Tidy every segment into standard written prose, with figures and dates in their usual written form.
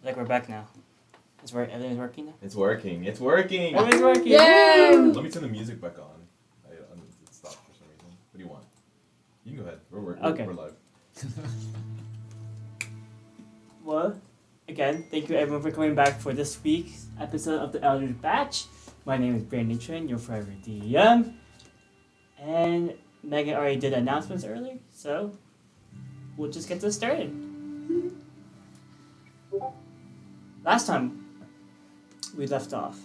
Like we're back now. Everything's working now? It's working. It's working. Everything's working. Yay! Let me turn the music back on. It stopped for some reason. What do you want? You can go ahead. We're working. Okay. We're live. Well, again, thank you everyone for coming back for this week's episode of the Eldritch Batch. My name is Brandon Trin, your forever DM. And Megan already did announcements earlier, so we'll just get this started. Last time we left off,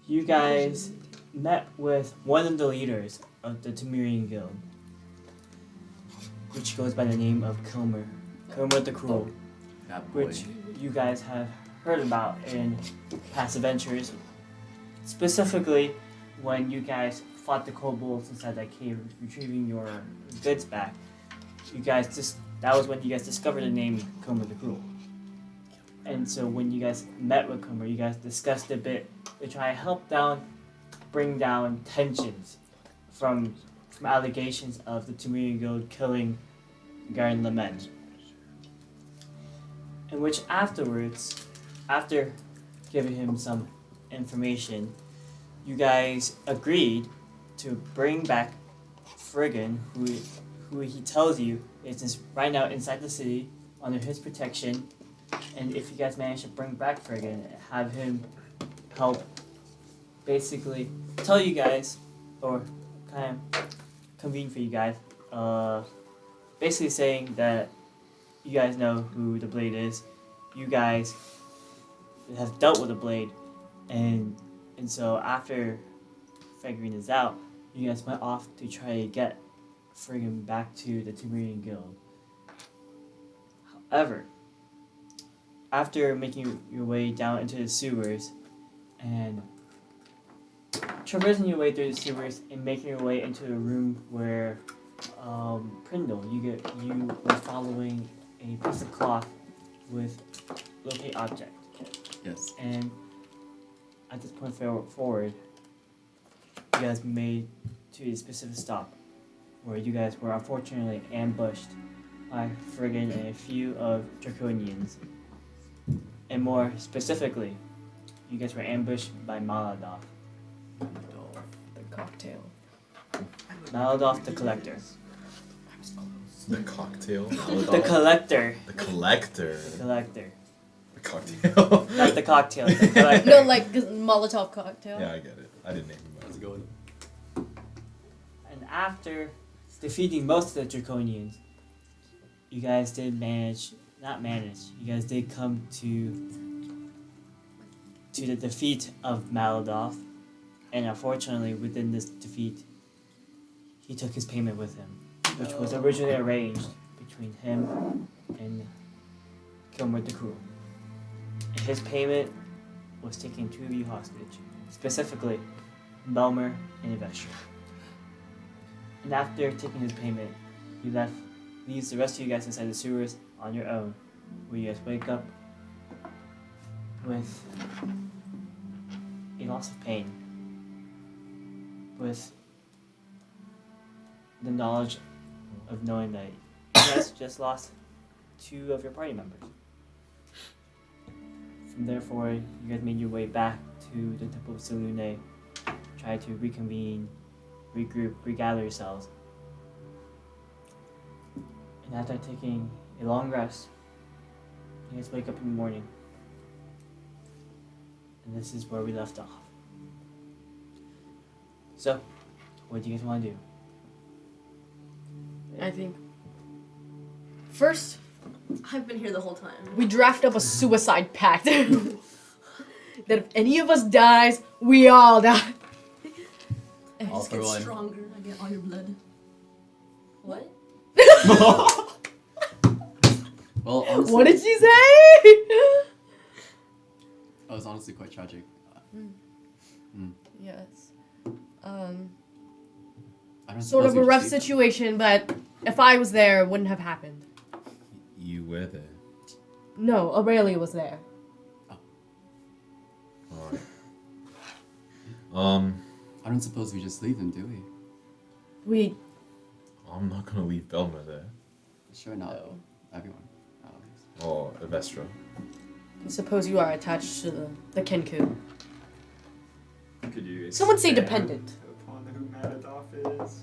you guys met with one of the leaders of the Temerian Guild, which goes by the name of Kilmer. Kilmer the Cruel, which you guys have heard about in past adventures. Specifically, when you guys fought the kobolds inside that cave, retrieving your goods back. That was when you guys discovered the name Kilmer the Cruel. And so when you guys met with Kilmer, you guys discussed a bit to try to bring down tensions from allegations of the Temerian Guild killing Garen Lament. In which afterwards, after giving him some information, you guys agreed to bring back Friggin, who he tells you is right now inside the city under his protection. And if you guys manage to bring back Friggin, have him help basically tell you guys, or kind of convene for you guys, basically saying that you guys know who the Blade is. You guys have dealt with the Blade, and so after figuring this out, you guys went off to try to get Friggin back to the Temerian Guild. However, after making your way down into the sewers and traversing your way through the sewers and making your way into a room where Prindle, you were following a piece of cloth with locate object. Yes. And at this point forward, you guys made to a specific stop where you guys were unfortunately ambushed by Friggin and a few of Draconians. And more specifically, you guys were ambushed by Maladoff. The cocktail. Maladoff the Collector. The cocktail. The Collector. The collector. The Collector. The cocktail. Not the cocktail, the Collector. No, like Molotov cocktail. Yeah, I get it. I didn't name him. Let's go. And after defeating most of the Draconians, you guys did you guys did come to the defeat of Maladoff, and unfortunately within this defeat, he took his payment with him, which was originally arranged between him and Kilmer the Cruel. And his payment was taking two of you hostage, specifically Belmer and Evestra. And after taking his payment, he leaves the rest of you guys inside the sewers on your own, where you guys wake up with a loss of pain, with the knowledge of knowing that you guys just lost two of your party members. From there forward, you guys made your way back to the Temple of Selune, try to reconvene, regroup, regather yourselves. And after taking a long rest, you guys wake up in the morning. And this is where we left off. So, what do you guys want to do? I think. First, I've been here the whole time. we draft up a suicide pact. That if any of us dies, we all die. I All just for get one. stronger. I get all your blood. What? Well, honestly, What did she say? It was honestly quite tragic. Yes. I don't Sort suppose of we a should rough leave them. situation, but if I was there, it wouldn't have happened. You were there. No, Aurelia was there. Alright. I don't suppose we just leave them, do we? We. I'm not gonna leave Belma there. Sure not. No. Everyone. or Avestra. Suppose you are attached to the Kenku. Could you Someone say expand dependent. upon who Madadoff is?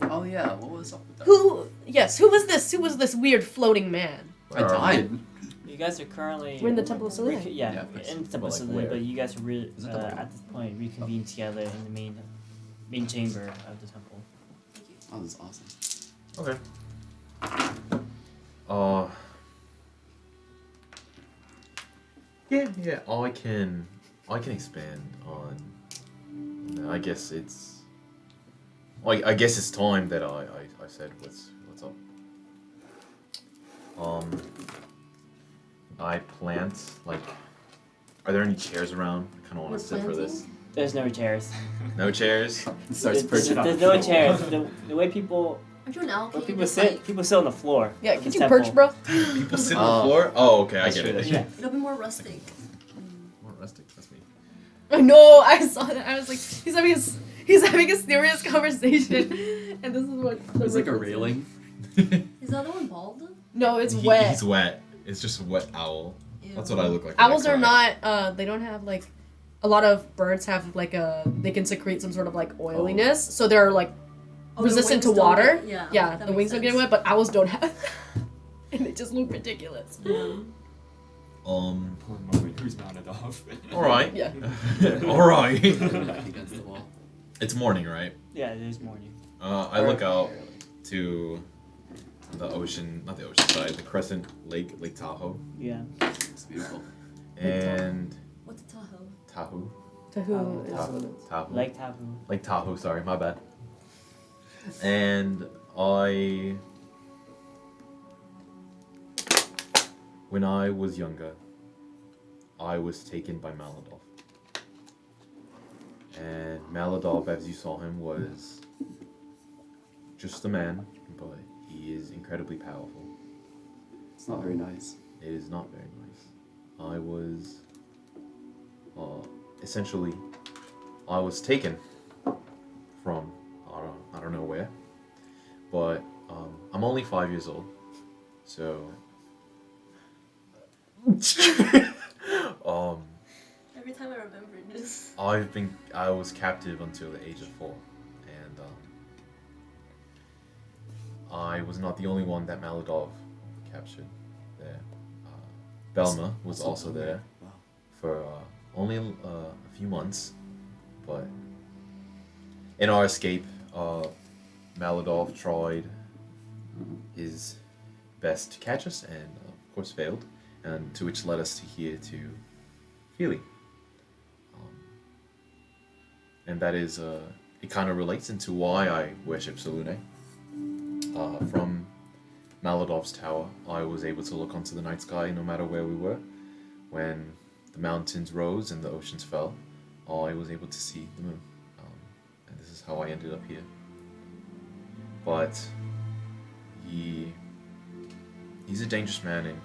Oh yeah, what was up with that? Who? Yes. Who was this? Who was this weird floating man? I died. You guys are currently. We're in the Temple of Selene. Yeah, Yeah, of course. in the Temple of But, like, Selene, where? but you guys are Is it the at this point reconvened together in the main chamber of the temple. Oh, this is awesome. Okay. Yeah, I can expand on. I guess it's. I guess it's time that I said what's up. I plant like. Are there any chairs around? I kind of want to sit for this. There's no chairs. No chairs. Starts perching on There's the no floor. chairs. The way people Aren't you an owl? where Can you people just, sit, like, people sit on the floor. Yeah. of Could the you perch, temple. bro? People sit on the floor. Oh, okay, I That's get true, it. that's Yeah. it'll be more rustic. More rustic. That's me. No, I saw that. I was like, he's having a serious conversation, and this is what. There's like a railing. Is the other one bald? No, it's wet. He's wet. It's just a wet owl. Ew. That's what I look like. when I Owls are cry. not. They don't have like. A lot of birds have like a. They can secrete some sort of like oiliness, so they're like Oh, the resistant to wings don't water. get- yeah. Yeah, that the makes wings don't get sense. wet, but owls don't have. And they just look ridiculous. Yeah. Poor moment, who's Madadoff? All right. Yeah. All right. Back against the wall. It's morning, right? Yeah, it is morning. I look out to the ocean, not the ocean side, the Crescent Lake Tahoe, Yeah. It's beautiful. and What's a Tahoe? Tahoe, Tahoe Tahoe, Lake Tahoe. Lake Tahoe. Sorry, my bad. And when I was younger, I was taken by Maladov. And Maladov, as you saw him, was just a man, but he is incredibly powerful. It's not very nice. It is not very nice. I was, essentially, I was taken from, I don't know where, but I'm only 5 years old, so, Every time I remember this. I was captive until the age of 4, and I was not the only one that Maladov captured there. Belma was also there Wow. for only a few months, but in our escape, Maladov tried his best to catch us, and of course failed, and to which led us to here to Feely. And that is, it kind of relates into why I worship Selune. From Maladov's tower, I was able to look onto the night sky no matter where we were. When the mountains rose and the oceans fell, I was able to see the moon. And this is how I ended up here. But he's a dangerous man, and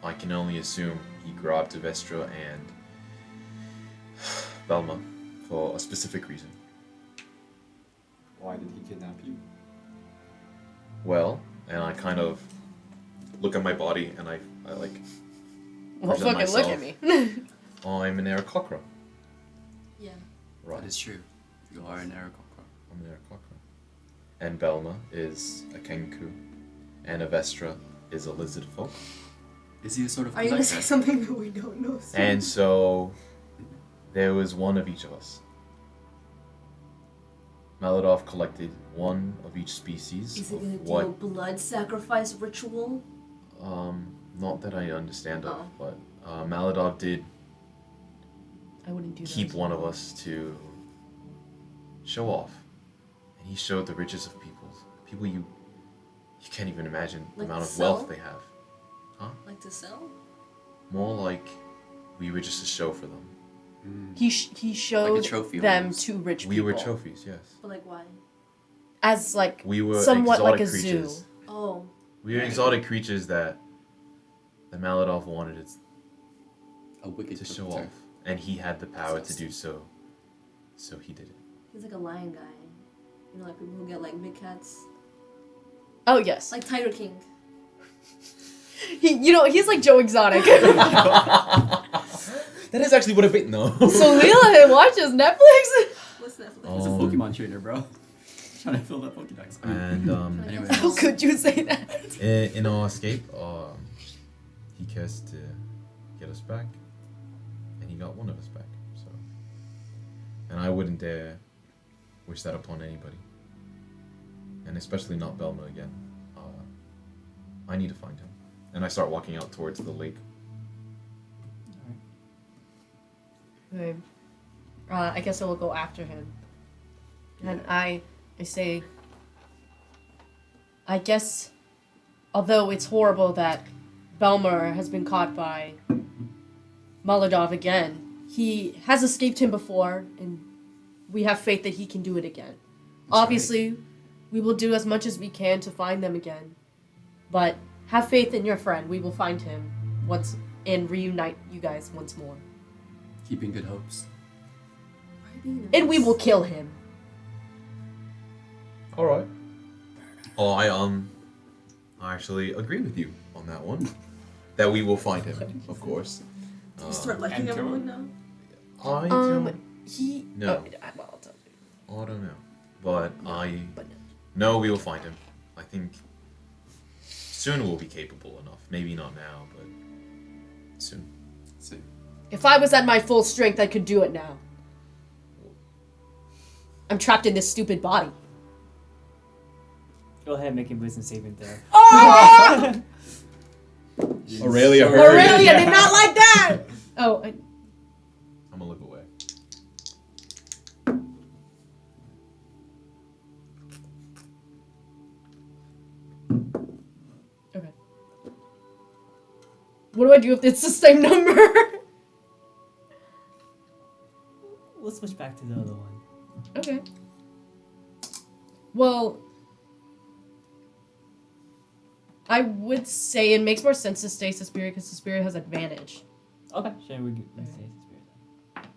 I can only assume he grabbed Avestra and Belma for a specific reason. Why did he kidnap you? Well, and I kind of look at my body and I like, Well, Present fucking look myself. at me. I'm an Aarakocra. Yeah. Right. That is true. You are an Aarakocra. I'm an Aarakocra. And Belma is a Kenku. And Avestra is a lizard folk. Is he a sort of Are you gonna conductor? say something that we don't know? And so there was one of each of us. Maladov collected one of each species Is it of gonna do a what blood sacrifice ritual? not that I understand of, Oh. but Maladov did I wouldn't do that. keep one of us to show off. And he showed the riches of people you can't even imagine the Like amount of sell? wealth they have. Like to sell? More like we were just a show for them. Mm. He showed trophy them almost. to rich We people. were trophies, yes. But like why? As like We were somewhat exotic like a creatures. zoo. Oh. We were exotic creatures that Maladov wanted it A wicked to show protector. off. And he had the power to do so. So he did it. He's like a lion guy. You know, like people who get like big cats. Oh yes. Like Tiger King. He's like Joe Exotic. That is actually what a bit no. So Leela watches Netflix. What's Netflix? He's a Pokemon trainer, bro. Trying to fill that Pokédex. And Anyway. How could you say that? in our escape, he cursed to get us back, and he got one of us back. So, and I wouldn't dare wish that upon anybody, and especially not Belma again. I need to find him, and I start walking out towards the lake. Okay. I guess I will go after him. And I say, I guess, although it's horrible that Belmer has been caught by Molotov again, he has escaped him before, and we have faith that he can do it again. Obviously, we will do as much as we can to find them again. But have faith in your friend. We will find him once and reunite you guys once more. Keeping good hopes. And we will kill him. All right. Oh, I actually agree with you on that one. That we will find him, of course. You start liking and everyone now? I don't. He. No. Well, I'll tell you. I don't know, but I But no. know we will find him. I think soon we'll be capable enough. Maybe not now, but soon. See. If I was at my full strength, I could do it now. I'm trapped in this stupid body. Go ahead, make a wisdom saving throw. Oh! Aurelia heard. Aurelia did not like that! Oh, I'm gonna look away. okay. What do I do if it's the same number? Let's switch back to the other one. Okay. Well, I would say it makes more sense to stay Suspiria because Suspiria has advantage. Okay, sure, we can say Suspiria.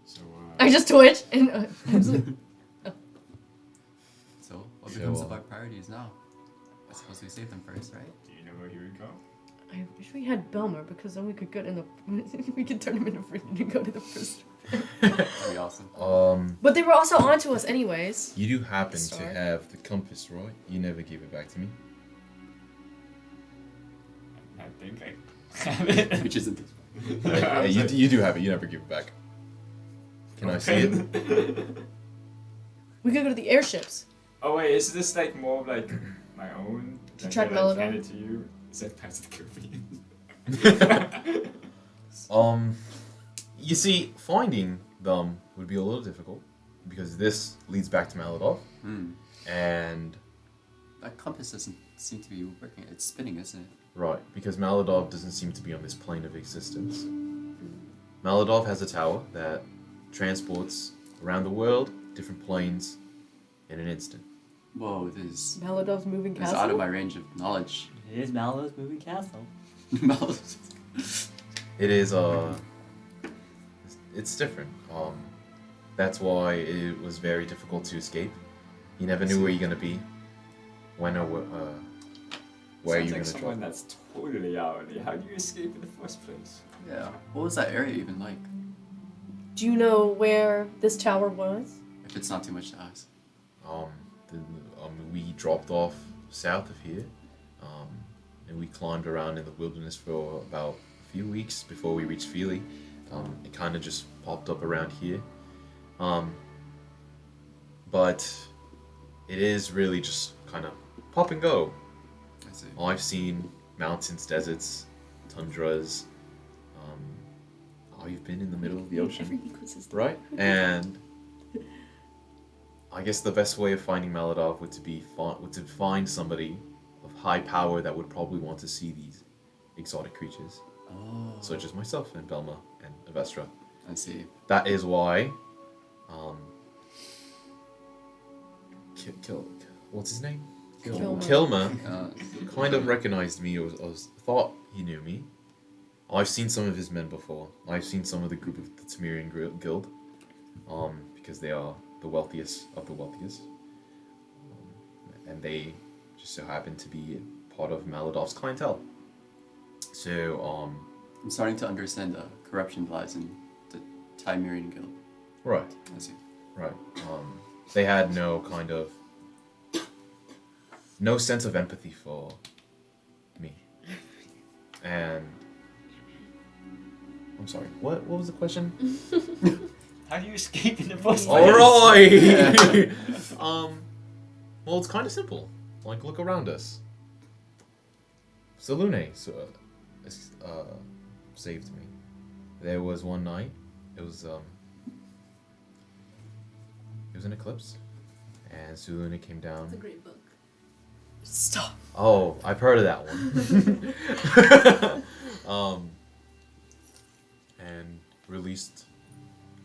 So, I just twitch and I was like, So, what So, becomes of our priorities now? I suppose we save them first, right? do you know where he would go? I wish we had Belmer because then we could get in the we could turn him into prison and go to the prison. That'd be awesome. But they were also onto us anyways. You do happen to Sorry. have the compass, right? You never gave it back to me. I think I have it. Which isn't this one. Yeah, you do have it. You never give it back. Can I see it? We could go to the airships. Oh wait, is this like more of like my own? To Like, try that I Melodon? hand it to you? Is that past the caffeine? You see, finding them would be a little difficult because this leads back to Maladov, and That compass doesn't seem to be working. It's spinning, isn't it? right, because Maladov doesn't seem to be on this plane of existence. Maladov has a tower that transports around the world, different planes, in an instant. Whoa, this Maladov's moving is castle. out of my range of knowledge. It is Malo's moving castle. It is it's different. That's why it was very difficult to escape. You never knew where you're gonna be, when or where Sounds you're like gonna someone drop. that's totally hourly. How do you escape in the first place? Yeah. What was that area even like? Do you know where this tower was? If it's not too much to ask. We dropped off south of here, and we climbed around in the wilderness for about a few weeks before we reached Feely. It kind of just popped up around here, but it is really just kind of pop and go. I see. I've seen mountains, deserts, tundras. You've been in the middle of the ocean. Every ecosystem. Right? And I guess the best way of finding Maladov would to find somebody of high power that would probably want to see these exotic creatures, Oh. such as myself and Belma and Avestra. I see. That is why, what's his name? Kilmer. Kilmer Uh, kind of recognized me or thought he knew me. I've seen some of his men before. I've seen some of the group of the Temerian Guild, because they are the wealthiest of the wealthiest, and they just so happened to be part of Maladov's clientele. So, I'm starting to understand corruption lies in the Timerian Guild. right, I see. right. They had no sense of empathy for me. And I'm sorry, what was the question? How do you escape in the first place? Alright! Well, it's kind of simple. Like, look around us. Salune saved me. There was one night, it was an eclipse, and Salune came down. It's a great book. Stop. Oh, I've heard of that one. And released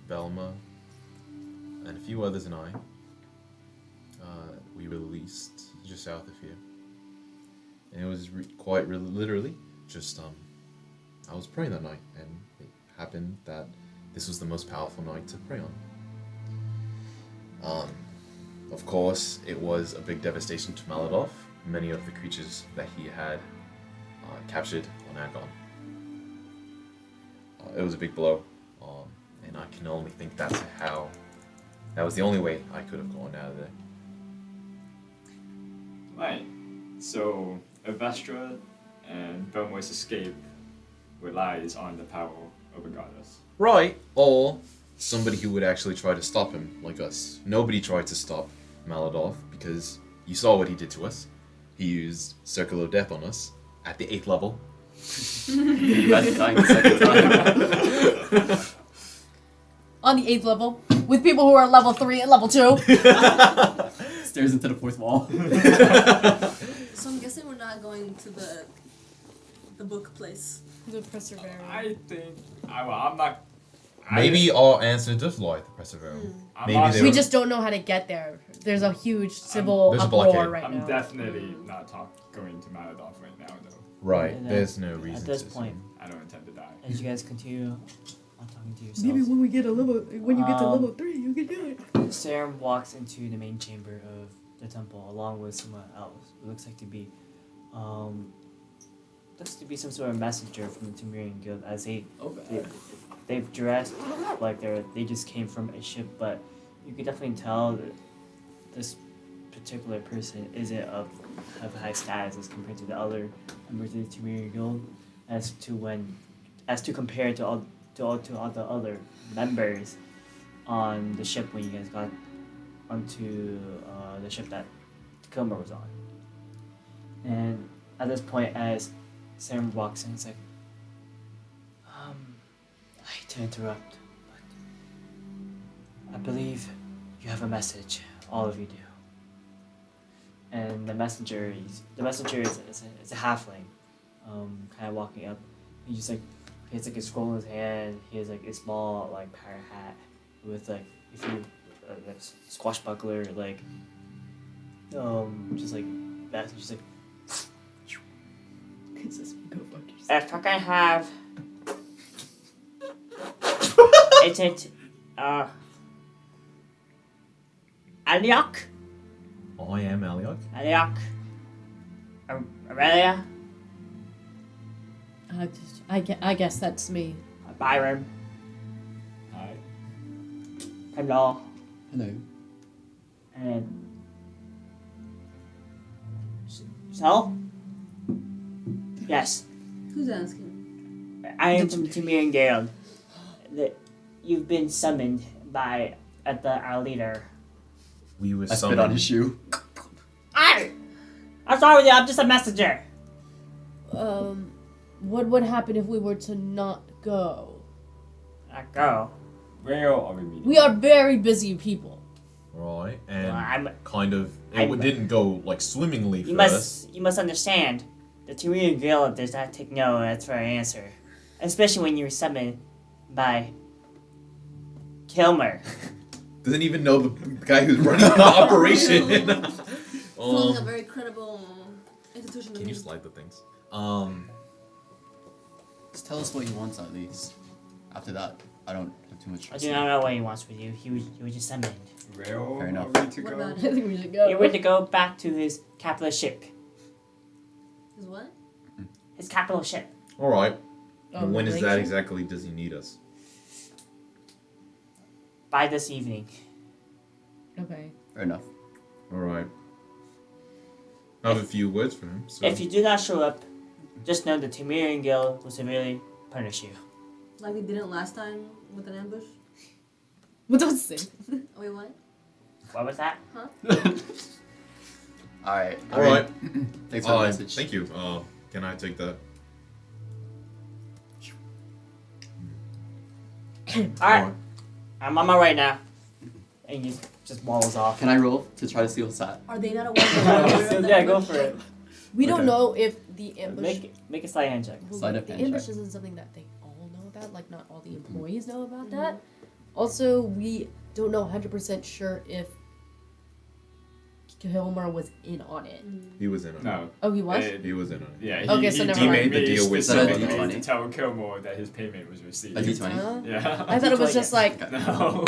Velma and a few others and I. We released just south of here. And it was quite literally just, I was praying that night, and it happened that this was the most powerful night to pray on. Of course, it was a big devastation to Maladov. Many of the creatures that he had captured on Agon. It was a big blow, and I can only think that was the only way I could have gone out of there. Right. So, Avestra and Belmore's escape relies on the power of a goddess. Right, or somebody who would actually try to stop him, like us. Nobody tried to stop Maladov because you saw what he did to us. He used Circle of Death on us at the 8th level. That's dying the second time. On the 8th level, with people who are level 3 and level 2. Stares into the 4th wall. So I'm guessing we're not going to the book place. The Preserveum. I think. I'm not. Maybe our answer does lie at the Preserveum. I'm Maybe not they sure. We just don't know how to get there. There's a huge civil there's a uproar blockade. right I'm now. definitely not going to Maladov right now, though. Right, And there's no reason At this to point, I don't intend to die. as you guys continue on talking to yourselves, Maybe when you get to Um, level 3, you can do it. Sarum walks into the main chamber of the temple along with someone else. It looks like to be, some sort of messenger from the Temerian Guild, as they've dressed like they just came from a ship, but you could definitely tell that this particular person isn't of high status as compared to the other members of the Temerian Guild, as to compare to all the other members on the ship when you guys got onto the ship that Kilmer was on. And at this point, as Sam walks in, it's like, I hate to interrupt, but I believe you have a message. All of you do. And the messenger is a halfling, kind of walking up. He's just like, he has like a scroll in his hand. He has like a small like parrot hat with like like squashbuckler, like just like that's just like. If I can have it's Aliyok. I am Aliyok. Aliyok. Aurelia. I guess that's me. Byron. Hi. Hello. Hello. And so? Yes. Who's asking? I am from Temerian Guild. You've been summoned by our leader. We were I spit summoned. on his shoe. I'm sorry with you, I'm just a messenger. What would happen if we were to not go? Not go. Where are we meeting? We are very busy people. Right, and I'm- kind of it I'm- didn't go like swimmingly You for us. must understand. The Temerian Guild does not take no as for an answer. Especially when you're summoned by Kilmer. Doesn't even know the guy who's running the operation. Sounds like a very credible institution to Can you me. slide the things? Just tell us what you want at least. After that, I don't have too much I trust. do in not him. know what he wants with you. He was just summoned. Well, Fair enough. are we to What go? about I think we should go. He went to go back to his capital ship. Is what? His capital ship. All right. Oh, When is that relation? exactly? Does he need us? By this evening. Okay. Fair enough. All right. I have a few words for him. So. If you do not show up, just know the Temerian Guild will severely punish you. Like we didn't last time with an ambush? But don't say. Oh, wait, what? What was that? Alright. All right. Thanks for the message. Thank you. Can I take that? Alright, I'm on my way now. And he just walls off. Can I roll to try to steal his hat? Are they not aware? Yeah, go for it. We don't Okay. know if the ambush. Make a slight hand check. Well, Sleight of the hand ambush check. isn't something that they all know about. Like, not all the employees know about that. Also, we don't know 100% sure if Kilmer was in on it. He was in on it. No. Oh, he was? It- He was in on it. Yeah, he, Okay, so he never He mind. made the deal with Is that a specifically D20? to tell Kilmore that his payment was received. A D20? Huh? Yeah. I thought it was just like No,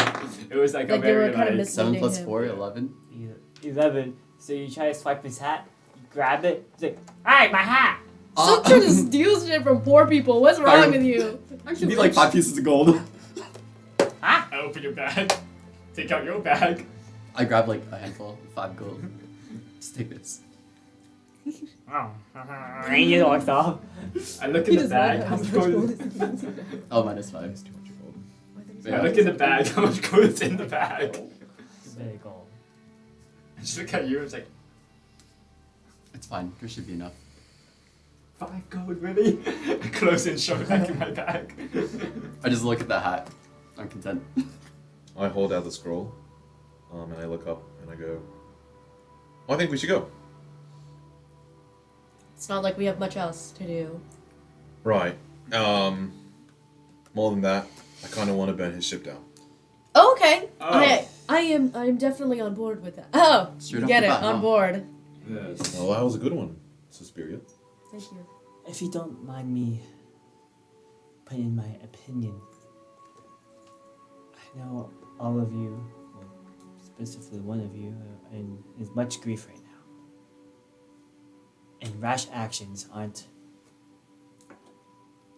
it was like a Like they were very kinda like, mis- 7 plus him. 4, 11. 11. So you try to swipe his hat, you grab it, it's like, alright, my hat! stop trying to steal shit from poor people. What's wrong with you? Aren't It'd you be like rich? 5 pieces of gold. Huh? I open your bag, take out your bag. I grab like a handful, 5 gold. Just take this. Oh. And he just walks off. I look He in the does not bag, have how as much much gold gold is as he thinks he does. Oh, minus 5. That's too much gold. I look in the bag, how much gold is in the bag. Very gold. I just look at you, it's like, It's fine. There should be enough. 5 gold, really? I close and shove it back in my bag. I just look at the hat. I'm content. I hold out the scroll, and I look up and I go, I think we should go. It's not like we have much else to do. Right. More than that, I kind of want to burn his ship down. Oh, okay. Oh. I'm definitely on board with that. Oh, Straight you off get the it. bat, On huh? board. Yes. Well, that was a good one, Suspiria. Thank you. If you don't mind me putting in my opinion, I know all of you, well, specifically one of you, are in much grief right now. And rash actions aren't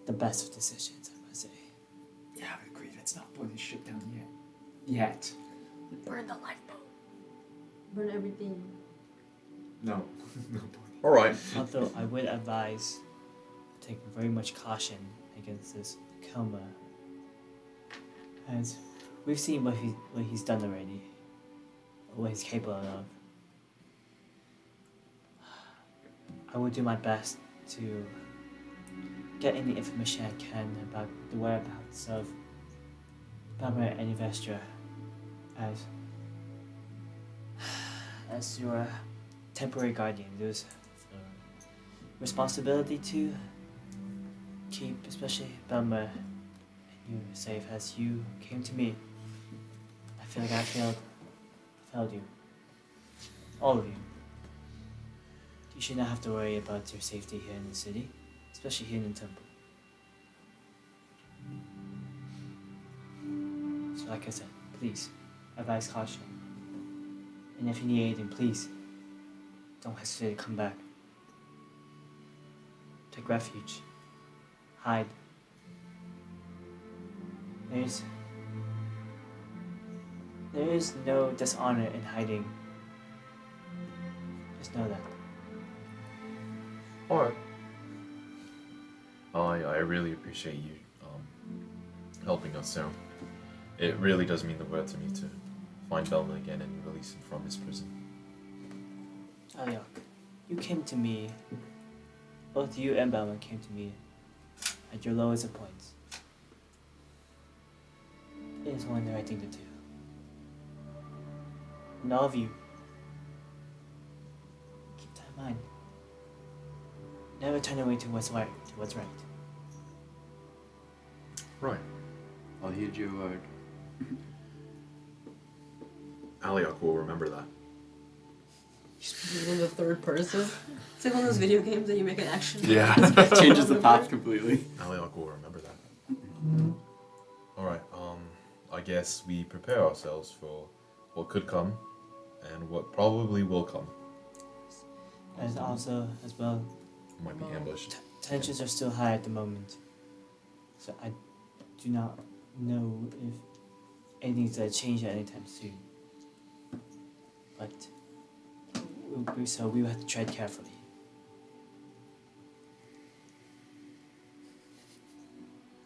the best of decisions, I must say. Yeah, I agree, let's not blow this shit down yet. Burn the lifeboat. Burn everything. No. All right. Although I would advise taking very much caution against this Kilmer, as we've seen what he's done already, what he's capable of. I will do my best to get any information I can about the whereabouts of Belmer and Vestra, as your temporary guardian. There's responsibility to keep, especially Belmer and you, safe as you came to me. I feel like I failed you, all of you. You should not have to worry about your safety here in the city, especially here in the temple. So like I said, please, advise caution. And if you need anything, please, don't hesitate to come back. Take refuge. Hide. There is no dishonor in hiding. Just know that. Alright. I really appreciate you helping us out. It really does mean the world to me to find Belma again and release him from his prison. Aliyok, you came to me, both you and Belma came to me at your lowest of points. It is only the right thing to do. And all of you, keep that in mind. Never turn away to what's right. Right. I'll heed your word. Aliyok will remember that. Speaking in the third person. It's like one of those video games that you make an action. Yeah. Changes the path completely. Aliyok will remember that. Alright, I guess we prepare ourselves for what could come and what probably will come. And also, as well, Might be ambushed. tensions are still high at the moment. So I do not know if anything's going to change anytime soon. But, so we will have to tread carefully.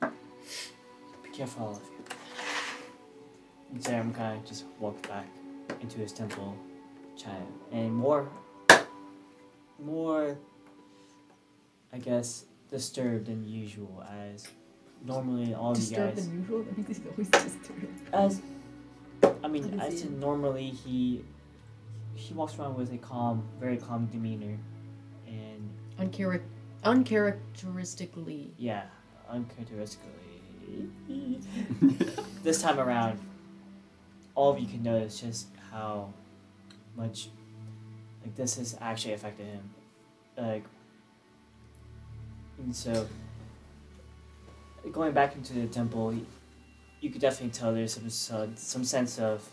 Be careful, all of you. And Sam kind of just walks back into his temple, and more, I guess, disturbed than usual, as normally all of you Disturbed guys, than usual? He's always disturbed. as How does as he- normally he walks around with a very calm demeanor, and Uncharacteristically. yeah, uncharacteristically. This time around, all of you can notice just how much this has actually affected him, and so going back into the temple, you could definitely tell there's some sense of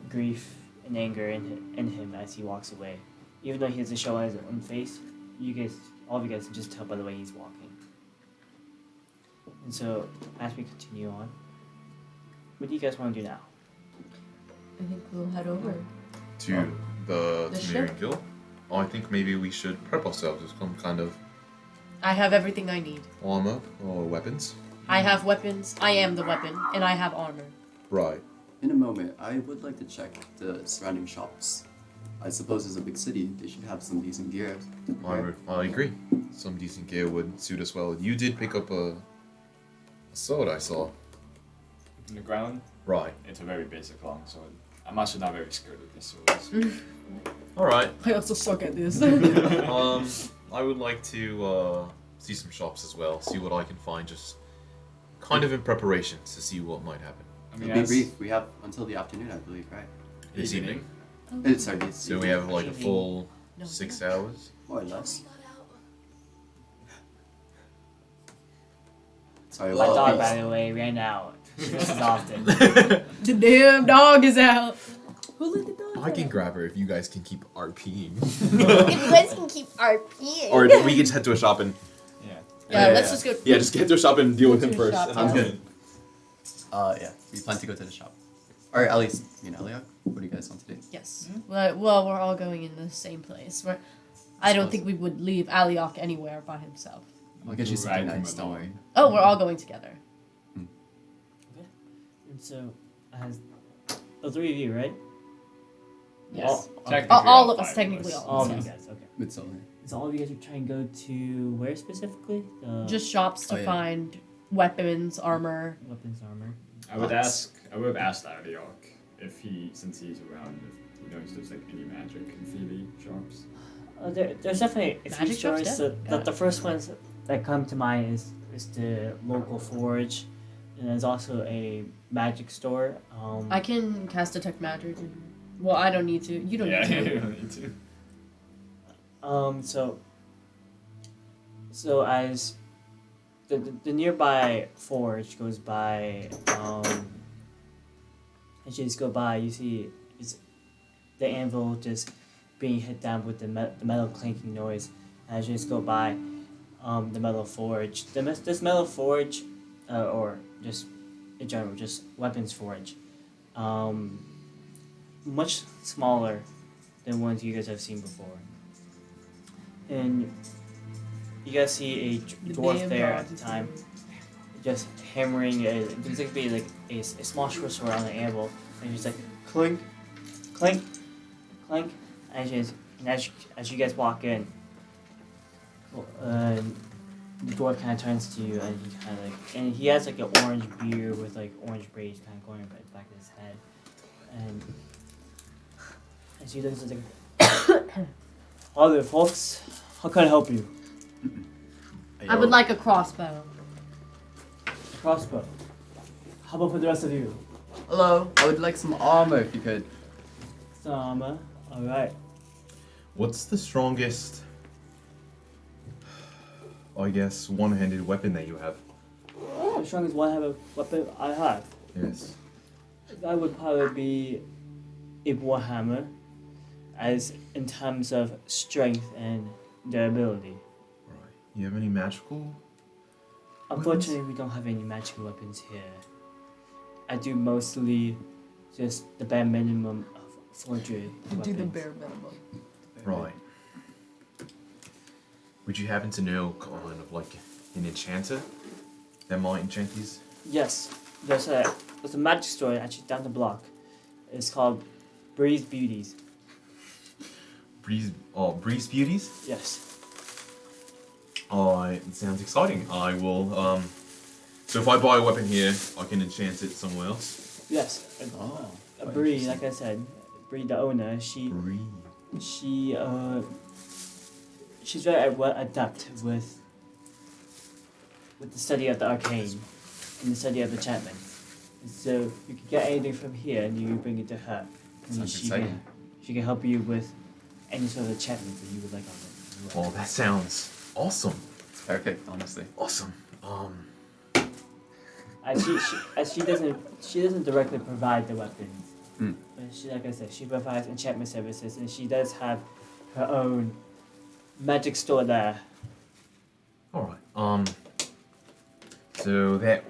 grief and anger in him as he walks away. Even though he doesn't show it on his own face, all of you guys can just tell by the way he's walking. And so, as we continue on, what do you guys want to do now? I think we'll head over. To the The Tamirian ship. Guild. I think maybe we should prep ourselves with some kind of I have everything I need. armor or weapons. I have weapons. I am the weapon, and I have armor. Right. In a moment, I would like to check the surrounding shops. I suppose it's a big city. They should have some decent gear. I agree. Some decent gear would suit us well. You did pick up a sword, I saw. In the ground, Right. it's a very basic long sword. I'm actually not very scared of these swords. All right. I also suck at this. I would like to see some shops as well. See what I can find, just kind of in preparation to see what might happen I mean, Be as brief. We have until the afternoon, I believe, right? this evening. Sorry, this So we have like a Evening. full No, 6 hours. more or less. Sorry, My well, dog, please. by the way, ran out. She misses often. The damn dog is out. Who let the dog I can out? grab her if you guys can keep RPing. If you guys can keep RPing. Or we can just head to a shop and yeah. Yeah, let's just go. yeah, just get to a shop and deal with him To a first. shop, and Sounds then- good. Yeah, we plan to go to the shop. Or at least, Aliyok, what do you guys want to do? Yes. Well, we're all going in the same place. I don't think we would leave Aliyok anywhere by himself. I'll get you something Drag him nice, don't along. worry. Oh, we're all going together. And so, as the three of you, right? Yes. Technically, All of us, five technically us. All of Yes. you guys, okay. With Solar. So all of you guys are trying to go to where specifically? The Just shops to Oh, yeah. find weapons, armor. weapons, armor. I would Lots. have asked Aliyok if since he's around, if he knows there's like any magic and theory shops. There's definitely a few Magic shops, stores. yeah. So the first ones that come to mind is the local forge, and there's also a magic store. I can cast detect magic. Well, I don't need to. You don't yeah, need to. you don't need to. So as the nearby forge goes by, as you just go by, you see it's the anvil just being hit down with the metal clanking noise. As you just go by, the metal forge. This metal forge, or just in general, just weapons forge, much smaller than ones you guys have seen before. And you guys see a The dwarf damn there dog at the is time, just hammering there's like be like a small short sword on the anvil, and he's like clink, clink, clink, as you guys walk in, the dwarf kind of turns to you, and he has like an orange beard with like orange braids kind of going back of his head, and as he looks like, "Hello there, folks. How can I help you?" I would like a crossbow. Crossbow. How about for the rest of you? Hello, I would like some armor if you could. Some armor. All right. What's the strongest, I guess, one-handed weapon that you have? The strongest one weapon I have. Yes. That would probably be a warhammer, as in terms of strength and durability. Right. You have any magical? Unfortunately, we don't have any magical weapons here. I do mostly just the bare minimum of forgery weapons. Do the bare minimum. Right. Would you happen to know kind of like an enchanter that might enchant these? Yes, there's a magic store actually down the block. It's called Breeze Beauties. Breeze Beauties? Yes. It sounds exciting. I will, so if I buy a weapon here, I can enchant it somewhere else? Yes. Bree, like I said, Bree, the owner, she's very well adept with the study of the arcane and the study of enchantment. So you can get anything from here and you bring it to her. And Sounds exciting. She can help you with any sort of enchantment that you would like on it. Oh, that sounds awesome. It's perfect, honestly. Awesome. She doesn't directly provide the weapons. Hmm. But she, like I said, she provides enchantment services, and she does have her own magic store there. All right. So that.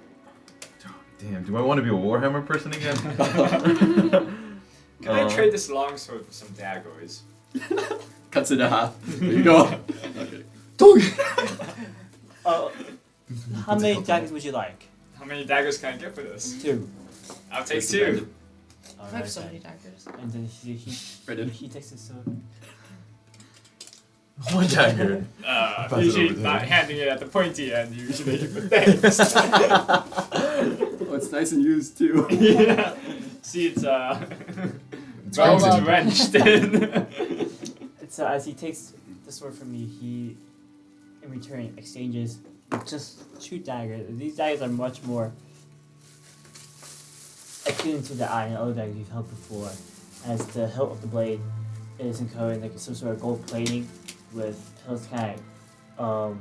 Damn. Do I want to be a Warhammer person again? Can I trade this longsword for some daggers? Cuts it in half. There you go. Okay. How many daggers would you like? How many daggers can I get for this? 2. I'll take Just 2. I have so many daggers. And then he Brandon. takes his sword. One dagger. Pass it Usually over to not him. handing it at the pointy end, usually, but thanks. Oh, it's nice and used too. Yeah. See, it's Well well drenched in. So as he takes the sword from you, he, in return, exchanges just 2 daggers. These daggers are much more appealing to the eye than other daggers you've held before, as the hilt of the blade is encoded in like some sort of gold plating with hilts kind of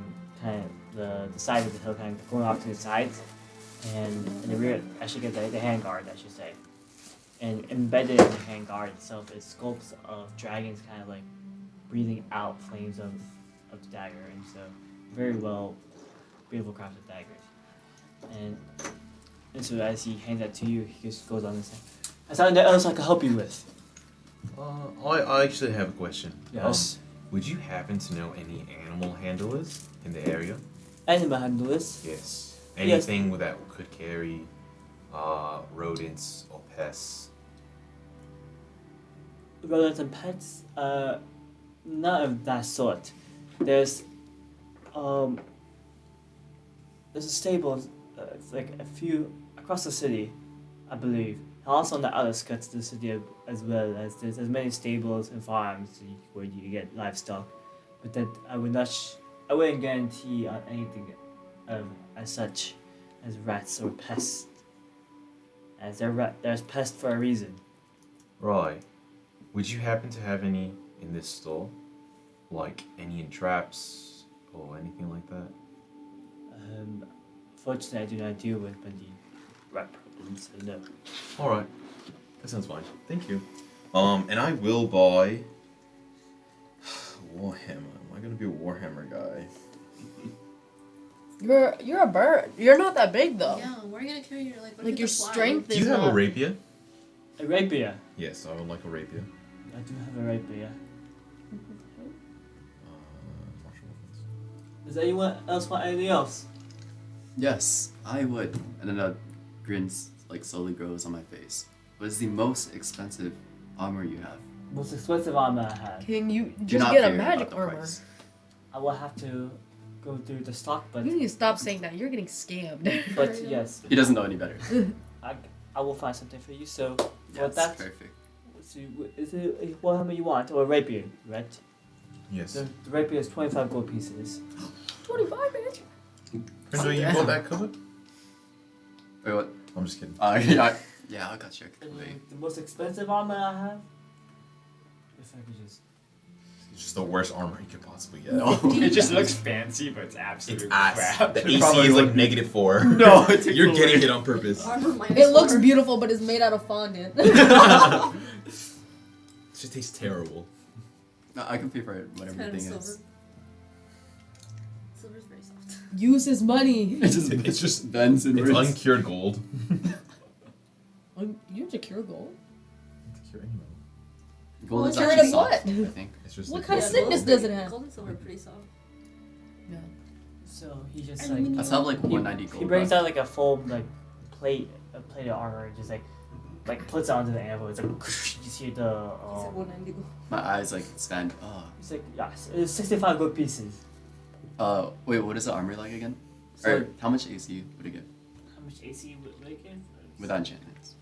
the side of the hilt kind of going off to the sides, and in the rear actually get the hand guard, I should say. And embedded in the hand guard itself is sculpts of dragons kind of like breathing out flames of the dagger, and so very well, beautiful crafted daggers. And so as he hands that to you, he just goes on and says, "Is there anything else I can help you with?" I actually have a question. Yes. Would you happen to know any animal handlers in the area? Animal handlers. Yes. Anything that could carry rodents or pests? Rodents and pets, none of that sort. There's a stable, like a few across the city, I believe. Also on the outskirts of the city as well, as there's as many stables and farms where you get livestock, but that I wouldn't guarantee on anything as such as rats or pests. As there's pests for a reason. Right. Would you happen to have any in this store? Like any in traps or anything like that? Fortunately, I do not deal with many rat problems, so no. Alright. That sounds fine. Thank you. And I will buy Warhammer. Am I gonna be a Warhammer guy? You're a bird. You're not that big though. Yeah, where are you gonna carry your what if Like you your have to fly? strength Do is you have a not. rapier? A rapier. Yes, I would like a rapier. I do have a rapier. Martial weapons. Does anyone else want anything else? Yes, I would. And then a grin like slowly grows on my face. What is the most expensive armor you have? Most expensive armor I have. Can you Do just not get a fear magic about the armor? price. I will have to go through the stock, but You need to stop saying that. You're getting scammed. but yes, He doesn't know any better. I will find something for you. So Yes, that perfect. so is it Warhammer you want or a rapier, right? Yes. The rapier is 25 gold pieces. 25, bitch. So you got that covered? Wait, what? I'm just kidding. Yeah, I got you. And Wait. the most expensive armor I have, if I could just just the worst armor you could possibly get. No. It just looks fancy, but it's absolute It's ass. crap. The AC Probably is like wouldn't be. -4. No, it takes You're away. getting it on purpose. Armor minus It looks 4. beautiful, but it's made out of fondant. It just tastes terrible. No, I can pay for it, It's whatever kind the of thing silver. is. Silver's very soft. Use his money. It's just bends and It's uncured gold. You have to cure gold. Cure any metal. Gold is Well, actually cure it of soft, what? I think. It's just What the kind of gold. sickness does it have? Gold and silver are pretty soft. Yeah. So he just Aluminum. I still have like he, 190 gold. he brings left. out like a full like plate of armor and just like puts it onto the anvil. It's like you see the He said 190 gold. My eyes like expand. it's like yes, it's 65 gold pieces. Wait, what is the armor like again? So Or how much AC would it give how much AC would make it? without enchantments?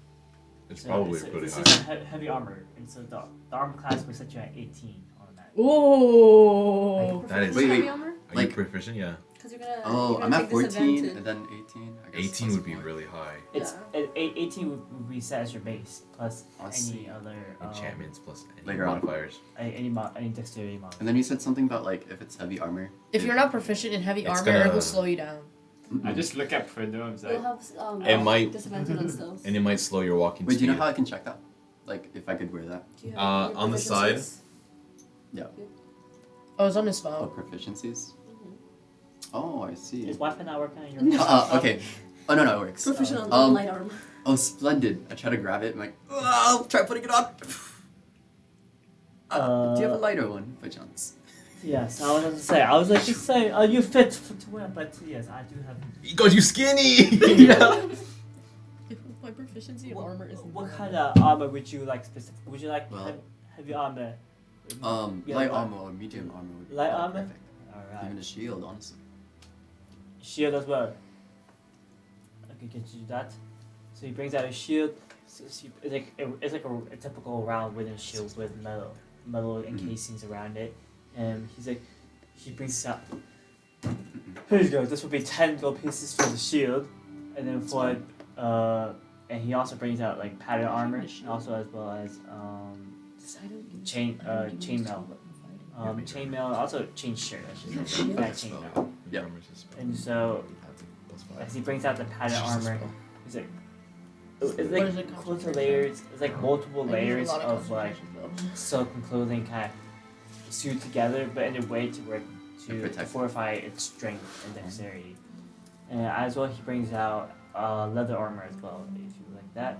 It's So probably it's, pretty it's high. just heavy armor, and so the armor class will set you at 18 on that. Oh. That is- Wait, Heavy wait. armor? Are like- you proficient? Yeah. Because you're gonna. Oh, you're I'm gonna at take 14 disadvantage. and then 18. I guess 18 plus would be more. really high. It's Yeah. 18 would be set as your base plus I any see. other Enchantments plus any Later on. modifiers. any dexterity mod. And then you said something about like if it's heavy armor. If you're not proficient in heavy It's armor, it gonna- will slow you down. I just look at Preserveum, It'll like, have It might- disadvantage on stealth. And it might slow your walking Wait, do speed. you know how I can check that? Like if I could wear that? Do you have any on the side? proficiencies? Oh, it's on his Oh, phone. proficiencies. Oh, I see. Is Wi-Fi not working on your? Okay. Oh no, it works. Proficient on Um, light armor. Oh, splendid! I try to grab it. I'm like, oh, try putting it on. Do you have a lighter one by chance? Yes, I was going to say. I was like, just say, are you fit to wear? But yes, I do have. Because you skinny! Yeah. My proficiency in What, armor is. what kind of armor would you like specific? Would you like Well- heavy armor? Yeah, Light armor or medium armor would be Light armor? perfect. Alright. Even a shield, honestly. Shield as well. I can get you that. So he brings out a shield. It's like a typical round wooden shield with metal encasings around it. And he brings out. Here you go. This will be 10 gold pieces for the shield, and then for and he also brings out like pattern armor, and also as well as chainmail. Chainmail, also chain shirt. I should say. Yeah, chainmail. Yeah. And so as he brings out the pattern armor, he's like. It's What like is it, close to concentration? layers. It's like multiple I use a layers lot of like concentration, though. silk and clothing kind of sewed together, but in a way to work To to protect. fortify its strength and dexterity. And as well, he brings out leather armor as well, if you like that.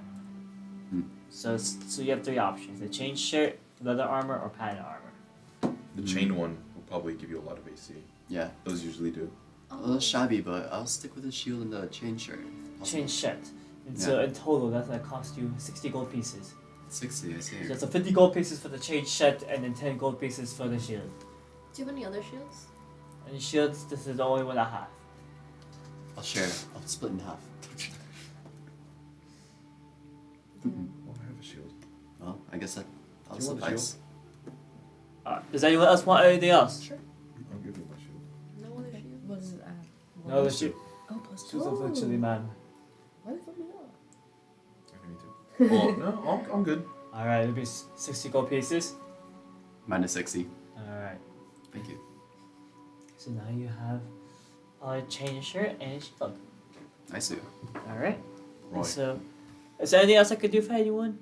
Hmm. So you have 3 options: the chain shirt, leather armor, or pattern armor. The chain one will probably give you a lot of AC. Yeah. Those usually do. A little shabby, but I'll stick with the shield and the chain shirt. Chain shirt. And so in total, that's gonna cost you 60 gold pieces. 60, I see. So it's 50 gold pieces for the chain shirt, and then 10 gold pieces for the shield. Do you have any other shields? And the shields, this is the only one I have. I'll share. I'll split in half. Oh, I have a shield. Well, I guess that'll Do you want a suffice. Does anyone else want anything else? Sure. I'll give you my shield. No other shields? What does it add? No, the shield. Oh, plus Choose a virtually man. Why did it put me off? I need to. Oh, no, I'm good. Alright, it'll be 60 gold pieces. Minus 60. Alright. Thank you. So now you have a chain shirt and a shield. I see. Alright. Right. So, is there anything else I could do for anyone?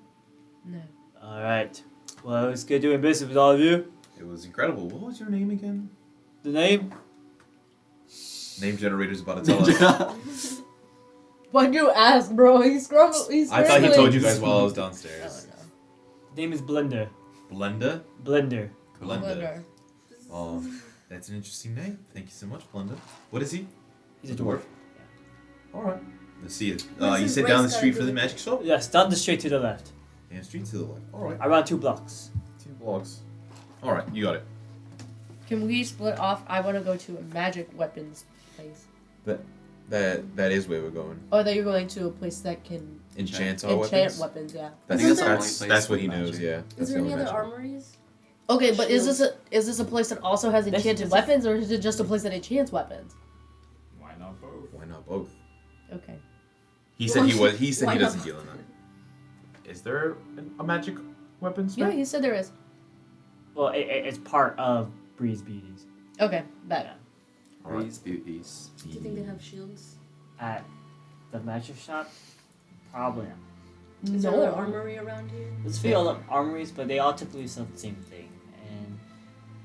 No. Alright. Well, it was good doing business with all of you. It was incredible. What was your name again? The name? Name generator's about to tell us. Why'd you ask, bro? He's scrubbing. I thought he told you guys while I was downstairs. Oh, no. Name is Blender. Blenda? Blender. Blenda. Oh, that's an interesting name. Thank you so much, Blenda. What is he? He's a dwarf. Alright. Let's see it. What's You his sit down the race street gotta for the do? magic shop? Yes, down the street to the left. And street to the left. Alright. Around 2 blocks. 2 blocks. Alright, you got it. Can we split off? I want to go to a magic weapons place. That is where we're going. Or that you're going to a place that can Enchant our enchant weapons? weapons, yeah. I think Isn't that's the there- only place That's what with he knows, magic. yeah. Is That's there the any only other magic. armories? Okay, but is this a place that also has enchanted That's- weapons, or is it just a place that enchants weapons? Why not both? Why not both? Okay. He said he was. He said Why he not doesn't deal in that. Is there a magic weapons? Yeah, you said there is. Well, it's part of Breeze Beauties. Okay, better. All right. These beauties. Do you think they have shields? At the magic shop, probably not. Is there an No. armory around here? There's a few other armories, but they all typically sell the same thing.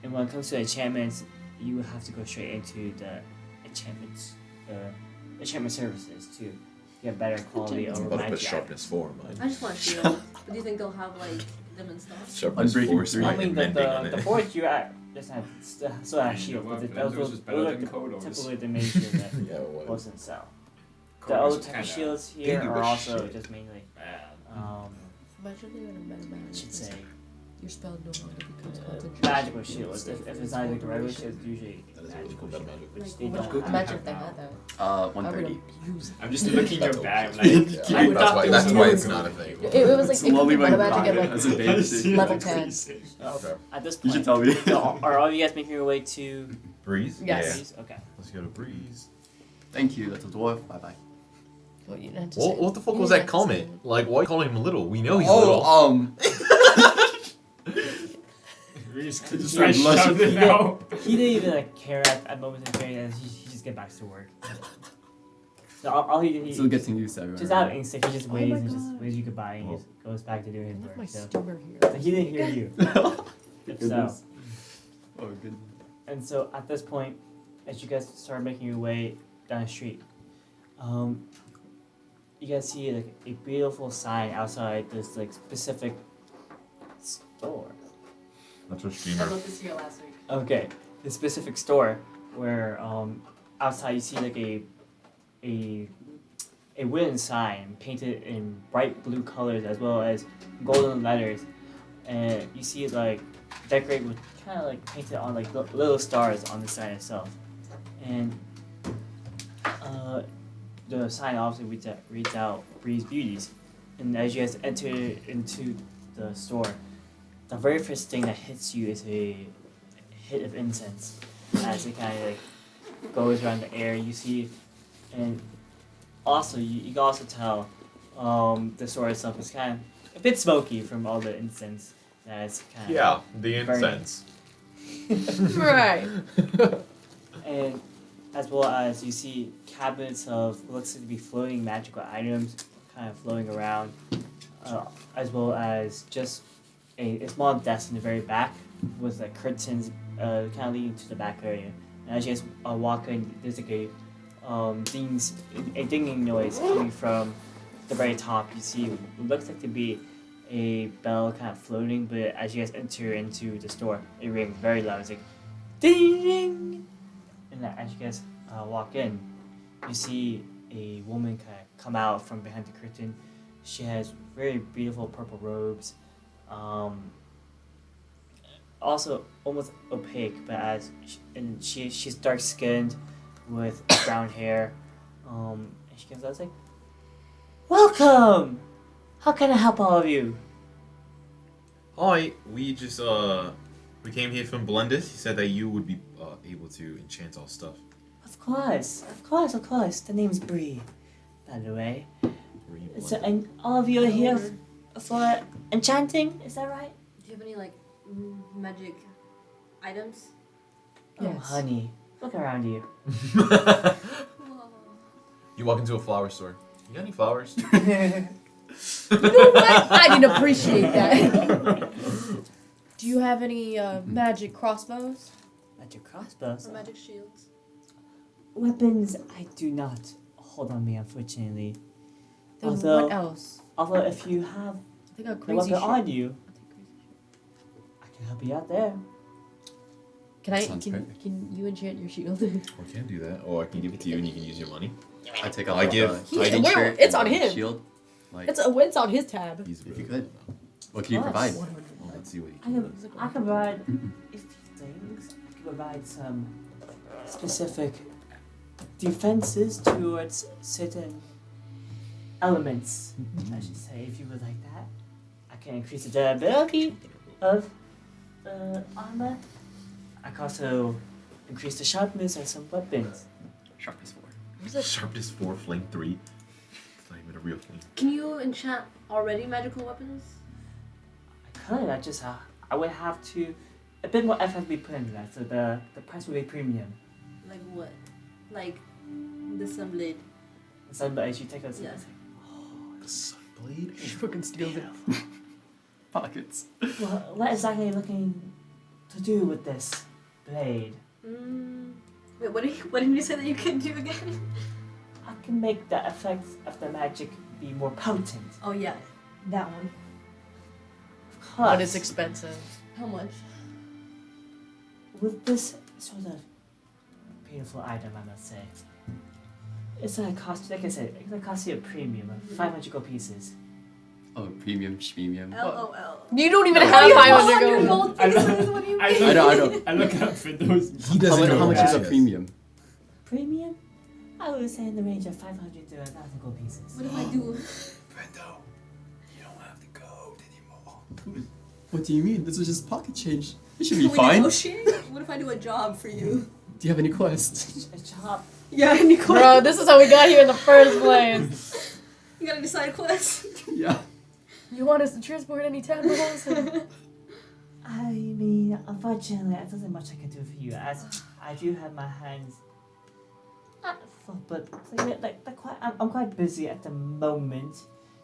And when it comes to enchantments, you would have to go straight into the enchantment services to get better quality I'm over about to put magic. sharpness 4 in I mine. just want shields. But do you think they'll have like them in stock? Sharpness Unbreaking 4 is three. my I mean, mending on the it. forge you at just have still have shield, but What? those Those were is better than the Kodos. typically the main shield that Yeah, it was. wasn't sell. The Kodos other is type of kinda shields here They do are the also shit. just mainly bad. Imagine they had a meta I magic. should say Your spell no longer becomes concentration. magical shields. If it's not like the regular shields, usually That is a really magical cool shields, meta magic. which they Like, don't what- have. Imagine if they had that. I would 130. abuse it. I'm just looking at your bag, like, Yeah, I that's thought why, there that's was why more it's to not a it. thing. It was like Slowly it could be went meta magic by at as like a baby. See, level like, 10. crazy. Okay. At this You point, should tell me. so are all you guys making your way to Breeze? Yes. Okay. Let's go to Breeze. Thank you, little dwarf. Bye bye. Well, you didn't have to say What the fuck you was didn't that have to say comment? Like, why are you calling him little? We know he's Oh, little. Reese Just just started shoved blushing. it out. He didn't even like care at moments of pain, and he just get back to work. So all he Still getting used to everyone. just out of instinct, he just Oh waves my and just God. waves you goodbye, and he Oh. just goes back to doing his I left work. my So, steamer here. so he didn't hear you. If so, Goodness. Oh goodness. and so at this point, as you guys start making your way down the street, you guys see like a beautiful sign outside this like specific store. That's what I streamer. looked this here last week. Okay, this specific store where outside you see like a wooden sign painted in bright blue colors as well as golden letters, and you see it like decorated with kind of like painted on like little stars on the sign itself, and the sign obviously reads out Breeze Beauties, and as you guys enter into the store, the very first thing that hits you is a hit of incense as it kind of like goes around the air. You see, and also you can also tell the store itself is kind of a bit smoky from all the incense that's kind of Yeah, the Burning. incense. Right. and as well as you see cabinets of what looks to be floating magical items kind of floating around, as well as just a small desk in the very back with like curtains kind of leading to the back area. And as you guys walk in, there's like a dinging noise coming from the very top. You see what looks like to be a bell kind of floating, but as you guys enter into the store, it rings very loud. It's like ding ding. And as you guys walk in, you see a woman kind of come out from behind the curtain. She has very beautiful purple robes, also almost opaque, but she's dark skinned with brown hair. And she comes out and is like, "Welcome. How can I help all of you?" Hi, we just we came here from Blenders. He said that you would be able to enchant our stuff. Of course. The name's Bree, by the way. So, and all of you are here for enchanting, is that right? Do you have any like magic items? Oh, Yes. honey, look around you. Whoa. You walk into a flower store. You got any flowers? You know what? I didn't appreciate that. Do you have any magic crossbows? Magic crossbows. Or magic shields? Weapons, I do not hold on me, unfortunately. Then Although- what else? Although, if you have I think a the crazy weapon shit. on you, I can help you out there. Sounds perfect. Can you enchant your shield? I can do that. Or I can give it to you and you can use your money. I take off I the give- hiding Well, shirt it's and on the him. shield. Like, It's on his tab. He's if you really could. good. What can you Yes. provide? Well, let's see what he I can do. can provide a few things. I can provide some specific defenses towards certain elements, I should say, if you would like that. I can increase the durability of armor. I can also increase the sharpness of some weapons. Sharpness 4. What's it? Sharpness 4, flame 3. It's not even a real flame. Can you enchant already magical weapons? I could. I would have to a bit more effort to be put into that, so the price will be premium. Like what? Like the sunblade. And so, but as you take out Yeah. The Sunblade? She fucking steals it. Pockets. Well, what exactly are you looking to do with this blade? Wait, what did you say that you can do again? I can make the effects of the magic be more potent. Oh yeah, that one. But it's expensive. How much? With this sort of beautiful item, I must say, it's gonna cost, like I said, it's gonna cost you a premium of 500 gold pieces. Oh, premium, schmemium. LOL. You don't even No, have you 500 500 gold. gold pieces. What do you mean? I know. I look up for those. He doesn't know How what much is that a premium? Premium? I would say in the range of 500 to 1,000 gold pieces. What if I do? Brendo, you don't have the gold anymore. What do you mean? This was just pocket change. It should Can be we fine. negotiate? What if I do a job for you? Do you have any quests? A job. Yeah, any Bro, this is how we got here in the first place. You got any side quests? Yeah. You want us to transport any tadpoles? I mean, unfortunately, there isn't much I can do for you, as I do have my hands not full, but I'm quite busy at the moment,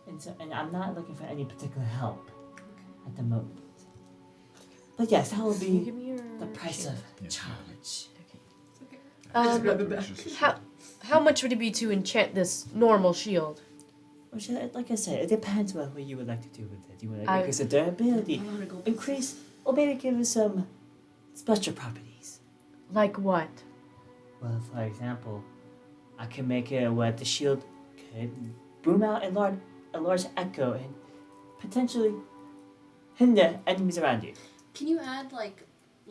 and I'm not looking for any particular help at the moment. But yes, that will Can you be give me your the price shield? of Yes, charge. I just grab it back. How much would it be to enchant this normal shield? Which, like I said, it depends on what you would like to do with it. You would like I- to increase the durability, 500 gold increase, or maybe give it some special properties. Like what? Well, for example, I can make it where the shield could boom out a large echo and potentially hinder enemies around you. Can you add like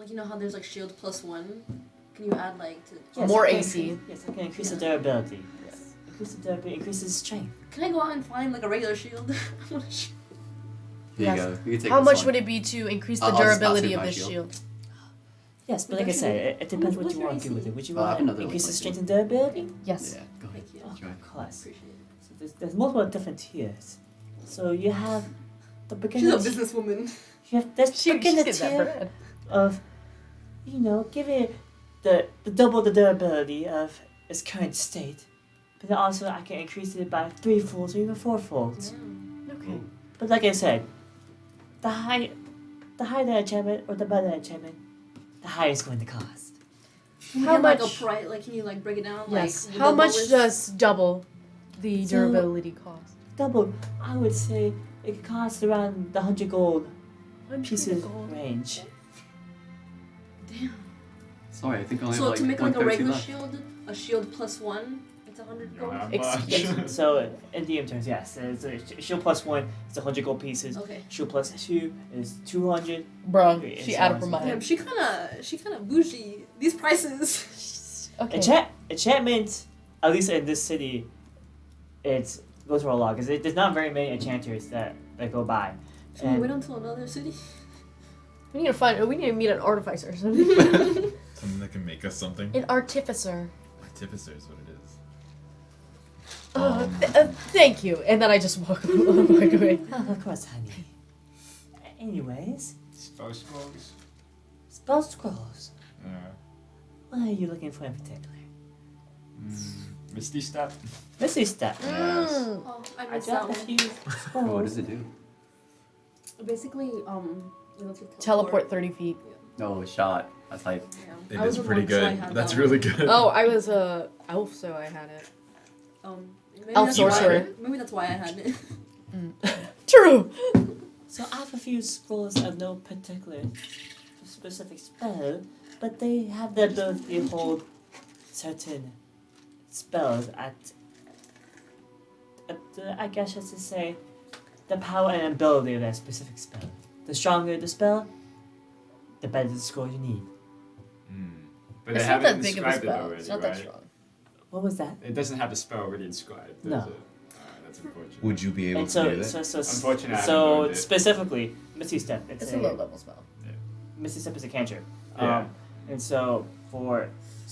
you know how there's like shield +1? Can you add like to? Yes, More I can AC. increase- yes, I can increase the durability. Yes. Increase the durability, increase the strength. Can I go out and find like a regular shield? I want a shield. Here Yes. you go. You can take How this much one. would it be to increase the I'll just durability pass of you this my shield? Yes, but But like I don't said, you- it depends what what's you your want to do AC? with it. Would you I have want another to increase the one strength like and durability? Yes. Yeah, go ahead. Thank you. Oh, Enjoy. of course. Appreciate it. So there's multiple different tiers. So you have the She's beginner. a businesswoman. You have this She beginner gets that tier bread. of, give it the double the durability of its current state, but then also I can increase it by 3 folds or even 4 folds. Okay. But like I said, the higher the enchantment or the better the enchantment, the higher it's going to cost. Can you How get, like much- a price? Like, can you like break it down? Yes. Like, How the much lowest- does double the So- durability cost? Double, I would say it costs around the 100 gold 100 pieces gold. range. Damn. Sorry, I think I only So have like to make like a 132 regular left. shield, a shield +1, it's 100 You don't gold. have Excuse much. So in DM terms, yes, it's a shield +1 is 100 gold pieces. Okay. Shield +2 is 200. Bro, It's she out of her awesome. Damn, mind. she kind of bougie. These prices. Okay. Enchantment, at least in this city, it goes for a lot because there's not very many enchanters that go by. Should we And- wait until another city? We need to meet an artificer or something. Something that can make us something. An artificer. Artificer is what it is. Thank you. And then I just walk away. Oh, of course, honey. Anyways, Spell scrolls. spell scrolls. Yeah. What are you looking for in particular? Misty Step. Misty Step. Yes. Oh, I I missed that got a one. few Oh, scrolls. what does it do? Basically, you know, to Teleport 30 feet. No, shot. That's hype. Yeah. It I is was pretty one, so I good. had That's that really one. good. Oh, I was a elf, so I had it. Maybe Elf that's why- sorcerer. Maybe that's why I had it. True. So I have a few scrolls of no particular specific spell, but they have the ability to hold certain spells at the, I guess just to say, the power and ability of that specific spell. The stronger the spell, the better the scroll you need. But It's they not haven't that big of a described it spell. already, It's not right? that strong. What was that? It doesn't have the spell already inscribed, does No. it? That's unfortunate. Would you be able And to so, do that? Unfortunately, I haven't so learned it. specifically, Misty Step. It's a low level spell. Misty Step is a cantrip. Yeah. And so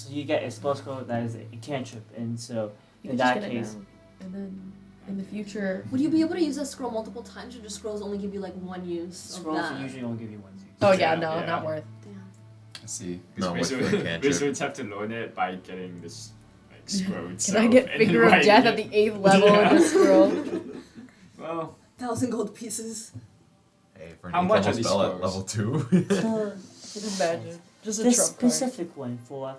you get a spell scroll that is a cantrip, and so You in can just that get case, it now. And then in the future. Would you be able to use that scroll multiple times, or just scrolls only give you like one use scrolls of that? usually only give you one use. Oh yeah, Yeah, no, yeah. not worth. Damn. I see. No, We with should- the we cantrip. should have to learn it by getting this like scroll Can itself I get and Finger of writing Death it. at the 8th level Yeah. in this scroll? Well, 1,000 gold pieces. Hey, for an How 8th much level are these spell at scrolls? level 2. So, Imagine. Just a this trump card. specific one for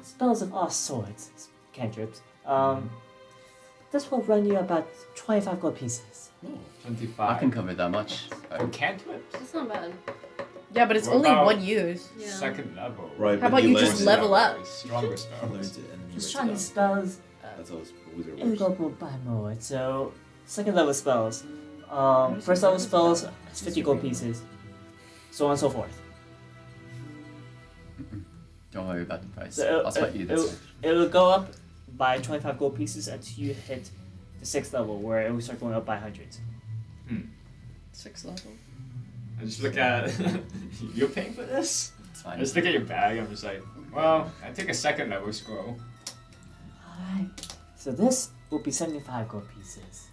spells of all sorts, cantrips, this will run you about 25 gold pieces. 25. I can cover that much. For cantrips? That's not bad. Yeah, but it's What only about- one use. Yeah. Second level. Right, How but about he you learns just it. level up? Stronger He spells. learns it and then he Just writes trying it these down. spells That's how wizard it'll works. go more by more. So, second level spells. First level spells, it's 50 gold pieces. So on and so forth. Don't worry about the price. So I'll split you this much. it'll go up by 25 gold pieces until you hit the 6th level, where it will start going up by hundreds. 6th level. I just look at you're paying for this? It's I fine. just look at your bag, I'm just like, well, I take a second level scroll. Alright. So this will be 75 gold pieces.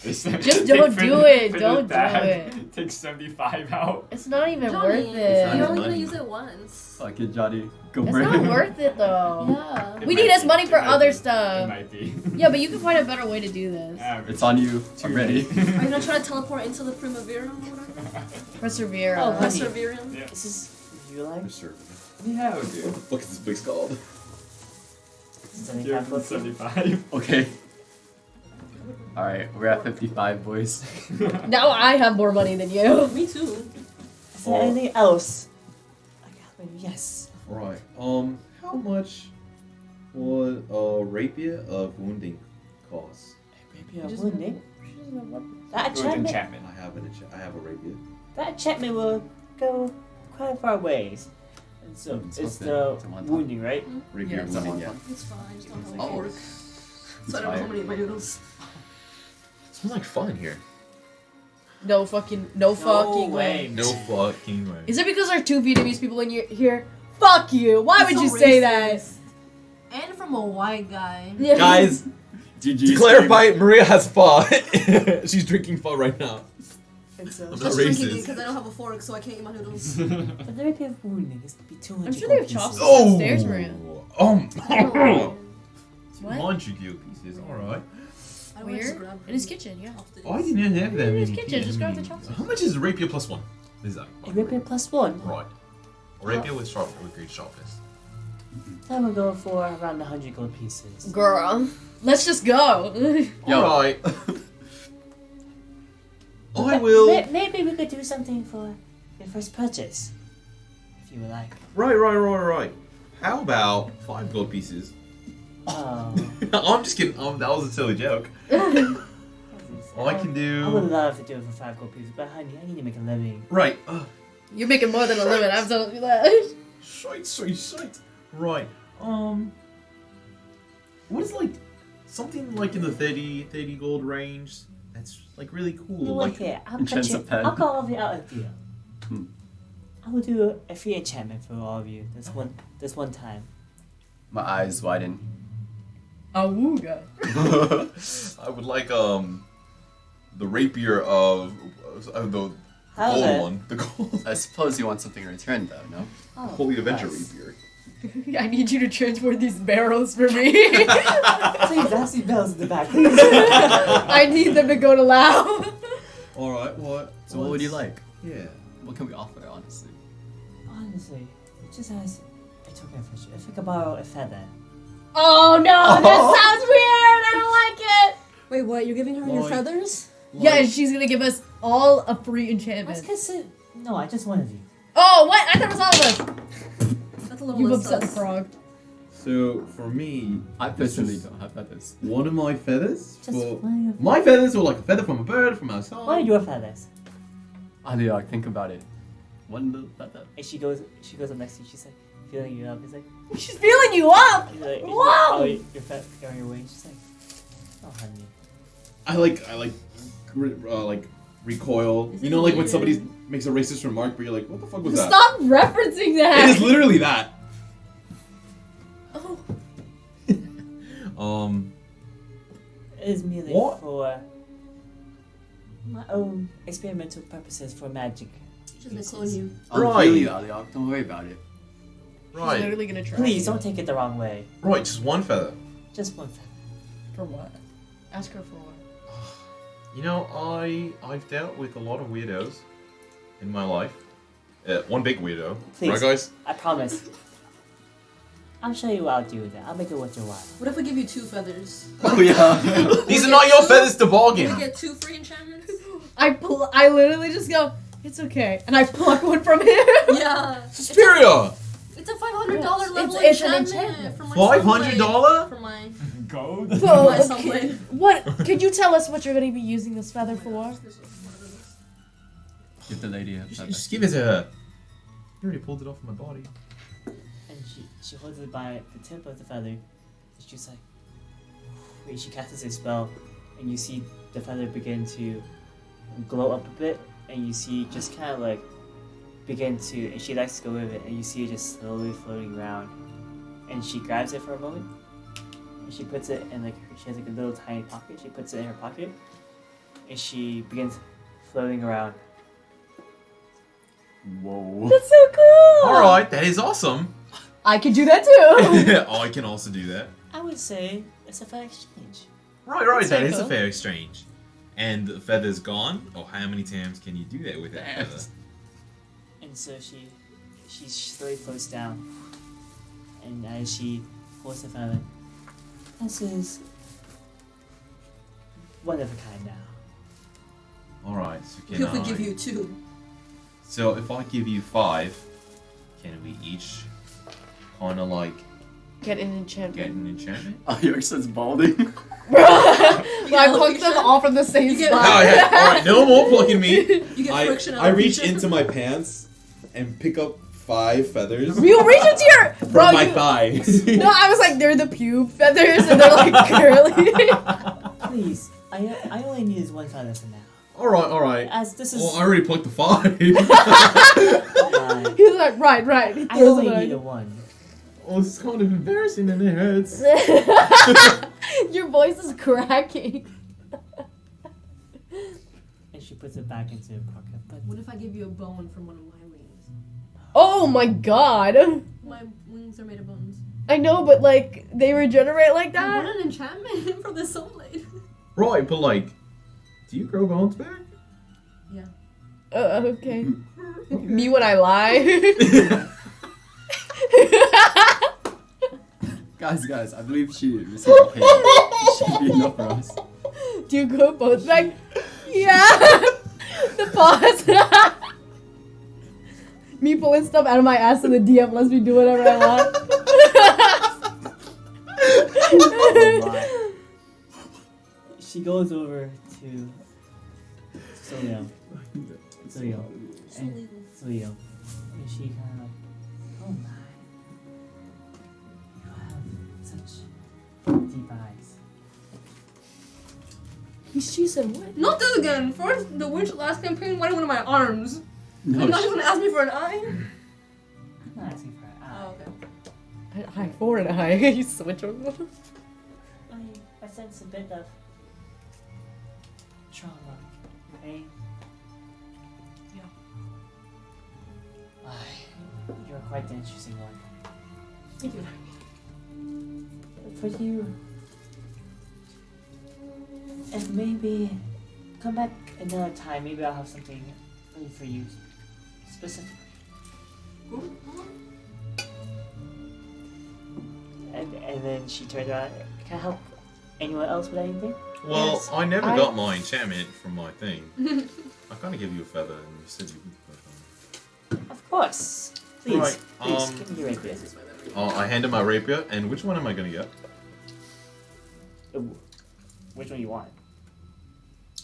Just don't do it, don't do it. Take 75 out. It's not even Johnny, worth it. not you're even only gonna money. use it once. Fuck it, Johnny. Go It's for not it. worth it though. Yeah. It We might need this be, money it for might other be, It stuff. might be. Yeah, but you can find a better way to do this. It's on you. I'm ready. Are you gonna try to teleport into the Preserveum or whatever? Persevere. Oh, honey. Preserveum? Yeah. This is you like Preserve. Yeah, I'll What do. the fuck is this place called? 75 gold pieces. 75. Okay. Alright, we're at 55, boys. Now I have more money than you. Me too. Is there anything else? Yes. Right. How much would a rapier of wounding cost? Maybe a Just- wounding. That Good enchantment. enchantment. I have a rapier. That enchantment will go quite far ways. And so It's it's worth the it. It's a one-time. wounding, right? Rapier Yeah, it's a wounding, one yeah. time. It's fine. Just don't have I'll a order. So I don't know how many of my noodles. Smells like fun in here. No fucking way. No fucking way. Is it because there are 2 Vietnamese people in here? Fuck you. Why would So you say that? racist. And from a white guy. Yeah. Guys, GG. to clarify, Maria has pho. She's drinking pho right now. It's I'm not Just drinking it racist. because I don't have a fork, so I can't eat my noodles. But the rapier of wounding is to be 200 I'm sure they have gold pieces. chopsticks. Oh! Upstairs, Maria. What? 200 gold pieces, alright. I would just Where? grab In his kitchen, yeah. off the Oh, I didn't have that In his many kitchen, just grab the pieces. chopsticks. How much is rapier plus 1? Is that? A rapier plus 1. Right. Rapier with sharp, with great sharpness. That will go for around 100 gold pieces. Girl, let's just go. Yo. Alright. I But will. Maybe we could do something for your first purchase, if you would like. Right. How about 5 gold pieces? Oh. I'm just kidding. That was a silly joke. I can I would do. love to do it for 5 gold pieces, but honey, I need to make a living. Right. You're making more than a limit, I'm telling you that. Shite. Right. What is like something like in the 30 gold range? That's like really cool. You know Like, what? Here, I'll cut enchants you. a pen. I'll call all of you out a deal. Hmm. I will do a free enchantment for all of you. This one time. My eyes widen. Awooga. I would like the rapier of the How's gold it? one. The gold I suppose you want something in return, though, no? Oh, Holy Avenger nice. rapier. I need you to transport these barrels for me. Please, I see bells in the back. Please. I need them to go to Lao. All right. What? So what would you like? Yeah. What can we offer, honestly? Honestly, it just has a token of friendship. If I could borrow a feather. Oh no, that sounds weird. I don't like it. Wait, what? You're giving her your Like- feathers? Yeah, and she's gonna give us all a free Let's enchantment. consider. No, I just one of you. Oh, what? I thought it was all of us. That's a little You've less upset the sus. frog. So for me, I personally don't have feathers. one of my feathers. Just one of My feathers are like a feather from a bird from outside. What are your feathers? Aliyok, think about it. One little feather. And she goes up next to you. She's like feeling you up. He's like, She's feeling you up. he's like, Whoa! oh, you're carrying away. She's like, oh, honey. I like recoil. This You is know, like when weird. somebody makes a racist remark, but you're like, what the fuck was that? Stop referencing It that. is literally that. Oh. It is merely What? for my own experimental purposes for magic. Just gonna clone you. I'll Right. heal you, Aliyok. Don't worry about it. He's Right. literally gonna try. Please you. don't take it the wrong way. Right, just one feather. Just one feather. For what? Ask her for what? You know, I've dealt with a lot of weirdos in my life. One big weirdo. Please. Right, guys? I promise. I'll show you what I'll do with it. I'll make it worth your while. What if I give you 2 feathers? Oh yeah. These are not your feathers to Can we bargain. get 2 free enchantments? I literally just go, it's okay. And I pluck one from him. Yeah. Superior. It's a $500 level It's an enchantment. enchantment. For my $500? For my Gold? Oh, my okay. sunblade. What? Could you tell us what you're gonna be using this feather for? Give the lady a feather. Just give it to her. You already pulled it off my body. And she holds it by the tip of the feather. And she's like, wait, she casts a spell, and you see the feather begin to glow up a bit, and you see just kind of like begin to, and she likes to go with it, and you see it just slowly floating around. And she grabs it for a moment, and she puts it in she has like a little tiny pocket. She puts it in her pocket, and she begins floating around. Whoa. That's so cool. Alright, that is awesome. I can do that too. I can also do that. I would say it's a fair exchange. Right, That's that very is a cool. fair exchange. And the feather's gone? Or how many times can you do that with that feather? And so she slowly floats down, and as she holds the feather, this is one of a kind now. Alright, so can If we I... give you 2. So if I give you 5, can we each kind of like Get an get enchantment. an enchantment? Aliyok says balding. I plucked them all from the same You get- spot. Oh, yeah. Alright, no more plucking me. You get friction I reach alopecia. into my pants and pick up 5 feathers You reach into your from bro. my You, thigh. no, I was like, they're the pube feathers, and they're like curly. Please, I only need one feather for now. Alright. As this is, Well, I already plucked the 5. He's like, right. He I throws it only on. need a one. Oh, this is kind of embarrassing and it hurts. Your voice is cracking. And she puts it back into her pocket. But What if I give you a bone from one of my wings? Oh my god. My wings are made of bones. I know, but like they regenerate like I want that. an enchantment for the sunblade. Right, but like, do you grow bones back? Yeah. Okay. Me when I lie. Guys, I believe she received a payment. Should be enough for us. Do you grow both back? Yeah. The pause. Me pulling stuff out of my ass in the DM lets me do whatever I want. oh my. She goes over to Solio. And she kind of like, oh my, you have such deep eyes. She said what? Not this again. First, the witch last campaign wanted one of my arms. No, And now you want to ask me for an eye? I'm not asking for an eye. Oh, okay. High four and a high. You switch over. I sense a bit of trauma, pain. Yeah. You're quite the interesting one. Thank you. For you, and maybe come back another time. Maybe I'll have something ready for you specifically. And then she turned around. Can I help anyone else with anything? Well, Yes. I never I- got my enchantment from my thing. I kind of give you a feather and you said you could. Of course. Please, Right, please give me your rapier. I hand him my rapier, and which one am I gonna get? Which one you want?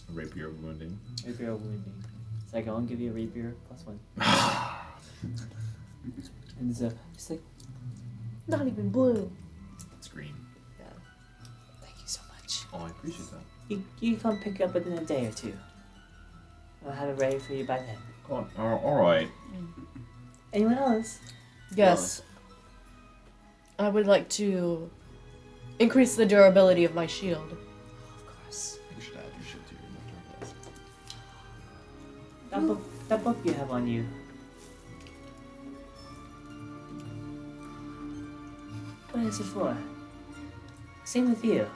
A rapier of wounding. Rapier or wounding? So I can give you a rapier +1. And it's like, Not even blue. It's green. thank you so much. Oh, I appreciate that. You can come pick it up within a day or two. I'll have it ready for you by then. Oh, alright. Anyone else? Yes. I would like to increase the durability of my shield. Of course. You should add your shit to your inventory. Not That book you have on you. What is it for? Same with you.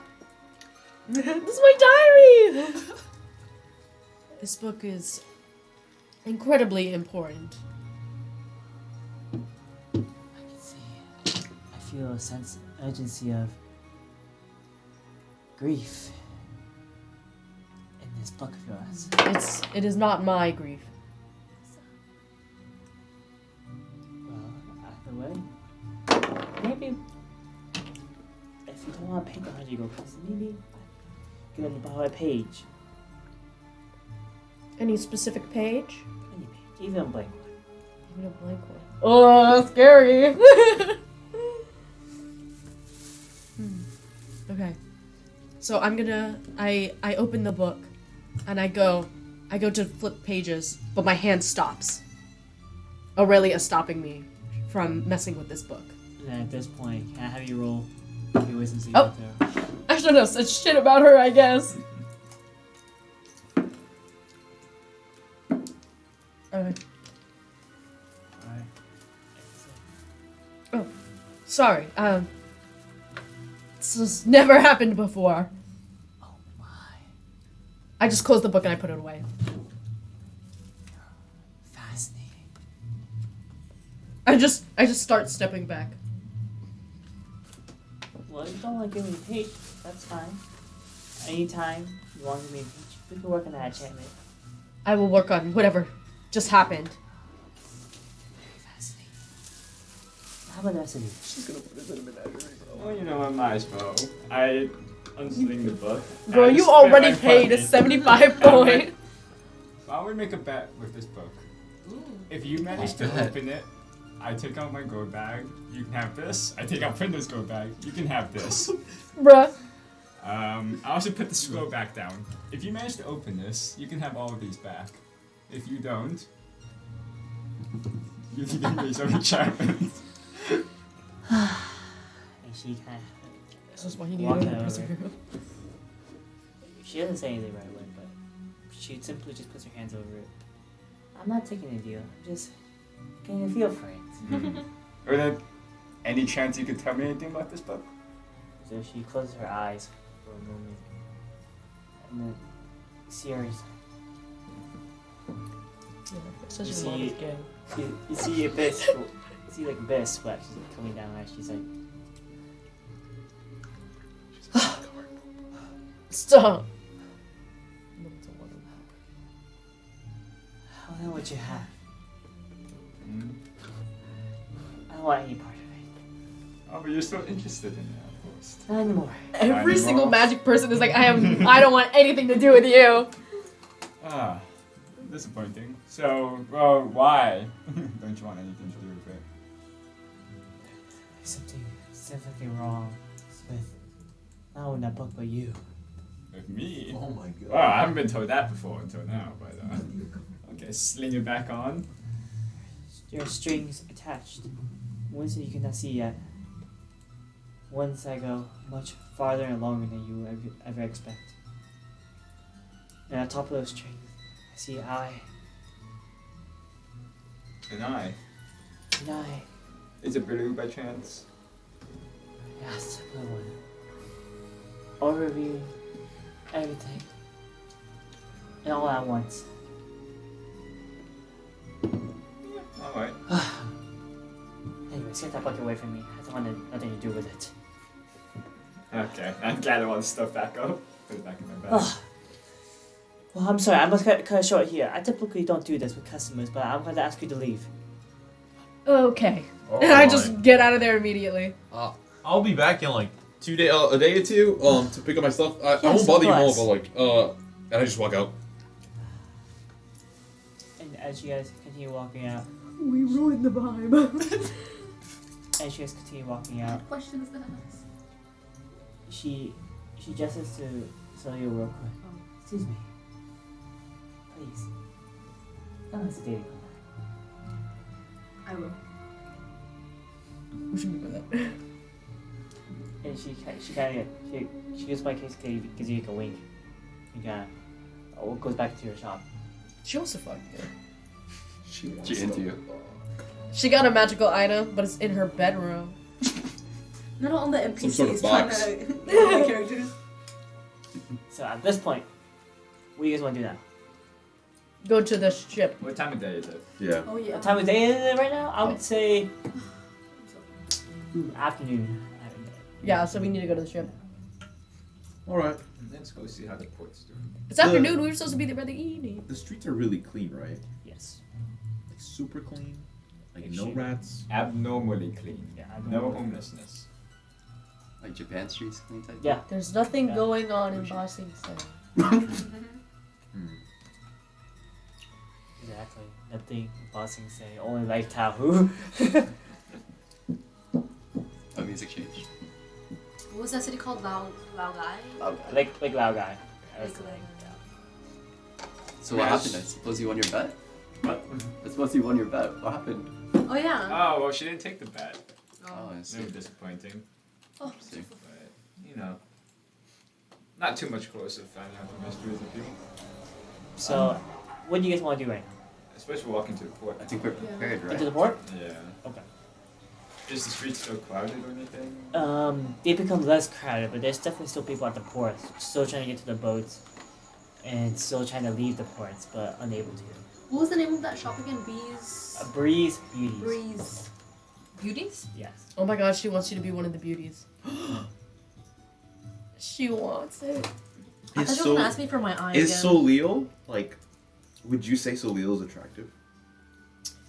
This is my diary! This book is incredibly important. I can see. I feel a sense of urgency of grief in this book of yours. It is not my grief. Well, either way, maybe if you don't want to paint the 100 gold pieces, maybe get them to borrow a page. Any specific page? Any page, even a blank one. Even a blank one. Oh, that's scary. Okay. So I'm gonna I open the book and I go to flip pages, but my hand stops. Aurelia stopping me from messing with this book. And at this point, can I have you roll your wisdom saving Oh. throw? I shouldn't have said shit about her, I guess. Alright. Alright. Sorry, this has never happened before. Oh my. I just closed the book and I put it away. Fascinating. I just start stepping back. Well, if you don't want to give me a page, that's fine. Anytime you want to give me a page, we can work on that enchantment. I will work on whatever just happened. Very fascinating. How about the rest of you? She's gonna put us in a menagerie, bro. Well, you know, I might as well. I unsling the book. Bro, I you spit already my paid a money. 75 I'm point. like, I would make a bet with this book. Ooh. If you manage to open it, I take out my gold bag. You can have this. I take out Prinder's gold bag. You can have this. Bruh. I also put the scroll back down. If you manage to open this, you can have all of these back. If you don't, you can give me some enchantments. And she kind This is why you of need walks to over. Preserveum. She doesn't say anything right away, but she simply just puts her hands over it. I'm not taking a deal. I'm just getting a feel for it. Are there any chance you could tell me anything about this book? So she closes her eyes for a moment, and then Sierra's. Such You a see- mama's gay. You see a bit. You see like a bit of sweat just coming down her eyes. She's like, Stop. I don't know what you have. Mm. I don't want any part of it. Oh, but you're still interested in that post. Not anymore. Every Animal. single magic person is like, I don't want anything to do with you. Ah, disappointing. So, well, why don't you want anything to do with it? There's something wrong with not only that book, but you. With me? Oh my god. Well, I haven't been told that before until now, but okay, sling it back on. Your strings attached. Ones that you cannot see yet. Ones that go much farther and longer than you would ever expect. And on top of those strings, I see eye. An eye. An eye. Is it blue by chance? Yes, blue one. Overviewing everything. And all at once. Alright. Anyways, get that bucket away from me. I don't want nothing to do with it. Okay, I'm glad I want the stuff back up. Put it back in my bag. Ugh. Well, I'm sorry. I must cut it short here. I typically don't do this with customers, but I'm going to ask you to leave. Okay. Oh, And I just get out of there immediately. I'll be back in like a day or two to pick up my stuff. I Yes, won't bother you of more, course. but like and I just walk out. And as you guys continue walking out, We ruined the vibe. as you guys continue walking out, What question is that? she gestures to Celia real quick. Oh. Excuse me. Please. Don't hesitate to come back. I will. We should do that. And she gives my case, gives you like a wink. You goes back to your shop. She wants to fuck you. She wants She into the you. book. She got a magical item, but it's in her bedroom. Not all the NPCs Some sort of trying box. to the characters. So at this point, what do you guys want to do now? Go to the ship. What time of day is it? Yeah. Oh yeah. What time of day is it right now? I would say afternoon. Yeah, so we need to go to the ship. Alright. Let's go see how the port's doing. It's afternoon. We were supposed to be there by the evening. The streets are really clean, right? Yes. Like super clean. Like Like no shit. rats. Abnormally clean. Yeah. I No know. homelessness. Like Japan streets clean type. Yeah. There's nothing Yeah. going on in Ba Sing Se. Exactly. Nothing bossing say. Only like Tahu. Oh, music change. What was that city called? Lao Gai? Loud guy. like Lao guy. I was Like like, yeah. So what happened? I suppose you won your bet? What? I suppose you won your bet. What happened? Oh yeah. Oh, well, she didn't take the bet. Oh, I see. Very disappointing. Oh. See. But, you know, not too much closer to finding out the mysteries of people. So, what do you guys want to do right now? Especially walking to the port. I think we're prepared, Into right? the port? Yeah. Okay. Is the street still crowded or anything? They become less crowded, but there's definitely still people at the port, still trying to get to the boats, and still trying to leave the ports, but unable to. What was the name of that shop again? Bees. Breeze Beauties. Breeze. Beauties? Yes. Oh my gosh, she wants you to be one of the beauties. She wants it. I thought you were gonna ask me for my eye Is again. Solil, like, would you say Solil is attractive?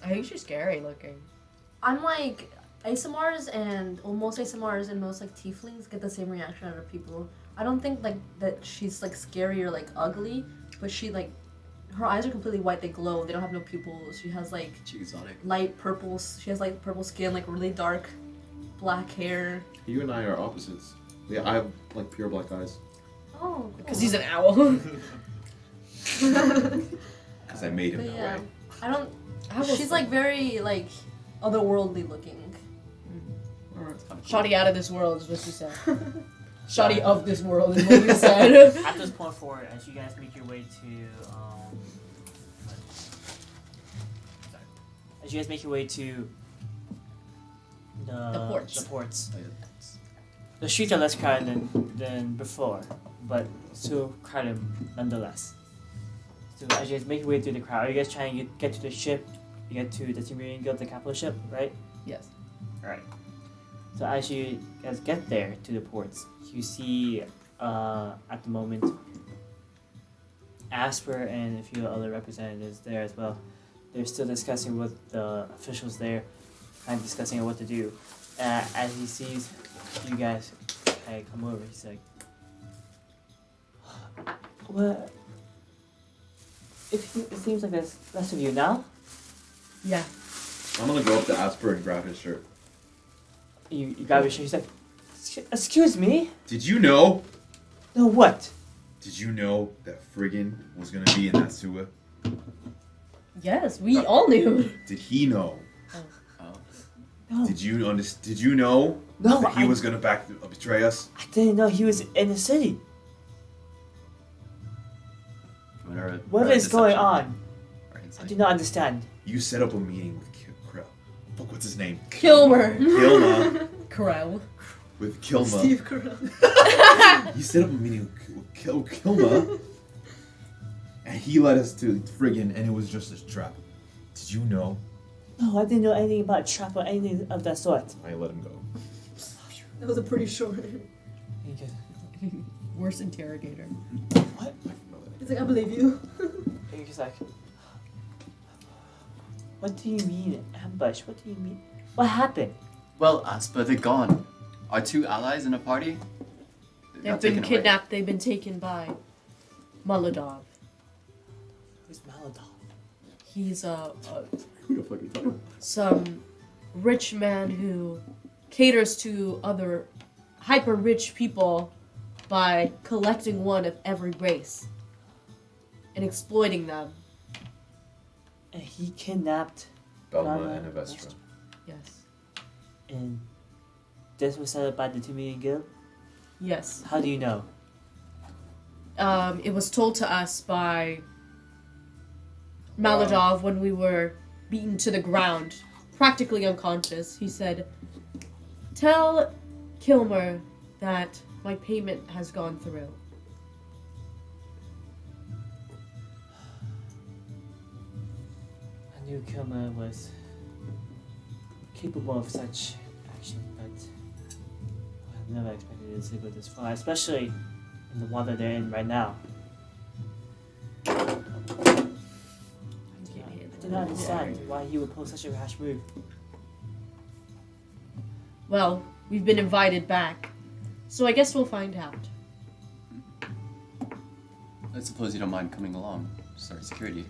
I think she's scary looking. I'm like ASMRs and most ASMRs and most like tieflings get the same reaction out of people. I don't think like that she's like scary or like ugly, but she like her eyes are completely white. They glow. They don't have no pupils. She has like She exotic. light purple. She has like purple skin, like really dark black hair. You and I are opposites. Yeah, I have like pure black eyes. Oh, Because he's an owl. Because I made him But that yeah, way. I don't. Owls She's like very like otherworldly looking. Alright. Shoddy out of this world is what you said. Shoddy of this world is what you said. At this point forward, as you guys make your way to, sorry. As you guys make your way to The ports. the ports, Oh, yeah. the streets are less crowded than before, but still crowded nonetheless. So as you guys make your way through the crowd, are you guys trying to get to the ship? You get to the Cimmerian Guild, the capital ship, right? Yes. Alright. So as you guys get there to the ports, you see at the moment Asper and a few other representatives there as well. They're still discussing with the officials there, kind of discussing what to do. As he sees you guys kind of come over, he's like, "Well, it seems like there's less of you now." Yeah. I'm gonna go up to Asper and grab his shirt. You grab your shirt. He's like, "Excuse me? Did you know? No, what? Did you know that Friggin was gonna be in that sewer? Yes, we all knew. Did he know? Oh. No, Did you know no, that he I was gonna betray us? didn't know he was in the city. Whatever. What is going on? Or I insight. do not understand." You set up a meeting with Krill. Fuck, what's his name? Kilmer. Kilma. Corel. With Kilma. Steve Carell. You set up a meeting with Kilma. And he led us to Friggin, and it was just a trap. Did you know? No, I didn't know anything about trap or anything of that sort. I let him go. That was a pretty short. He goes, Worst interrogator. "What?" He's like, I believe you. And he's like, "What do you mean ambush? What do you mean? What happened?" Well, Aspa, they're gone. Our two allies in a party? They've got been taken away. kidnapped. They've been taken by Molodov. Who's Maladon? He's Who the fuck are you talking about? some rich man who caters to other hyper rich people by collecting one of every race and exploiting them. And he kidnapped Belma Belma and Avestra. Yes. and this was set up by the Cimmerian Guild? Yes. How do you know? It was told to us by Maladov when we were beaten to the ground, practically unconscious, he said, "Tell Kilmer that my payment has gone through." I knew Kilmer was capable of such action, but I never expected it to go this far, especially in the water they're in right now. I do not understand why he would pull such a rash move. Well, we've been invited back, so I guess we'll find out. I suppose you don't mind coming along. Start security.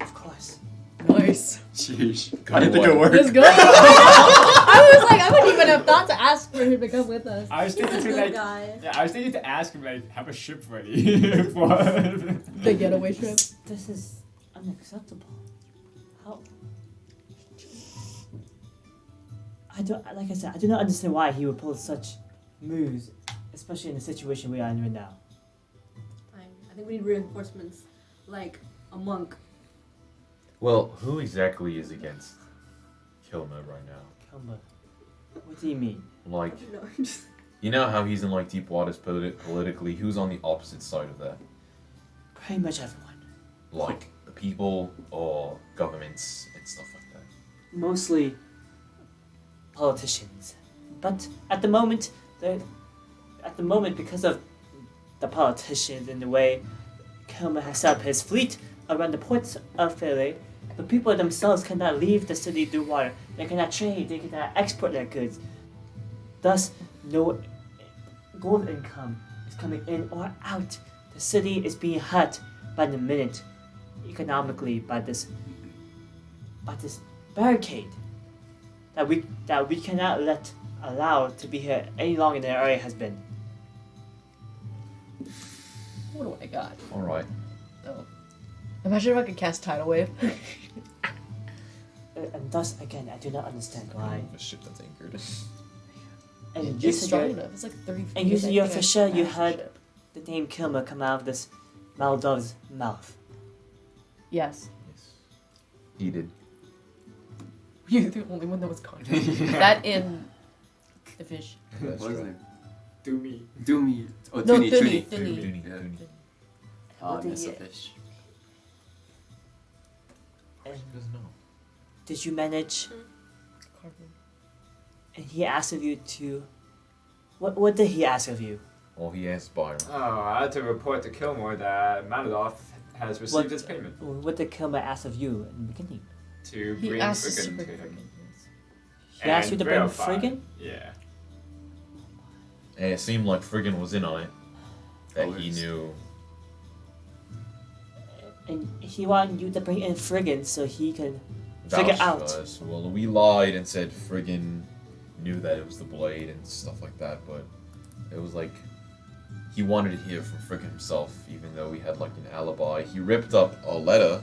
Of course. Nice. Sheesh. I didn't think it worked. Let's go. I was like, I wouldn't even have thought to ask for him to come with us. I was He's thinking a to good like, guy. yeah, I was thinking to ask him like, have a ship ready for. The getaway trip. This is unacceptable. How? I don't, like I said, I do not understand why he would pull such moves, especially in the situation we are in right now. I think we need reinforcements, like a monk. Well, who exactly is against Kilmer right now? Kilmer, what do you mean? Like, No, you know how he's in like deep waters politically? Who's on the opposite side of that? Pretty much everyone. Like the people or governments and stuff like that. Mostly politicians, but at the moment, because of the politicians and the way Kilmer has set up his fleet around the ports of Philly, the people themselves cannot leave the city through water. They cannot trade. They cannot export their goods. Thus, no gold income is coming in or out. The city is being hurt by the minute, economically, by this barricade that we cannot allow to be here any longer than it already has been. What do I got? Alright. Oh. Imagine if I could cast Tidal Wave. And thus, again, I do not understand why. A ship that's anchored. And you It's said strong you're- enough. It's like 30 feet. And you I said you're think I for sure you crashed the heard ship. the name Kilmer come out of this Maldov's mouth. Yes. Yes. He did. You're the only one that was conscious. That in the fish. What was his name? Do me. Doomy. Oh, No, Toonie. Thuni. Toonie. Thuni. Dooney, Yeah. Dooney. Ah, What miss a did fish. and He doesn't know. did you manage? And he asked of you to. What did he ask of you? Well, he asked Byron. Oh, I had to report to Kilmore that Maladoff has received What- his payment What did Kilmer ask of you in the beginning? to He bring asked us to Friggin bring to him. friggin'. He asked you And to bring verify. Friggin? Yeah. And it seemed like Friggin was in on it. That he Always. knew. And he wanted you to bring in Friggin so he can figure vouched out. for us. Well, we lied and said Friggin knew that it was the blade and stuff like that, but it was like he wanted to hear from Friggin himself, even though we had like an alibi. He ripped up a letter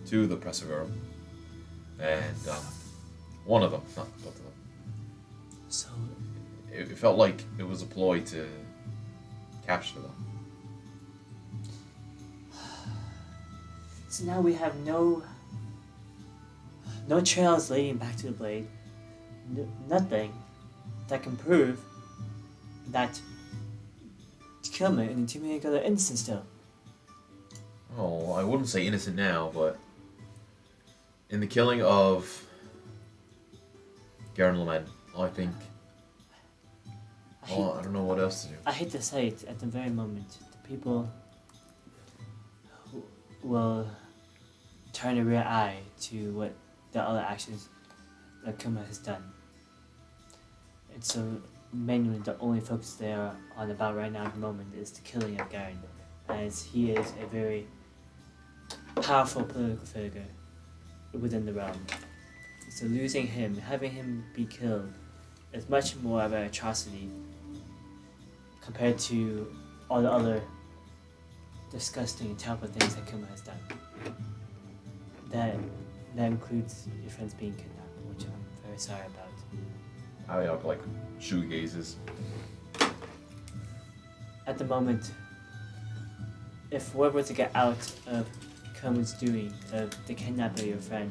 to the Preserveum, and one of them, not both of them. So It felt like it was a ploy to capture them. So now we have no trails leading back to the blade. Nothing that can prove that Kilmer and the 2 million are innocent still. Oh, I wouldn't say innocent now, but in the killing of Garen Lament, I think. I hate, Oh, I don't know what else to do. I hate to say it at the very moment, the people who will turn a rear eye to what the other actions that Kilmer has done. And so mainly the only focus they are on about right now at the moment is the killing of Garen, as he is a very powerful political figure within the realm. So losing him, having him be killed, is much more of an atrocity compared to all the other disgusting and terrible things that Kilmer has done. That includes your friends being kidnapped, which I'm very sorry about. Aliyok like shoegazes. At the moment, if word were to get out of Kermit's doing of the kidnapping of your friend,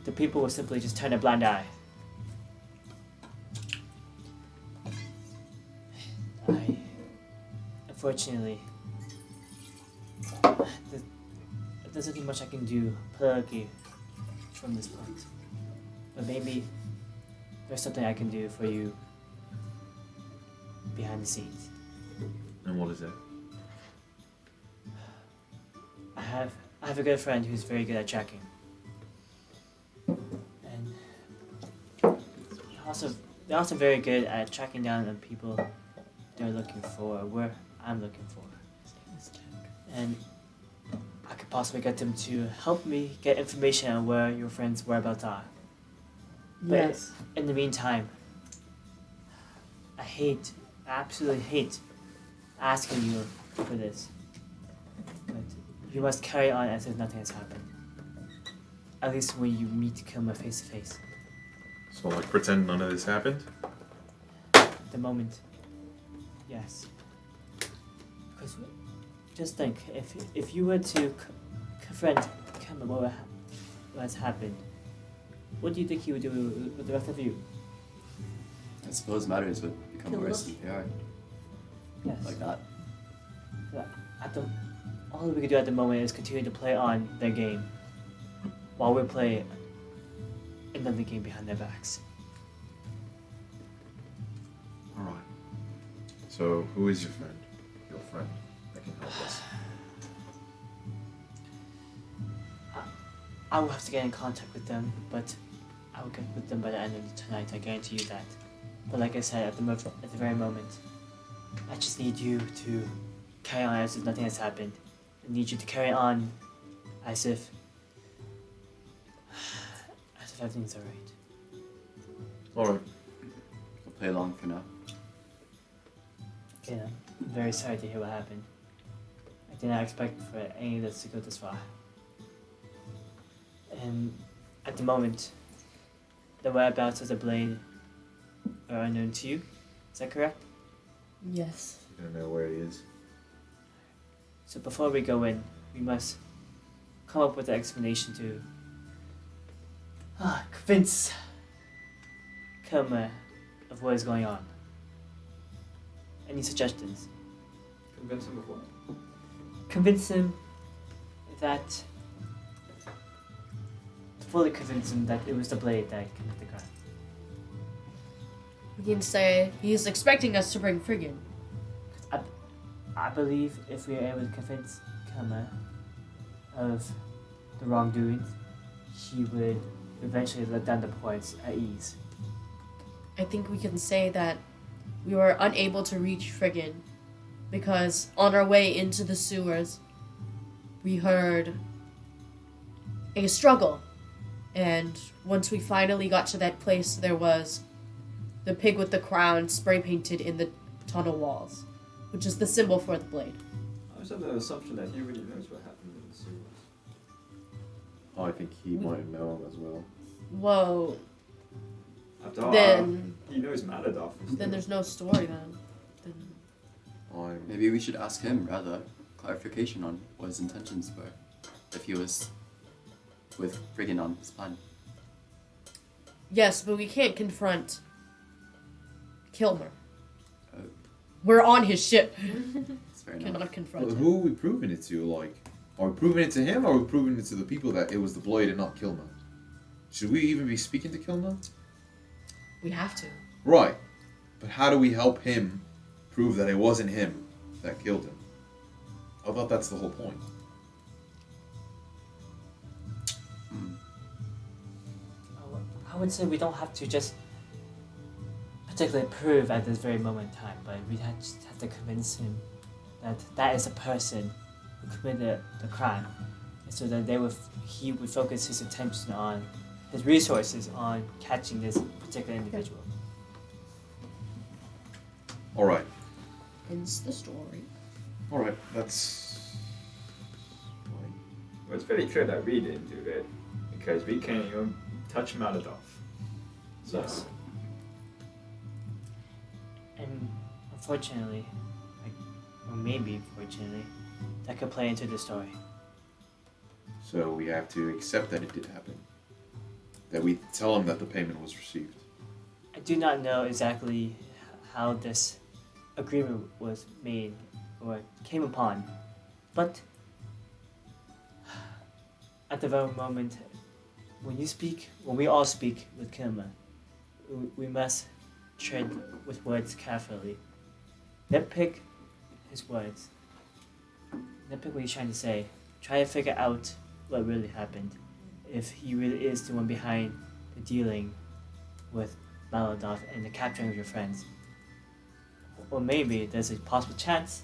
the people will simply just turn a blind eye. Unfortunately, there's nothing much I can do politically from this point. But maybe there's something I can do for you behind the scenes. And what is it? I have a good friend who's very good at tracking. And they're also very good at tracking down the people they're looking for, or where I'm looking for. And I could possibly get them to help me get information on where your friends' whereabouts are. But Yes. in the meantime, I absolutely hate asking you for this. But you must carry on as if nothing has happened. At least when you meet Kilmer face to face. So, like, pretend none of this happened? At the moment, yes. Because just think, if you were to confront Kilmer what has happened, what do you think he would do with the rest of you? I suppose matters would become Kill worse us. than they are. Yes. Like that. All we can do at the moment is continue to play on their game, while we play another game behind their backs. Alright. So, who is your friend? Your friend that can help us? I will have to get in contact with them, but I will get with them by the end of tonight. I guarantee you that. But like I said, at the very moment, I just need you to carry on as if nothing has happened. I need you to carry on as if everything's alright. Alright. We'll play along for now. Okay, I'm very sorry to hear what happened. I did not expect for any of this to go this far. And at the moment, the whereabouts of the blade are unknown to you. Is that correct? Yes. You don't know where he is. So before we go in, we must come up with an explanation to convince Kilmer of what is going on. Any suggestions? Convince him of what? Convince him that... fully convince him that it was the blade that committed the crime. We can say he's expecting us to bring Friggin. I believe if we are able to convince Kilmer of the wrongdoings, he would eventually let down the ports at ease. I think we can say that we were unable to reach Friggin because on our way into the sewers, we heard a struggle. And once we finally got to that place, there was the pig with the crown spray painted in the tunnel walls, which is the symbol for the blade. I was under the assumption that he already knows what happened in the sewers. I think he might know him as well. Whoa. After all, Then- he knows Maladoff. Then there's no story then. Maybe we should ask him, rather, clarification on what his intentions were. If he was with Friggin on his plan. Yes, but we can't confront Kilmer. Oh. We're on his ship. It's fair enough. Cannot confront Well, him. who are we proving it to? Like, are we proving it to him, or are we proving it to the people that it was the blade and not Kilmer? Should we even be speaking to Kilmer? We have to. Right. But how do we help him prove that it wasn't him that killed him? I thought that's the whole point. I would say we don't have to just particularly prove at this very moment in time, but we just have to convince him that that is a person who committed the crime, and so that he would focus his attention on his resources on catching this particular individual. Alright. Ends the story. Alright, that's... fine. Well, it's very clear that we didn't do it because we can't even touch Maladoff. So, Yes. And unfortunately, or maybe fortunately, that could play into the story. So we have to accept that it did happen. That we tell him that the payment was received. I do not know exactly how this agreement was made or came upon, but at the very moment, when we all speak with Kilmer, we must tread with words carefully. Nitpick his words. Nitpick what he's trying to say. Try to figure out what really happened. If he really is the one behind the dealing with Maladov and the capturing of your friends. Or maybe there's a possible chance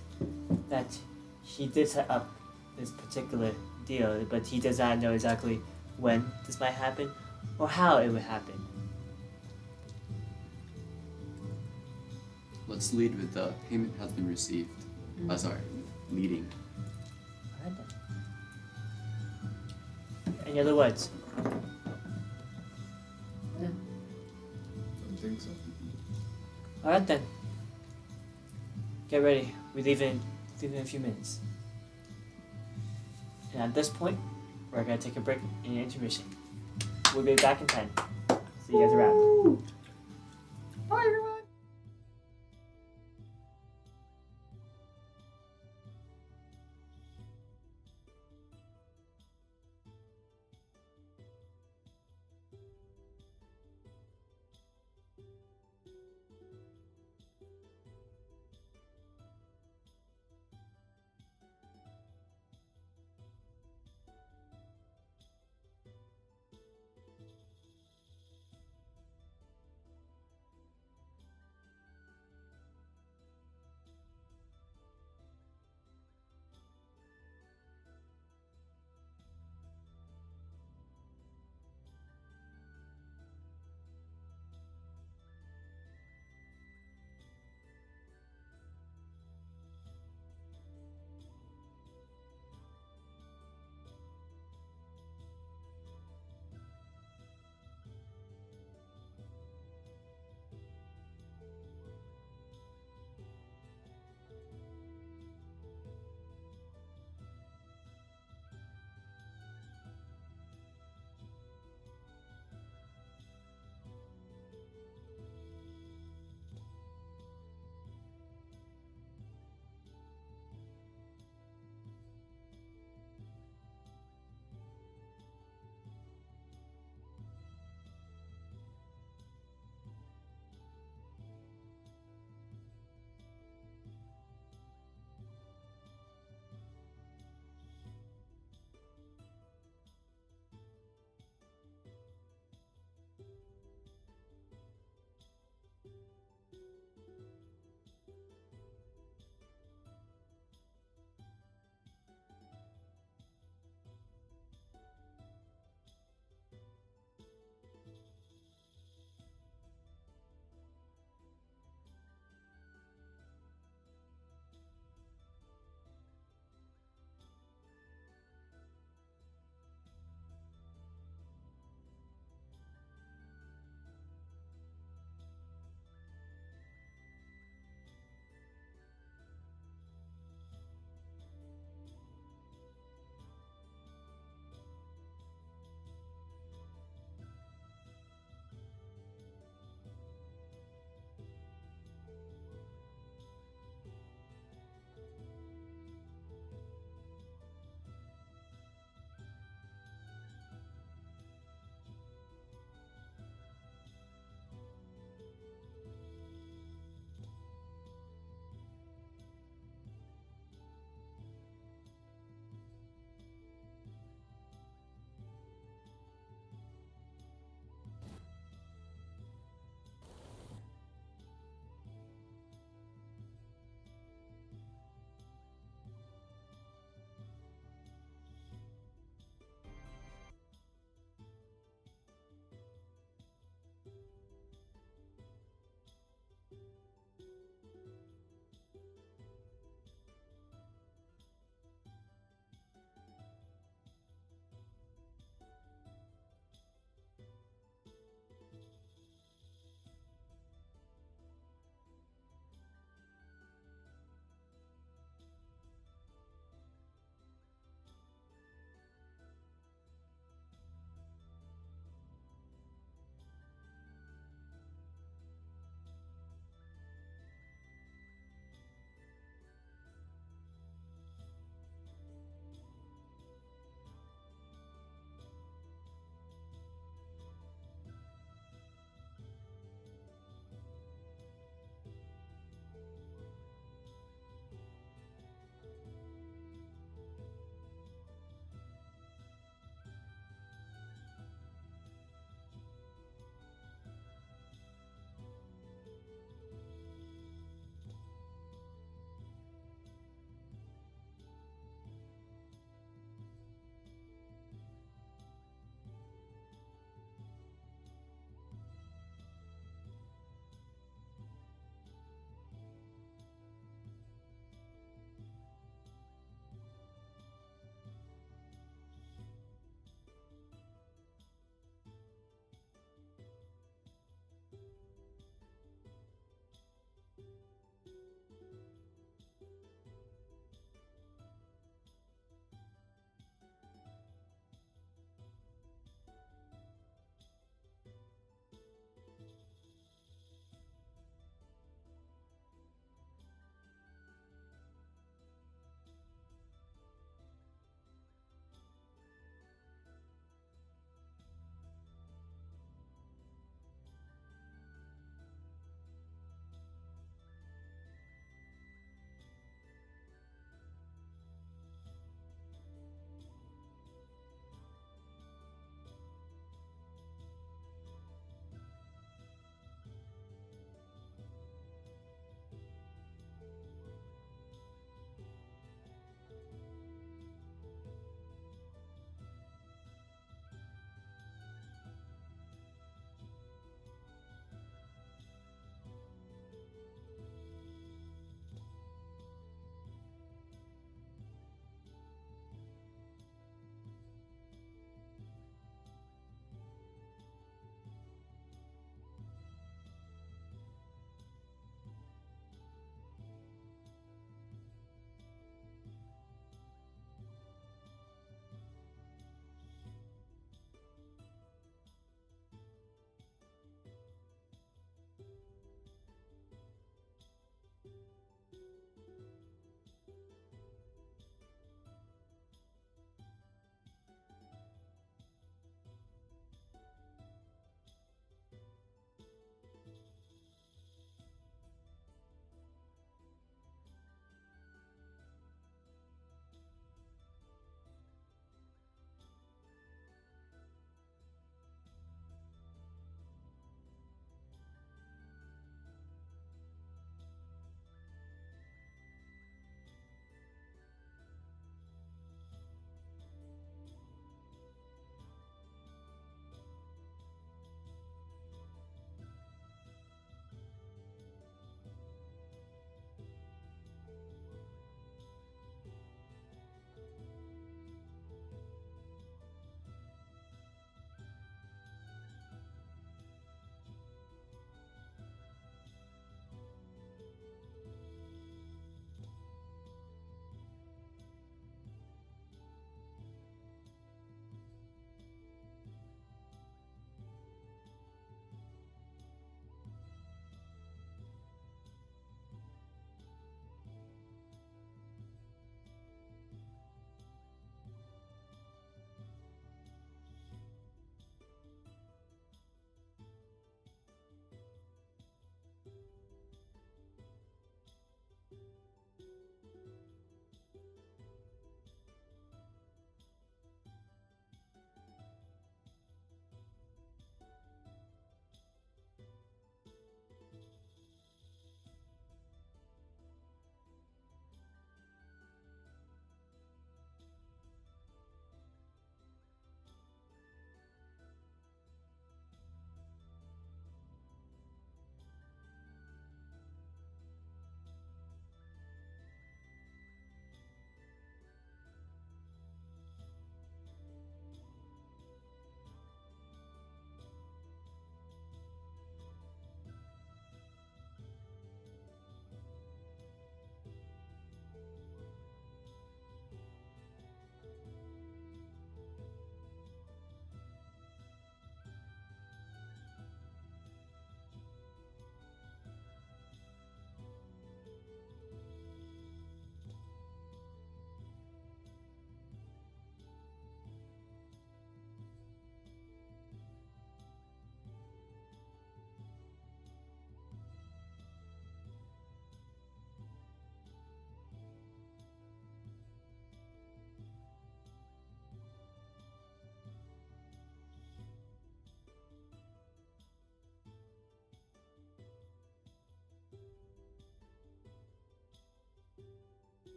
that he did set up this particular deal, but he does not know exactly when this might happen or how it would happen. Let's lead with the payment has been received. Sorry, leading. Alright then. Any other words? No. Don't think so. Alright then. Get ready. We leave in a few minutes. And at this point, we're gonna take a break and an intermission. We'll be back in 10. See you guys around. Bye, everyone.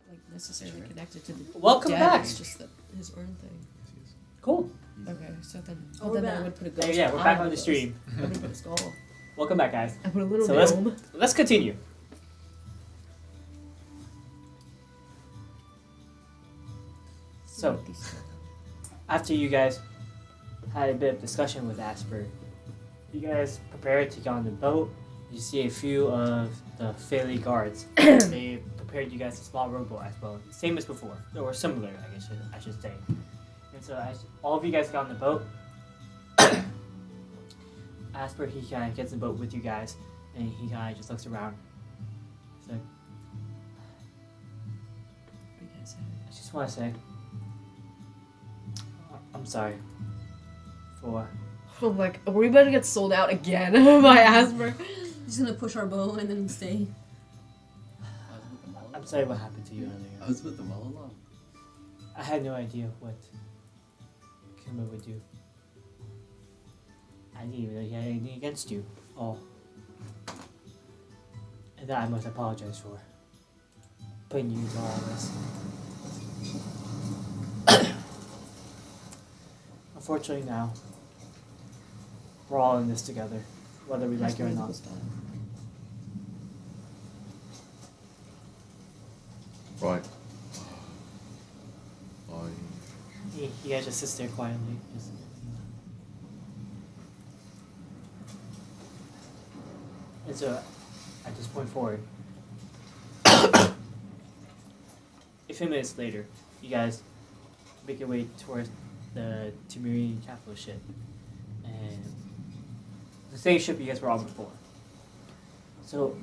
like necessarily connected to the Welcome dead. back. It's just that his urn thing. Cool. Okay, so then, Oh, we're then I back. would put a ghost. Yeah, we're back on the ghost. stream. I would put a skull. Welcome back, guys. I put a little So gnome. let's continue. So, after you guys had a bit of discussion with Asper, you guys prepared to get on the boat. You see a few of the Fairly guards. They prepared you guys a small rowboat as well, same as before, or similar, I guess I should say. And so, as all of you guys got on the boat, Asper, he kind of gets the boat with you guys, and he kind of just looks around. He's like, I just want to say, I'm sorry for. I'm like, are we about to get sold out again by Asper? He's gonna push our bow and then stay. I'm sorry what happened to you earlier. I was with them all along. I had no idea what Kilmer would do. I didn't even know he had anything against you. Oh. And that I must apologize for. Putting you into all this. Unfortunately now, we're all in this together, whether we like it or not. Right. He guys just sits there quietly. Just, and so, at this point forward, a few minutes later, you guys make your way towards the Timuri capital ship. And the same ship you guys were on before. So,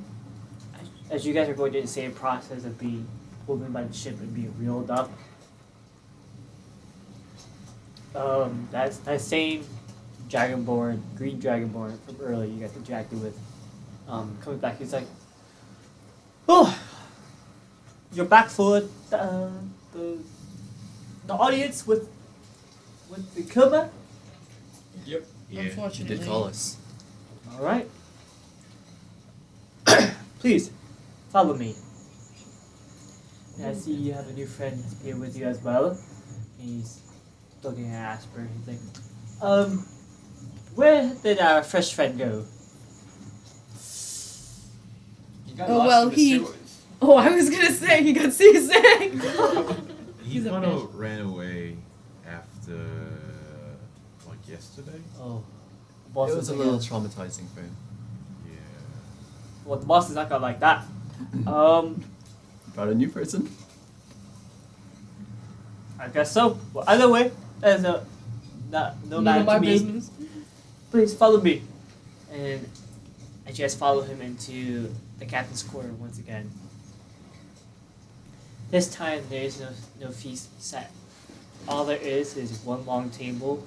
as you guys are going through the same process of being pulled in by the ship and being reeled up, that same dragonborn, green dragonborn from earlier you guys interacted with, coming back, he's like, oh, you're back for the audience with the Kilmer? Yep. You Unfortunately. did call us. All right. Please, follow me. And I see you have a new friend here with you as well. And he's looking at Asper. He's like, where did our fresh friend go? You got Oh, lost well, in the he- sewers. Oh, I was gonna say he got seasick. He He's a kind fish. of ran away after, like, yesterday. Oh, the boss It was is a like, little traumatizing for him. Yeah. well, the boss is not gonna like that. Brought a new person. I guess so. Well, either way, there's no None matter of my to me. business. Please follow me. And you guys follow him into the captain's quarter once again. This time there is no feast set. All there is one long table,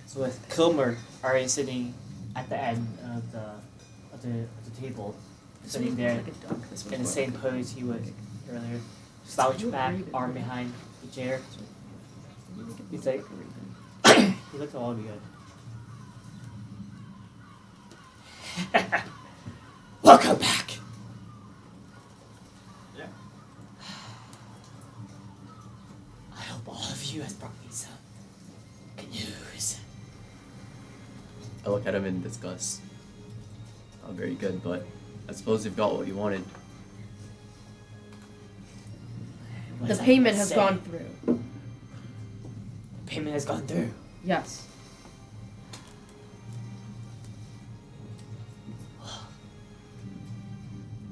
so with Kilmer already sitting at the end of the table, sitting there Like a duck. This one's in the more same like pose he was earlier, slouched back, arm behind the chair. He's like, he looks all good. Welcome back. Yeah. I hope all of you has brought me some good news. I look at him in disgust. Not very good, but I suppose you've got what you wanted. What The is I payment gonna has say? gone through. The payment has gone through. Yes.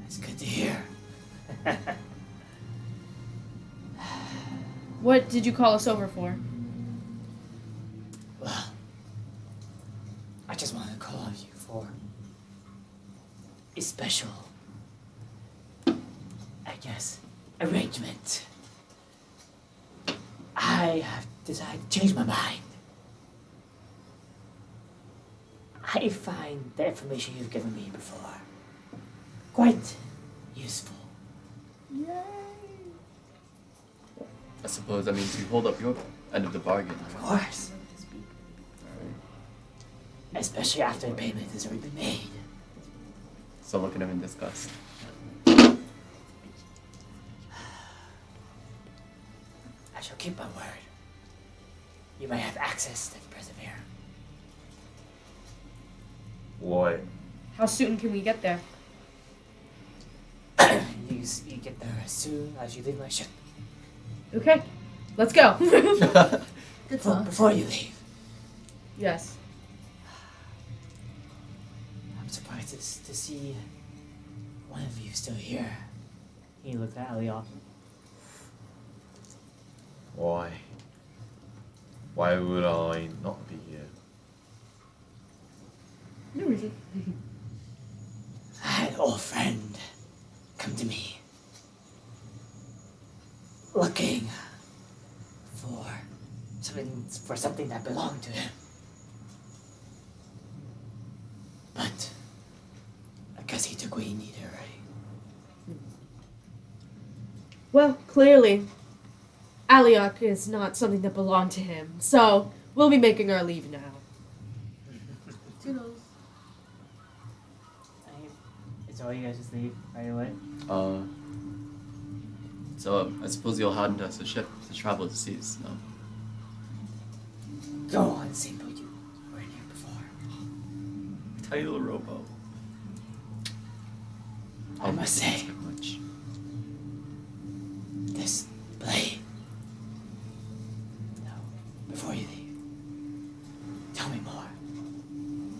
That's good to hear. What did you call us over for? Well, I just want to call you for a special, I guess, arrangement. I have decided to change my mind. I find the information you've given me before quite useful. I suppose that means you hold up your end of the bargain. Of course. Especially after the payment has already been made. So look at him in disgust. keep my word. You might have access to the Preserveum. Why? How soon can we get there? You get there as soon as you leave my ship. Okay, let's go. Good talk. Before you leave. Yes. I'm surprised to see one of you still here. He looked at Aliyok. Why? Why would I not be here? No reason. I had an old friend come to me looking for something that belonged to him. But I guess he took what he needed already. Well, clearly, Aliyok is not something that belonged to him, so we'll be making our leave now. Toodles. So you guys just leave right away? So I suppose you'll hand us a ship to travel the seas, no? Go on, same boat you were in here before. Tiny little rowboat. I must say, Expect much. this blade. No, before you leave, tell me more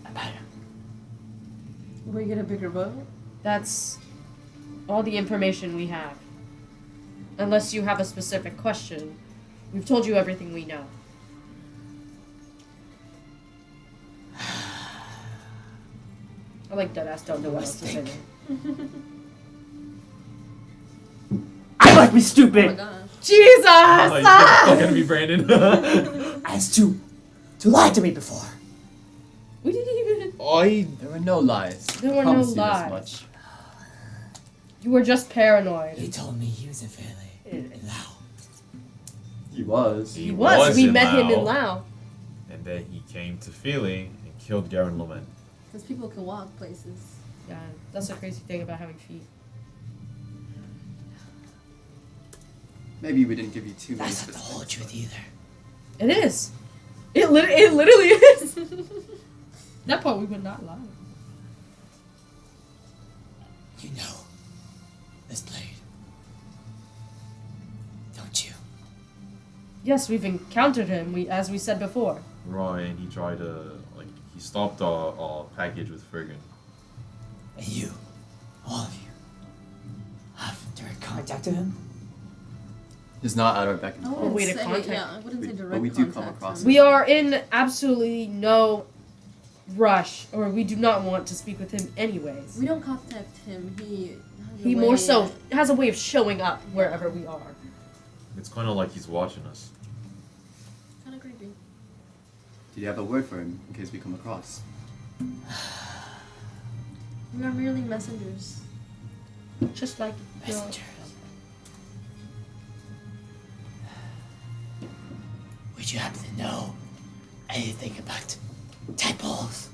about him. Will we get a bigger boat? That's all the information we have. Unless you have a specific question. We've told you everything we know. I like deadass don't know what else to say. I must be Oh my stupid gosh. Jesus! Oh, Ah! you're gonna be Brandon. as to lie to me before. We didn't even. There were no lies. There I were no promise you lies. As much. You were just paranoid. He told me he was in Philly. In Lao. He was. He was. We in met him in Lao, Lao. and then he came to Philly and killed Garen Lament. Because people can walk places. Yeah, that's the crazy thing about having feet. Maybe we didn't give you too many That's not the whole specifics, truth but- either. It is. It literally is. That part we would not lie. You know this blade, don't you? Yes, we've encountered him. As we said before. Right, and he tried to, he stopped our package with Friggin. And you, all of you, have direct contact to him? He's not at our beck and I call. wouldn't way to say, contact. yeah, I wouldn't say But direct we do come contact across him. We are in absolutely no rush, or we do not want to speak with him anyways. We don't contact him. He has a He more way- so has a way of showing up wherever we are. It's kind of like he's watching us. Kind of creepy. Did you have a word for him in case we come across? We are merely messengers. Just like Messengers. Would you happen to know anything about tadpoles?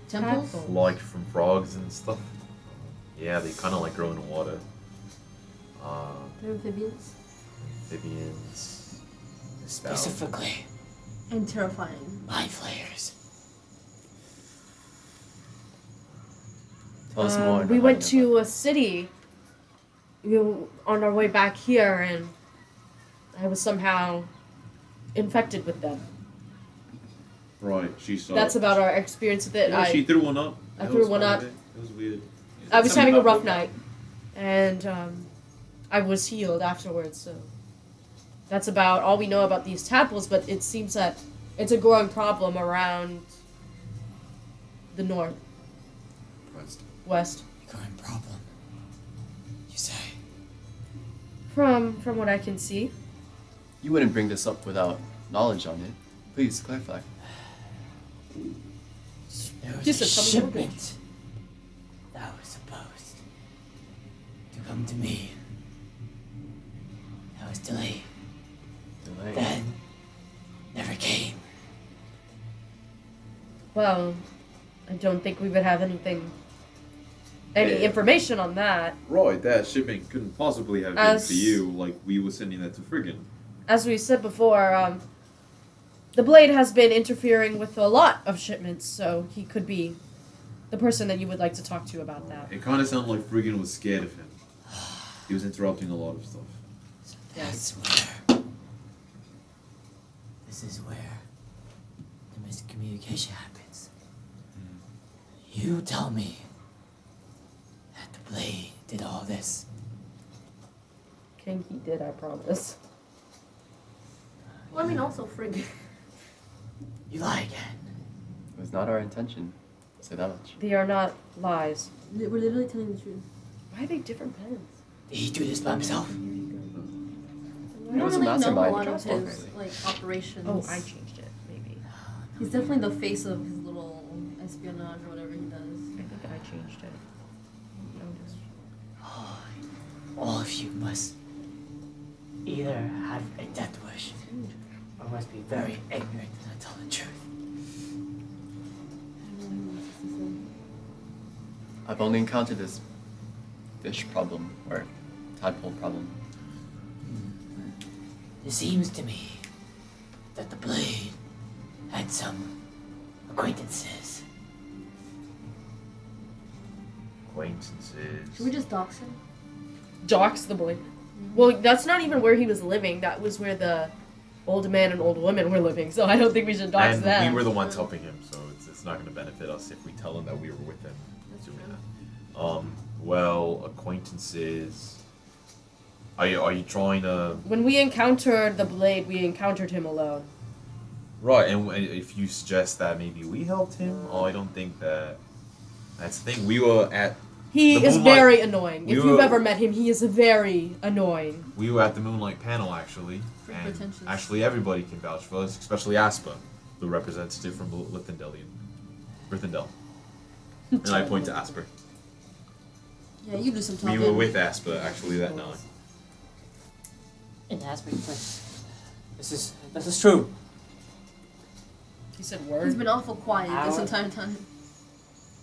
Temples? Tadpole. Like from frogs and stuff. Yeah, they kind of like grow in water. Amphibians? Amphibians. Specifically, And terrifying. mind flayers. Tell us more. We went to a city on our way back here, and I was somehow infected with them. Right, she saw. That's about our experience with it. She threw one up. I That threw was one part up. of It was weird. I was Something having a about rough night, and I was healed afterwards. So that's about all we know about these tadpoles. But it seems that it's a growing problem around the north, west. Growing problem. You say? From what I can see, You wouldn't bring this up without knowledge on it. Please clarify. There was Just a a tummy bug. shipment that was supposed to come to me. That was delayed. Then never came. well, I don't think we would have any Yeah. information on that. Right, that shipment couldn't possibly have been As- for you. Like we were sending that to Friggin. as we said before, the Blade has been interfering with a lot of shipments, so he could be the person that you would like to talk to about that. It kind of sounded like Friggin was scared of him. He was interrupting a lot of stuff. That's where. This is where the miscommunication happens. You tell me that the Blade did all this. King, he did, I promise. Well, I mean, also friggin'. You lie again. It was not our intention. I'll say that much. They are not lies. We're literally telling the truth. Why are they different pens? Did he do this by himself? I It don't was a really know a mastermind. lot of Trust his like operations. Oh, I changed it, maybe. He's definitely the face of his little espionage or whatever he does. I think I changed it. Notice. All of you must either have a death wish or must be very ignorant to not tell the truth. I've only encountered this fish problem or tadpole problem. It seems to me that the Blade had some acquaintances. Acquaintances. Should we just dox him? Dox the Blade. Well, that's not even where he was living. That was where the old man and old woman were living. So I don't think we should dox And them. we were the ones helping him, so it's not going to benefit us if we tell him that we were with him doing that. Well, acquaintances. Are you trying to? When we encountered the Blade, we encountered him alone. Right, and if you suggest that maybe we helped him, I don't think that. That's the thing. We were at. He The is Moonlight- very annoying. we If were- you've ever met him, he is very annoying. We were at the Moonlight panel actually, Pretty and pretentious. actually everybody can vouch for us, especially Aspa, the representative from Rithendell. And I point to Asper. Yeah, you do some We talking. were with Asper actually that night. In aspect, this is true. He said He's word. been awful quiet this Our- entire time.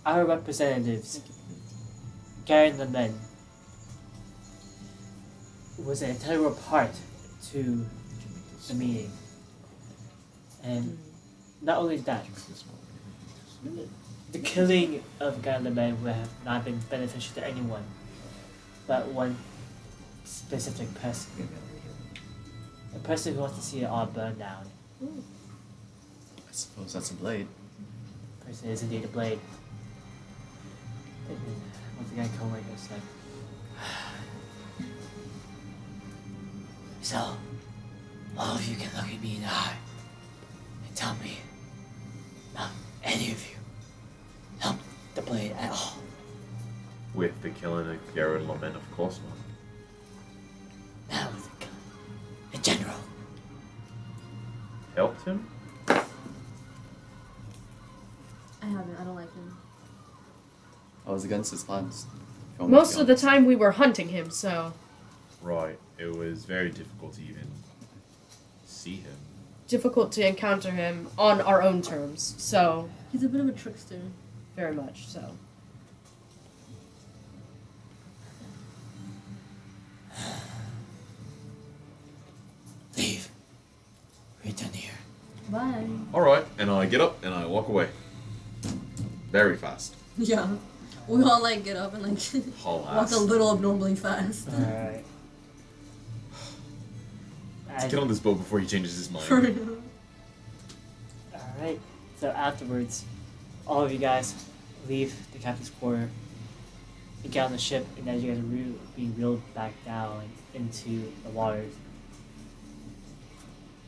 Our representatives, Garen the Men, was an integral part to the meeting. And not only that, the killing of Garen the Men would have not been beneficial to anyone, but one specific person. A person who wants to see it all burn down. I suppose that's a blade. Person is indeed a blade. And then, once again, Kilmer goes like, so, all of you can look at me in the eye and tell me, not any of you helped the blade at all. With the killing of Garrett Lament, of course not. Not with the gun. In general. Helped him? I haven't. I don't like him. I was against his plans. if you want me to Most be of the honest. time we were hunting him, so Right. It was very difficult to even see him. difficult to encounter him on our own terms. So, He's a bit of a trickster. very much so. Leave. Return here. Bye. Alright, and I get up and I walk away. Very fast. Yeah. We all like get up and like Haul walk ass. a little abnormally fast. Alright. Let's get on this boat before he changes his For mind. real. Alright, so afterwards, all of you guys leave the captain's quarter and get on the ship, and as you guys are being reeled back down into the waters,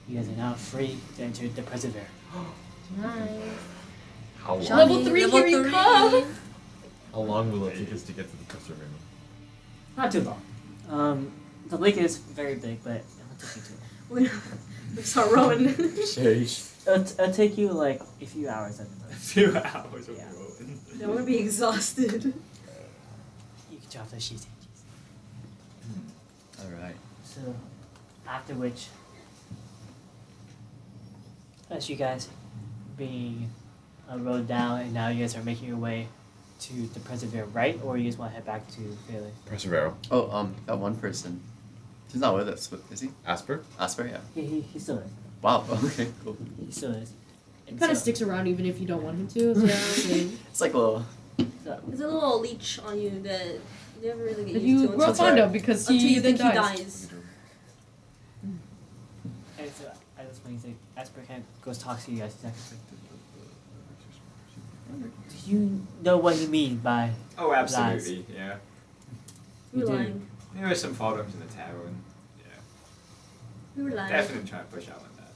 you guys are now free to enter the Preserveum. Nice. How long? Johnny, Level 3, level here you 3. come. How long will it take us to get to the Preserveum? Not too long. The lake is very big, but it won't take you too long. We start rowing. It'll take you like a few hours at the A most. few hours of Yeah. rowing. Then we're gonna be exhausted. You can drop those sheets. Alright. So, after which, as you guys being rowed down, and now you guys are making your way to the Preserveum, right? Or you guys want to head back to Fairley? Preserveum. Oh, that one person. He's not with us, is he? Asper? Asper, yeah. He still is. Wow. Okay, cool. He still is. He And kind of so- sticks around even if you don't want him to. So It's like a little. so- There's a little leech on you that you never really get that used you to grow until, fond of because until he you think then he dies. dies. And so at this point, he's like, Asper kind of goes talks to you guys. He's like, do you know what you mean by Oh, absolutely, yeah. We You were do. lying. There were some problems in the tavern. Yeah. We were lying. Definitely trying to push out on that.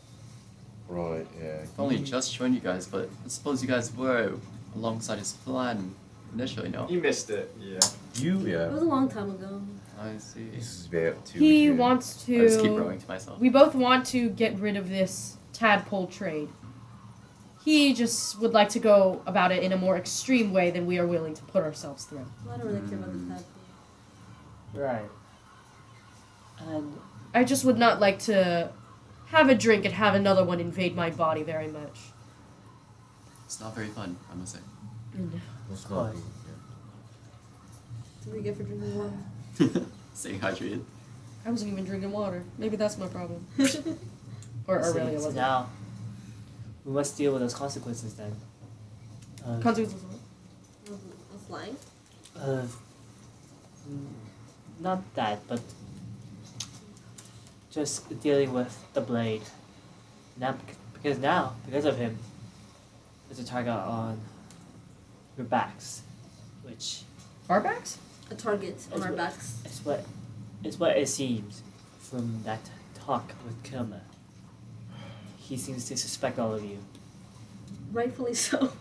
Right, yeah. I've only just joined you guys, but I suppose you guys were alongside his plan initially, no? You missed it, yeah. You, It yeah. was a long time ago. I see. This is about to He begin. wants I just keep to. rowing to myself. We both want to get rid of this tadpole trade. He just would like to go about it in a more extreme way than we are willing to put ourselves through. Well, I don't really care about the tadpole. right? And I just would not like to have a drink and have another one invade my body very much. It's not very fun, I must say. It's not, Course. What do we get for drinking water? Staying hydrated. I wasn't even drinking water. Maybe that's my problem. Or so- really, it so wasn't. now we must deal with those consequences then. Consequences of what? Of lying? Not that, but just dealing with the blade. Now, because of him, there's a target on your backs, which Our backs? A target on It's our what- backs. is what it seems from that talk with Kilmer. He seems to suspect all of you. Rightfully so.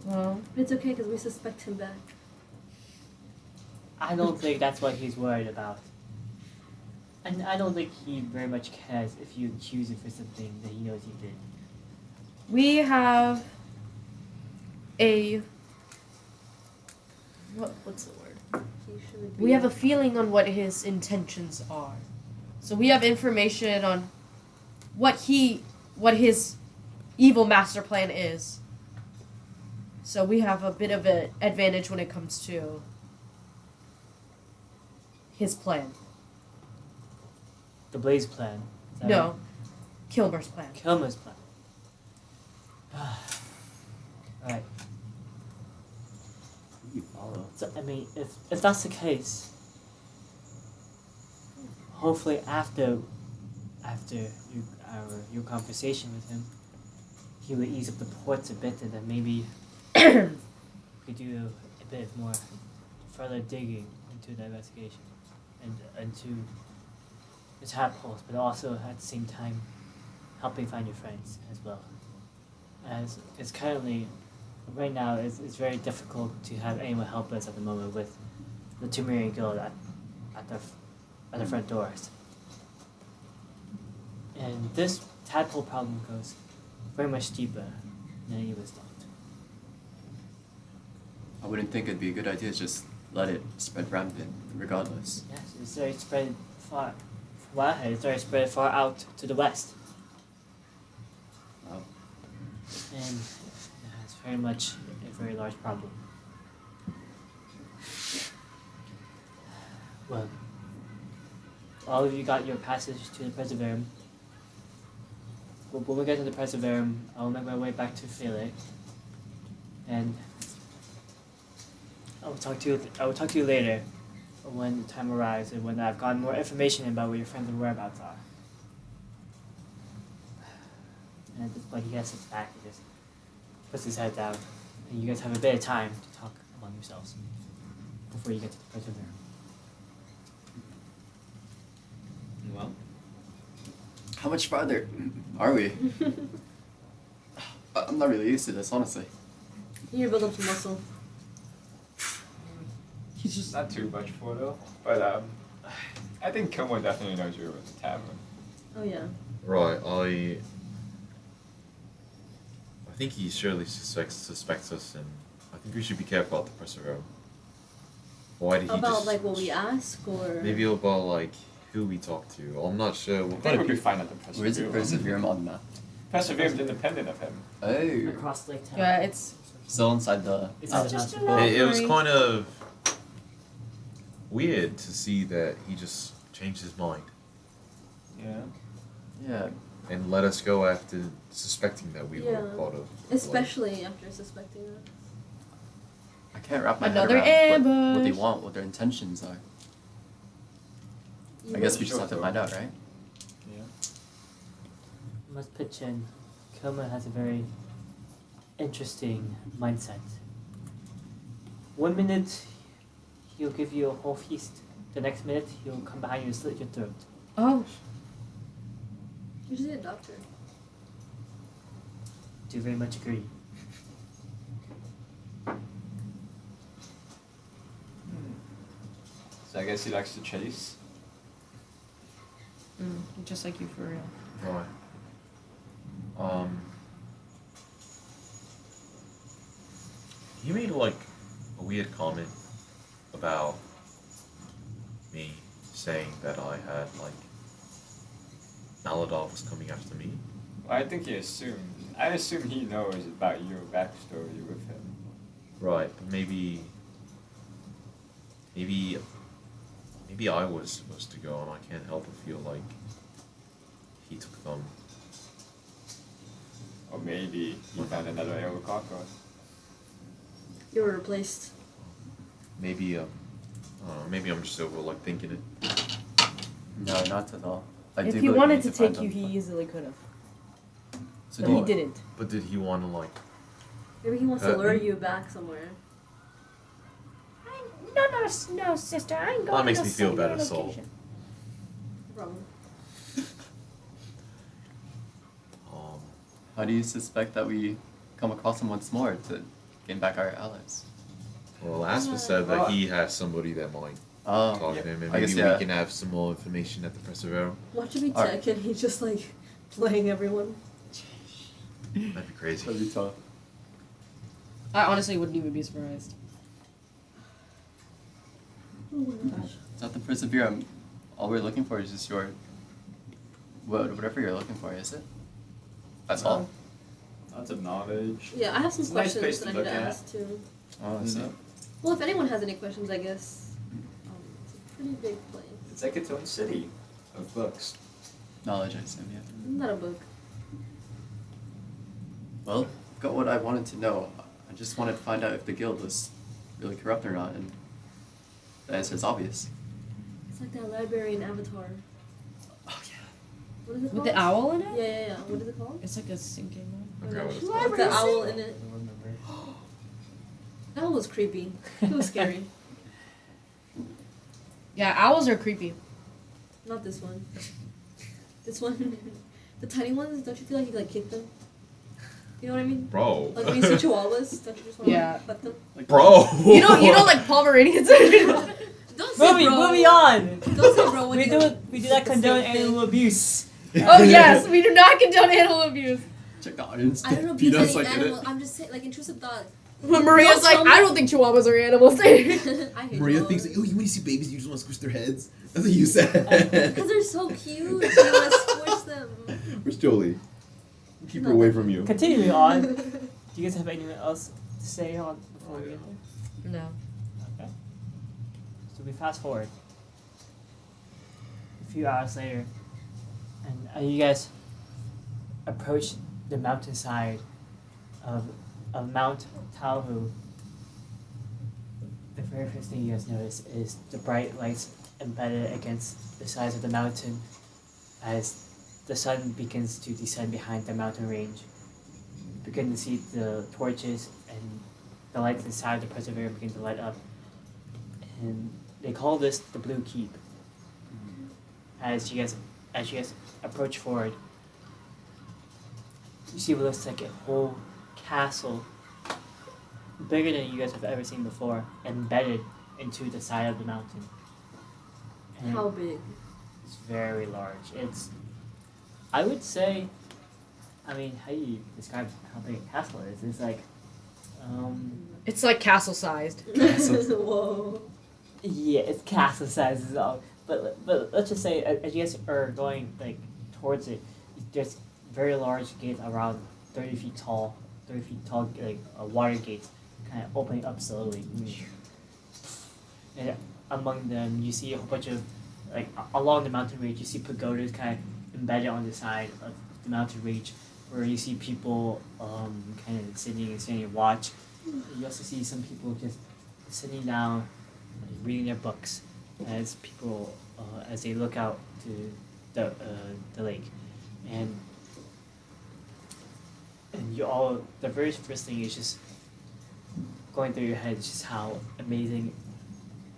Well, But it's okay because we suspect him back. I don't think that's what he's worried about. And I don't think he very much cares if you accuse him for something that he knows you did. we have a. What's the word? He should We have a feeling on what his intentions are. So we have information on what his evil master plan is. So we have a bit of an advantage when it comes to his plan. The Blaze plan. Is that No, Kilmer's plan. right? Kilmer's plan. Right. You follow. So I mean, if that's the case, hopefully after your conversation with him, he would ease up the ports a bit, and then maybe we could do a bit more further digging into the investigation and into the tadpoles, but also at the same time helping find your friends as well. As it's currently, right now, it's very difficult to have anyone help us at the moment with the Temerian Guild at the front doors. And this tadpole problem goes very much deeper than any of us thought. I wouldn't think it'd be a good idea to just let it spread rampant, regardless. Yes, it's already spread far. From what I heard, it's already spread far out to the west. Wow. And it's very much a very large problem. Well, all of you got your passage to the Preserveum. When we get to the Preserveum, I'll make my way back to Philly, and I will talk to you later, when the time arrives and when I've gotten more information about where your friends and whereabouts are. And at this point, he has his back and just puts his head down, and you guys have a bit of time to talk among yourselves before you get to the Preserveum. Well, How much farther are we? I'm not really used to this, honestly. You need to build up some muscle. he's just not too much for though. But I think Kilmer definitely knows you're with the tavern. Oh yeah. Right, I think he surely suspects us, and I think we should be careful at the Preserveum. Why did he About just... like what we ask or Maybe about, like, who we talk to. I'm not sure. I What think kind we'll of be fine at the Preserveum. Where is it Preserveum on the map? Preserveum's independent of him. Oh. Across Lake Town. Yeah, it's Still inside the... It's oh. just just a a bit. It was kind of... weird to see that he just changed his mind Yeah. Yeah. and let us go after suspecting that we were Yeah. part of. Especially after suspecting that. I can't wrap my Another head around what they ambush. want, what their intentions are. I guess we just have to find out, right? Yeah. Must pitch in. Kilmer has a very interesting mindset. 1 minute, he'll give you a whole feast. The next minute, he'll come behind you and slit your throat. Oh, You should see a doctor. Do very much agree. So I guess he likes to chase. just like you for real. Right. He made like a weird comment about me saying that I had like Maladov was coming after me. Well, I think he assumed. I assume he knows about your backstory with him. Right, but maybe I was supposed to go, and I can't help but feel like he took them. Or maybe he found another Aerokaka. You were replaced. Maybe maybe I'm just over like thinking it. No, not at all. I do If he believe we wanted need to find take you, them, he but- easily could have. So But do he I. didn't. But did he want to like? Maybe he wants to lure me? you back somewhere. No, sister. I ain't going. That makes no me feel singular better, Soul. location. Problem. How do you suspect that we come across him once more to gain back our allies? Well, Asper said that he has somebody that might Oh, target him, and I maybe guess, yeah. we can have some more information at the Preserveum. Watch him be Alright. tech and he's just like playing everyone. That'd be crazy. That'd be tough. I honestly wouldn't even be surprised. Oh my gosh. It's not the Preserveum. All we're looking for is just your... whatever you're looking for, is it? That's all? Lots of knowledge. Yeah, I have some It's a nice questions place that I to need to look at. ask too. Oh, I see. Well, if anyone has any questions, I guess. It's a pretty big place. It's like its own city of books. Knowledge, I assume, yeah. Isn't that a book? Well, got what I wanted to know. I just wanted to find out if the guild was really corrupt or not, and the answer is obvious. It's like that library in Avatar. Oh, yeah. What is it With called? the owl in it? Yeah. What is it called? It's like a sinking one. I forgot what it's With called. the owl in it. I don't remember. That one was creepy. It was scary. Yeah, owls are creepy. Not this one. This one. The tiny ones, don't you feel like you like kick them? You know what I mean? Bro. Like when you see chihuahuas, don't you just want to Yeah. like, pet them? Bro. You don't like Pomeranians. Don't say bro. Moving on. Don't say bro when We you do not the condone same thing. animal abuse. Oh yes, we do not condone animal abuse. Check the audience. I don't know if you Peanuts any like in animal. it. I'm just saying, like intrusive thought. But Maria's Don't like, tell me- I don't think chihuahuas are animals. I hate Maria chihuahuas. thinks that, when you see babies, you just want to squish their heads. That's what you said. Because they're so cute. You want to squish them. Where's Jolie? Keep her away from you. Continuing on, do you guys have anything else to say on before we get there? No. Okay. So we fast forward a few hours later, and you guys approach the mountainside of Mount Talhu. The very first thing you guys notice is the bright lights embedded against the sides of the mountain as the sun begins to descend behind the mountain range. You begin to see the torches and the lights inside the Preserveum begin to light up. And they call this the Blue Keep. As you guys approach forward, you see what looks like a whole castle, bigger than you guys have ever seen before, embedded into the side of the mountain. And How big? it's very large. It's, I would say, I mean, how do you describe how big a castle is? It's like, It's like castle sized. Whoa. yeah, it's castle size as well. But let's just say, as you guys are going like towards it, there's very large gates around 30 feet tall, like water gates, kind of opening up slowly. And among them, you see a whole bunch of like along the mountain range. You see pagodas kind of embedded on the side of the mountain range, where you see people kind of sitting and standing watch. You also see some people just sitting down, reading their books, as people as they look out to the lake, and you all the very first thing is just going through your head is just how amazing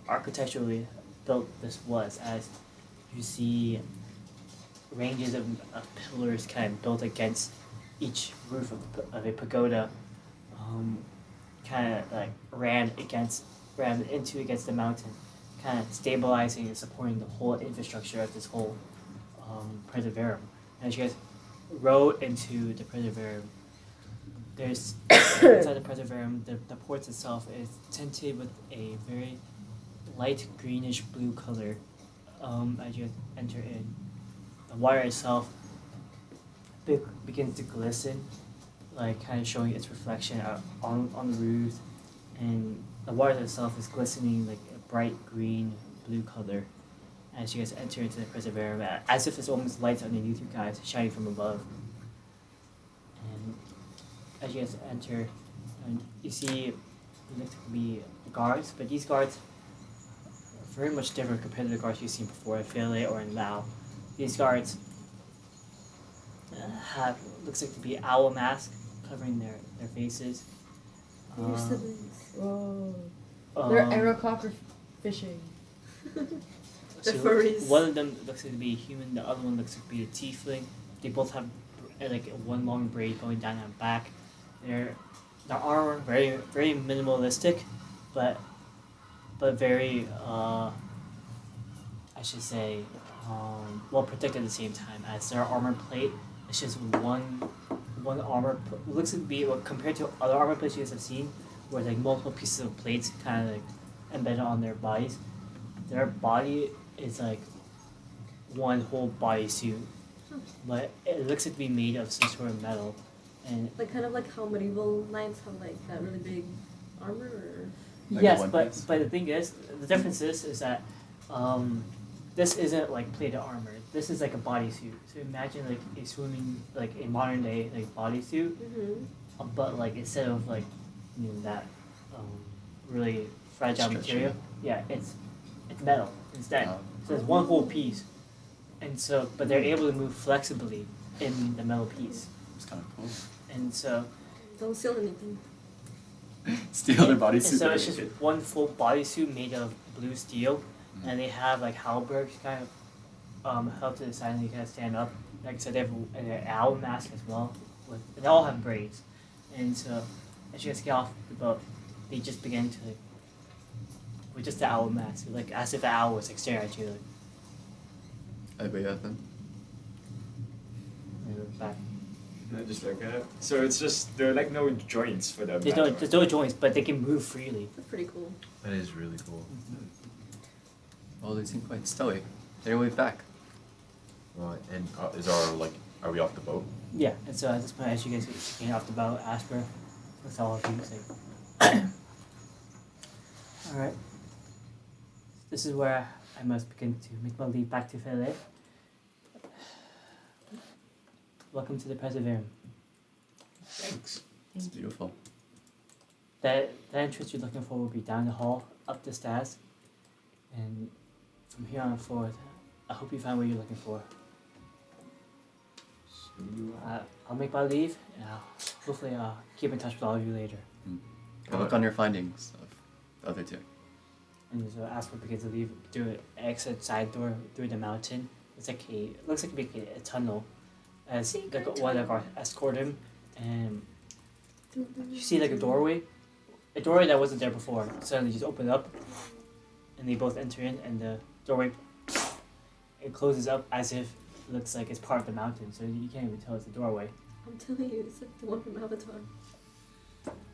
architecturally built this was, as you see ranges of pillars kind of built against each roof of a pagoda, kind of like ran into against the mountain, kind of stabilizing and supporting the whole infrastructure of this whole Preserveum. And as you guys rode into the Preserveum, there's inside the Preserveum, the port itself is tinted with a very light greenish blue color. As you enter in, the water itself begins to glisten, like kind of showing its reflection on the roof, and the water itself is glistening like a bright green blue color as you guys enter into the Preserveum, as if there's almost lights underneath you guys shining from above. And as you guys enter, and you see there looks to be guards, but these guards are very much different compared to the guards you've seen before in Philly or in Lao. These guards have looks like to be owl mask covering their faces. Your siblings. Whoa. They're Um, aerocopter fishing. The so furries. one of them looks like to be a human. The other one looks like to be a tiefling. They both have like one long braid going down their back. Their armor very minimalistic, but very I should say well protected at the same time. As their armor plate, it's just one armor. Looks to be compared to other armor plates you guys have seen, where like multiple pieces of plates kind of like embedded on their bodies. Their body is like one whole bodysuit, but it looks like to be made of some sort of metal, and Like kind of like how medieval knights have like that really big armor. Or... Like yes, One but Piece? the thing is, the difference is that this isn't like plated armor. This is like a bodysuit. So imagine like a swimming like a modern day like bodysuit, Mm-hmm. but like instead of like that really fragile Stretchy. material, yeah, it's metal instead. Oh. So it's one whole piece, and so but they're able to move flexibly in the metal piece, It's kind of cool. and so Don't steal anything. Steal their and bodysuit. so it's just one full bodysuit made of blue steel, and they have like halberds kind of held to the side, and you kind of stand up. Like I said, they have an owl mask as well. They all have braids, and so as you guys get off the boat, they just begin to like, with just the owl mask, like as if the owl was like staring at you, like Anybody got them? back. And I just look at it. So it's just there are like no joints for them. There's no joints, but they can move freely. That's pretty cool. That is really cool. Well, they seem quite stoic. They're way back. Right, and are we off the boat? Yeah, and so at this point, as you guys get off the boat, Asper, with all of you, it's like, all right. This is where I must begin to make my leap back to Philly. Welcome to the Preserveum. Thanks. It's beautiful. The entrance you're looking for will be down the hall, up the stairs, and from here on forward, I hope you find what you're looking for. So you I'll make my leave, and hopefully I'll keep in touch with all of you later. Good luck on your findings of the other two. And so Asper begins to leave through an exit side door through the mountain. It's like looks like a tunnel, as one of our escort him, and you see like a doorway that wasn't there before. Suddenly just opened up, and they both enter in, and the doorway it closes up as if it looks like it's part of the mountain, so you can't even tell it's a doorway. I'm telling you, it's like the one from Avatar.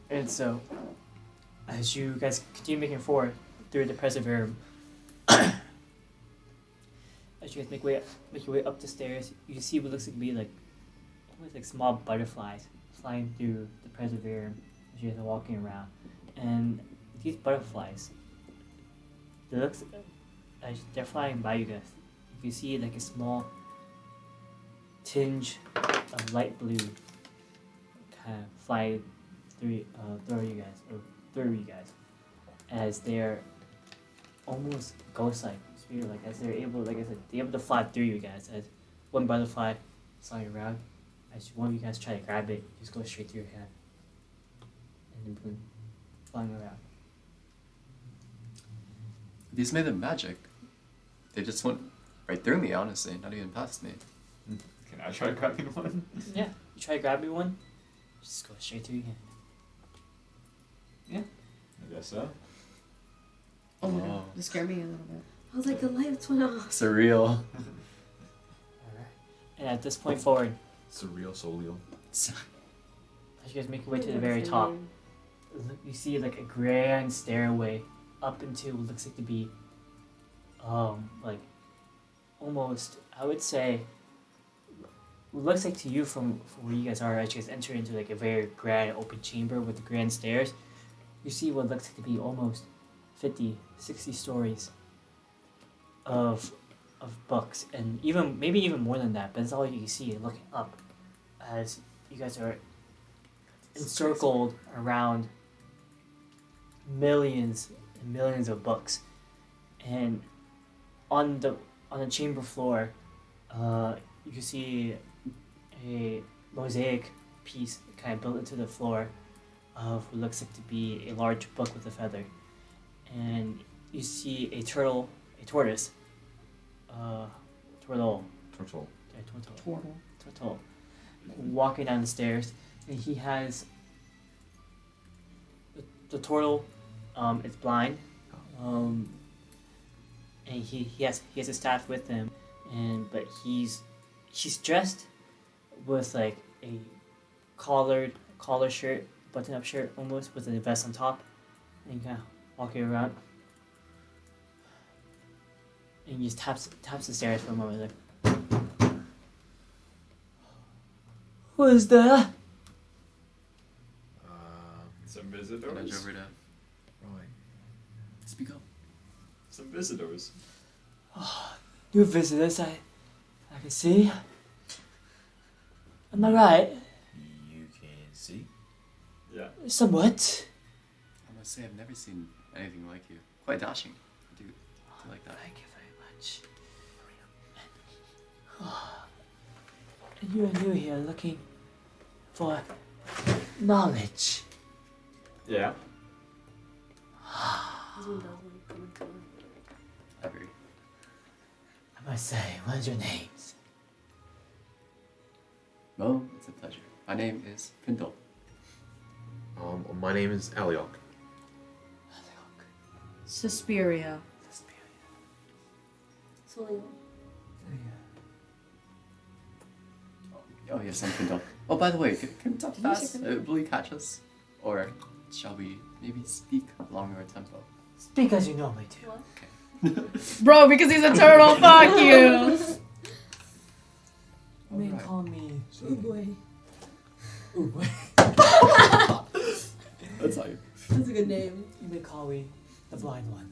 And so, as you guys continue making forward through the Preserveum, as you guys make your way up the stairs, you see what looks like to be like almost like small butterflies flying through the Preserveum as you guys are walking around. And these butterflies, It looks as they're flying by you guys. You can see like a small tinge of light blue kind of fly through you guys as they're almost ghost-like, spirit-like, as they're able, like I said, they're able to fly through you guys as one butterfly flying around. As one of you guys try to grab it, it just goes straight through your hand. And then boom, flying around. These made of magic. They just went right through me, honestly, not even past me. Can I try grabbing one? Yeah, you try grabbing one, just go straight through your hand. I guess so. Oh my Oh. god, you scared me a little bit. I was like, the lights went off. Surreal. Alright. And at this point forward, Surreal, solial. as you guys make your way to the very top, you see like a grand stairway up into what looks like to be, like almost, I would say, what looks like to you from where you guys are, as you guys enter into like a very grand open chamber with the grand stairs, you see what looks like to be almost 50, 60 stories of books, and maybe even more than that, but that's all you can see looking up as you guys are encircled around millions and millions of books. And on the chamber floor, you can see a mosaic piece kind of built into the floor of what looks like to be a large book with a feather. And you see a tortoise, turtle, walking down the stairs, and he has the turtle. Is blind, and he has a staff with him, but she's dressed with like a collar shirt, button-up shirt almost, with a vest on top, and kind of walking around, and he just taps the stairs for a moment, like, who is there? Some And I visitors. drove her down. Right. Speak up. Some visitors. New visitors, I can see. Am I right? You can see. Yeah. Somewhat. I must say, I've never seen anything like you. Quite dashing. I do like that. Thank you very much. And you are new here looking for knowledge. Yeah. This one does like coming to I agree. I must say, what is your names? Well, it's a pleasure. My name is Pindle. My name is Aliyok. Suspiria. So Oh yes, I'm Pindle. Oh, by the way, can we talk fast? Will you catch us? Or shall we maybe speak longer tempo? Speak as you normally do. what? Bro, because he's a turtle, fuck you! You may Alright. call me Oh boy. Ooh. That's how you. That's a good name. You may call me the blind one.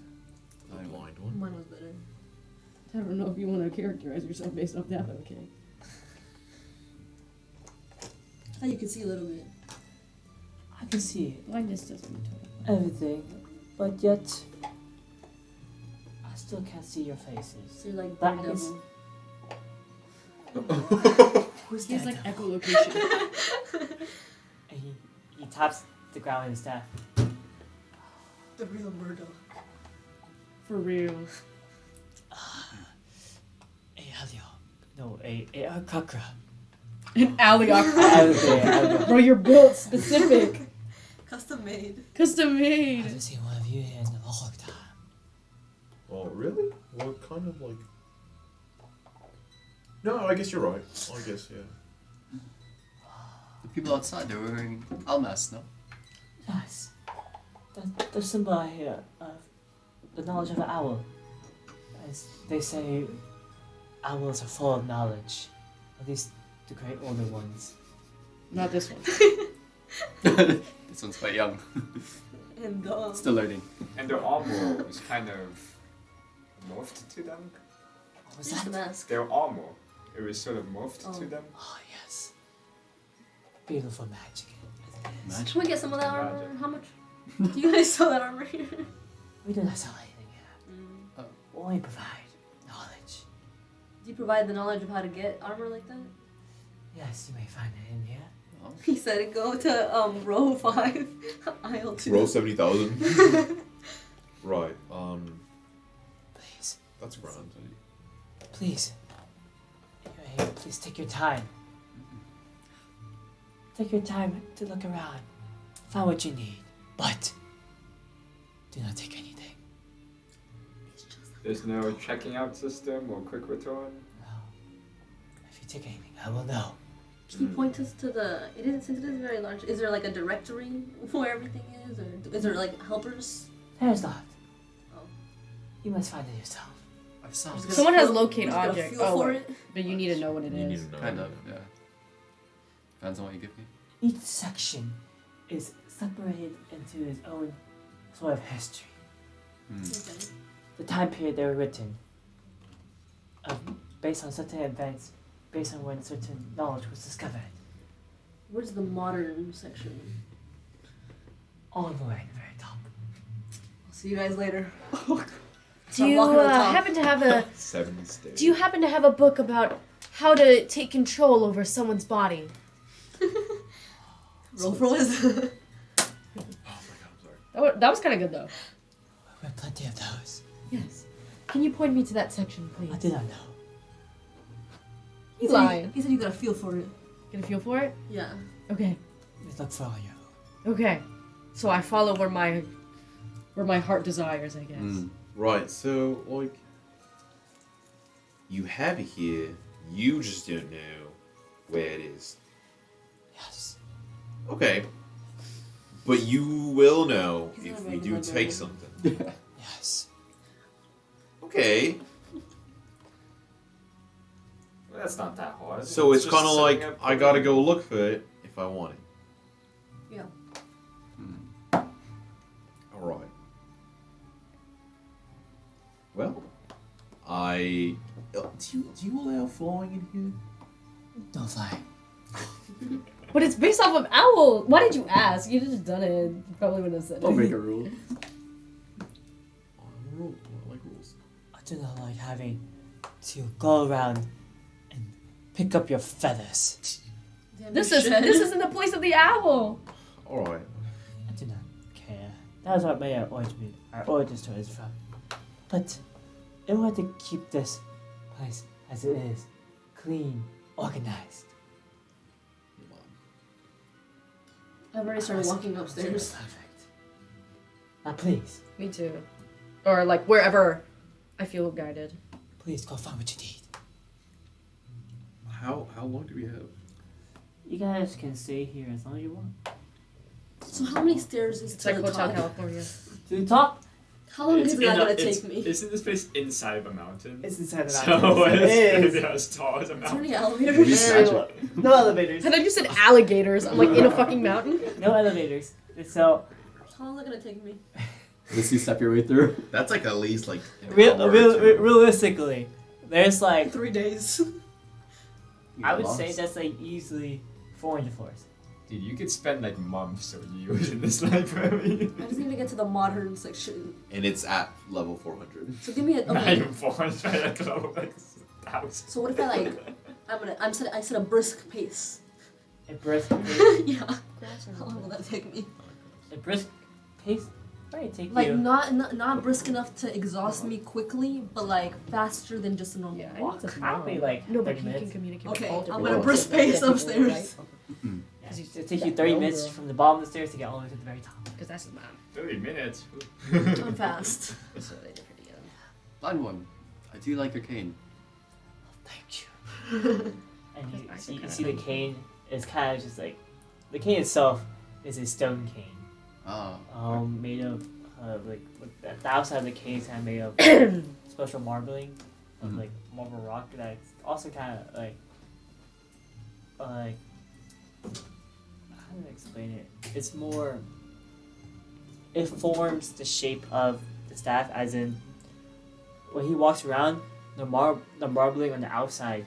Blind one. Mine was better. I don't know if you want to characterize yourself based off that, but okay. Oh, you can see a little bit. I can see Blindness doesn't mean turtle. everything, but yet I still can't see your faces. So you're like That Daredevil. Who's He's that? like echolocation. And he taps the ground with his staff. The real Murdoch. For real. A Aliyok. No, a Kakra. An Aliyok. Aliyok. Bro, you're built specific. Custom made. Custom I made. haven't seen one of you here in a long time. Oh, really? Well, kind of like. No, I guess you're right. I guess, yeah. The people outside, they're wearing almas, no? Yes. The symbol here of the knowledge of an owl. As they say, owls are full of knowledge. At least the great older ones. Not this one. This one's quite young. And Still learning. And their armor is kind of morphed to them. What was Just the that? mask. Their armor. It was sort of morphed Oh. to them. Oh yes. Beautiful magic. As it is. Magic? Can we get some of that armor? Imagine. How much? Do you guys sell that armor here? We do not sell anything here. We only provide knowledge. Do you provide the knowledge of how to get armor like that? Yes, you may find it in here. He said go to row 5, aisle 2. Roll 70,000. Right. Please, That's grand. please. Hey, please take your time. Take your time to look around. Find what you need. But do not take anything. There's no checking out system or quick return. No. If you take anything, I will know. Can you point us to the? It is since it is very large. Is there like a directory where everything is, or is there like helpers? There's not. Oh. You must find it yourself. I saw Just it. gonna Someone has feel- locate we're just gonna object. feel Oh, for wait. it. But you need to know what it You need is. to know. Kind of, yeah. Depends on what you give me. Each section is separated into its own sort of history. Okay. The time period they were written, based on certain events, based on when certain knowledge was discovered, Where's the modern section? all the way at the very top. I'll see you guys later. Do you walking to the top. happen to have a 70 stairs. Do you happen to have a book about how to take control over someone's body? Roll for wisdom. Oh my god, I'm sorry. That was kind of good though. We have plenty of those. Yes. Can you point me to that section, I please? do not know. He Lying. He said you gotta feel for it. Get a feel for it? Yeah. Okay. We look for all your Okay. So I follow where my heart desires, I guess. Right, so, like, you have it here, you just don't know where it is. yes. Okay. But you will know He's if not we a do regular take guy. something. Yes. Okay. Well, that's not that hard. So it's just kind of like, setting up I gotta go look for it if I want it. Yeah. Alright. Well, do you allow flying in here? Don't fly. But it's based off of Owl. Why did you ask? You'd have just done it. You probably wouldn't have said Don't it. make a rule. I like rules. I do not like having to go around and pick up your feathers. Damn, This you is should. this isn't the place of the owl. Alright. I do not care. That is what made our origin story is from. But in order to keep this place as it is, clean, organized. I've already started walking It's upstairs. perfect. Now please, Me too. Or like wherever I feel guided. please go find what you need. How long do we have? You guys can stay here as long as you want. So how many stairs is It's to like the Hotel top? California. To the top, How long It's is that in a- gonna it's- take me? Isn't this place inside of a mountain? it's inside the So mountain. it's It as tall as a Is there mountain. any Maybe elevators? Very magic. low. No elevators. I thought you said alligators. I'm like in a fucking mountain. No elevators. So, How long is it gonna take me? Let's you step your way through. That's like at least like an hour or two. realistically, there's like 3 days. I would say that's like easily 400 floors. Dude, you could spend like months or years in this library. I just need to get to the modern section. And it's at level 400. So give me a. Not Okay. even 400, like like 1,000. So what if I like? I set a brisk pace. A brisk Yeah. How long will that take me? a brisk pace might take Like you. not brisk enough to exhaust me quickly, but like faster than just a normal Yeah, I walk. need to Probably know. like No, 30 but he can minutes. communicate. Okay, with all I'm different gonna levels brisk of pace people, upstairs. right? Yes, it'll take you 30 minutes from the bottom of the stairs to get all the way to the very top. Because that's the map. 30 minutes. I'm fast. That's what they differ together. Blind one. I do like your cane. Thank you. And you see the cane is kind of just like the cane itself is a stone cane. Ah. Made of like the outside of the cane is kind of made of special marbling of Mhm. like marble rock that's also kind of like how do I explain it? It's more. It forms the shape of the staff, as in when he walks around, the marbling on the outside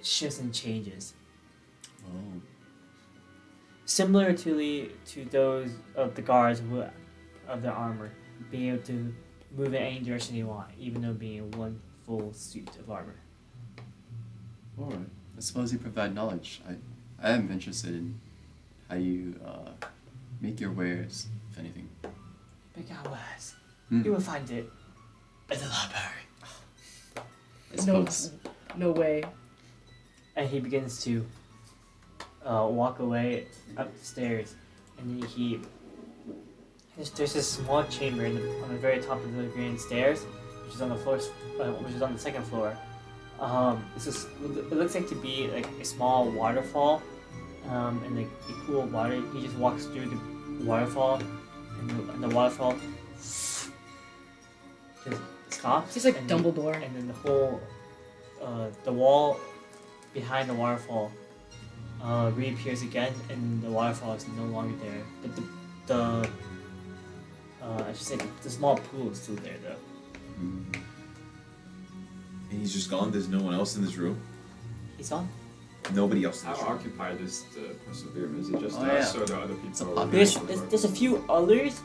shifts and changes. Oh. Similar to those of the guards of their armor, being able to move in any direction they want, even though being in one full suit of armor. Alright. I suppose you provide knowledge. I am interested in how you make your wares, if anything. Make our wares. Hmm. You will find it in the library. I suppose. No way. And he begins to walk away up the stairs, and then there's this small chamber on the very top of the grand stairs, which is on the which is on the second floor. It looks like to be like a small waterfall, and the pool of water. He just walks through the waterfall, and the waterfall just stops. He's like and Dumbledore. and then the whole the wall behind the waterfall reappears again, and the waterfall is no longer there. But I should say the small pool is still there though. And he's just gone. There's no one else in this room. He's gone. Nobody else in How this room. occupied is the Preserveum? Is it just Oh, us yeah. or the other It's a people? population. There's a few others,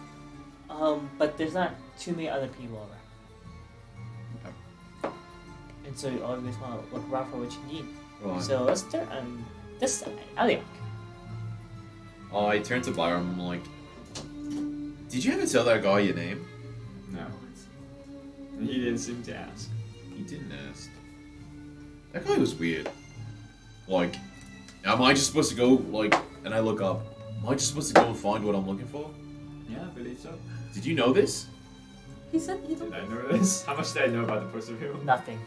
but there's not too many other people around. Okay. And so you always want to look around for what you need. Right. So let's start this Aliyok. I turn to Byron. I'm like, did you ever tell that guy your name? No. And he didn't seem to ask. He didn't ask. That guy was weird. Like, am I just supposed to go, like, and I look up, am I just supposed to go and find what I'm looking for? Yeah, I believe so. Did you know this? He said he Did don't. I know this? How much did I know about the Preserveum? Nothing.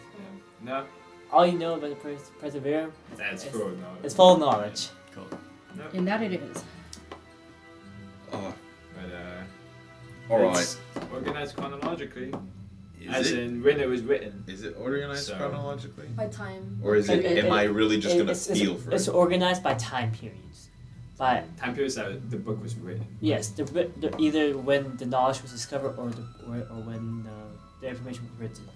No. All you know about the Preserveum That's It's- full of knowledge. is full of knowledge. Cool. No. And that it is. Oh, But alright. it's organized chronologically, Is as it? in when it was written. Is it organized So- chronologically? By time. Or is it, It- am I really just gonna it's, feel for It's it? organized by time periods. By Time periods that the book was written. yes, either when the knowledge was discovered or when the information was written.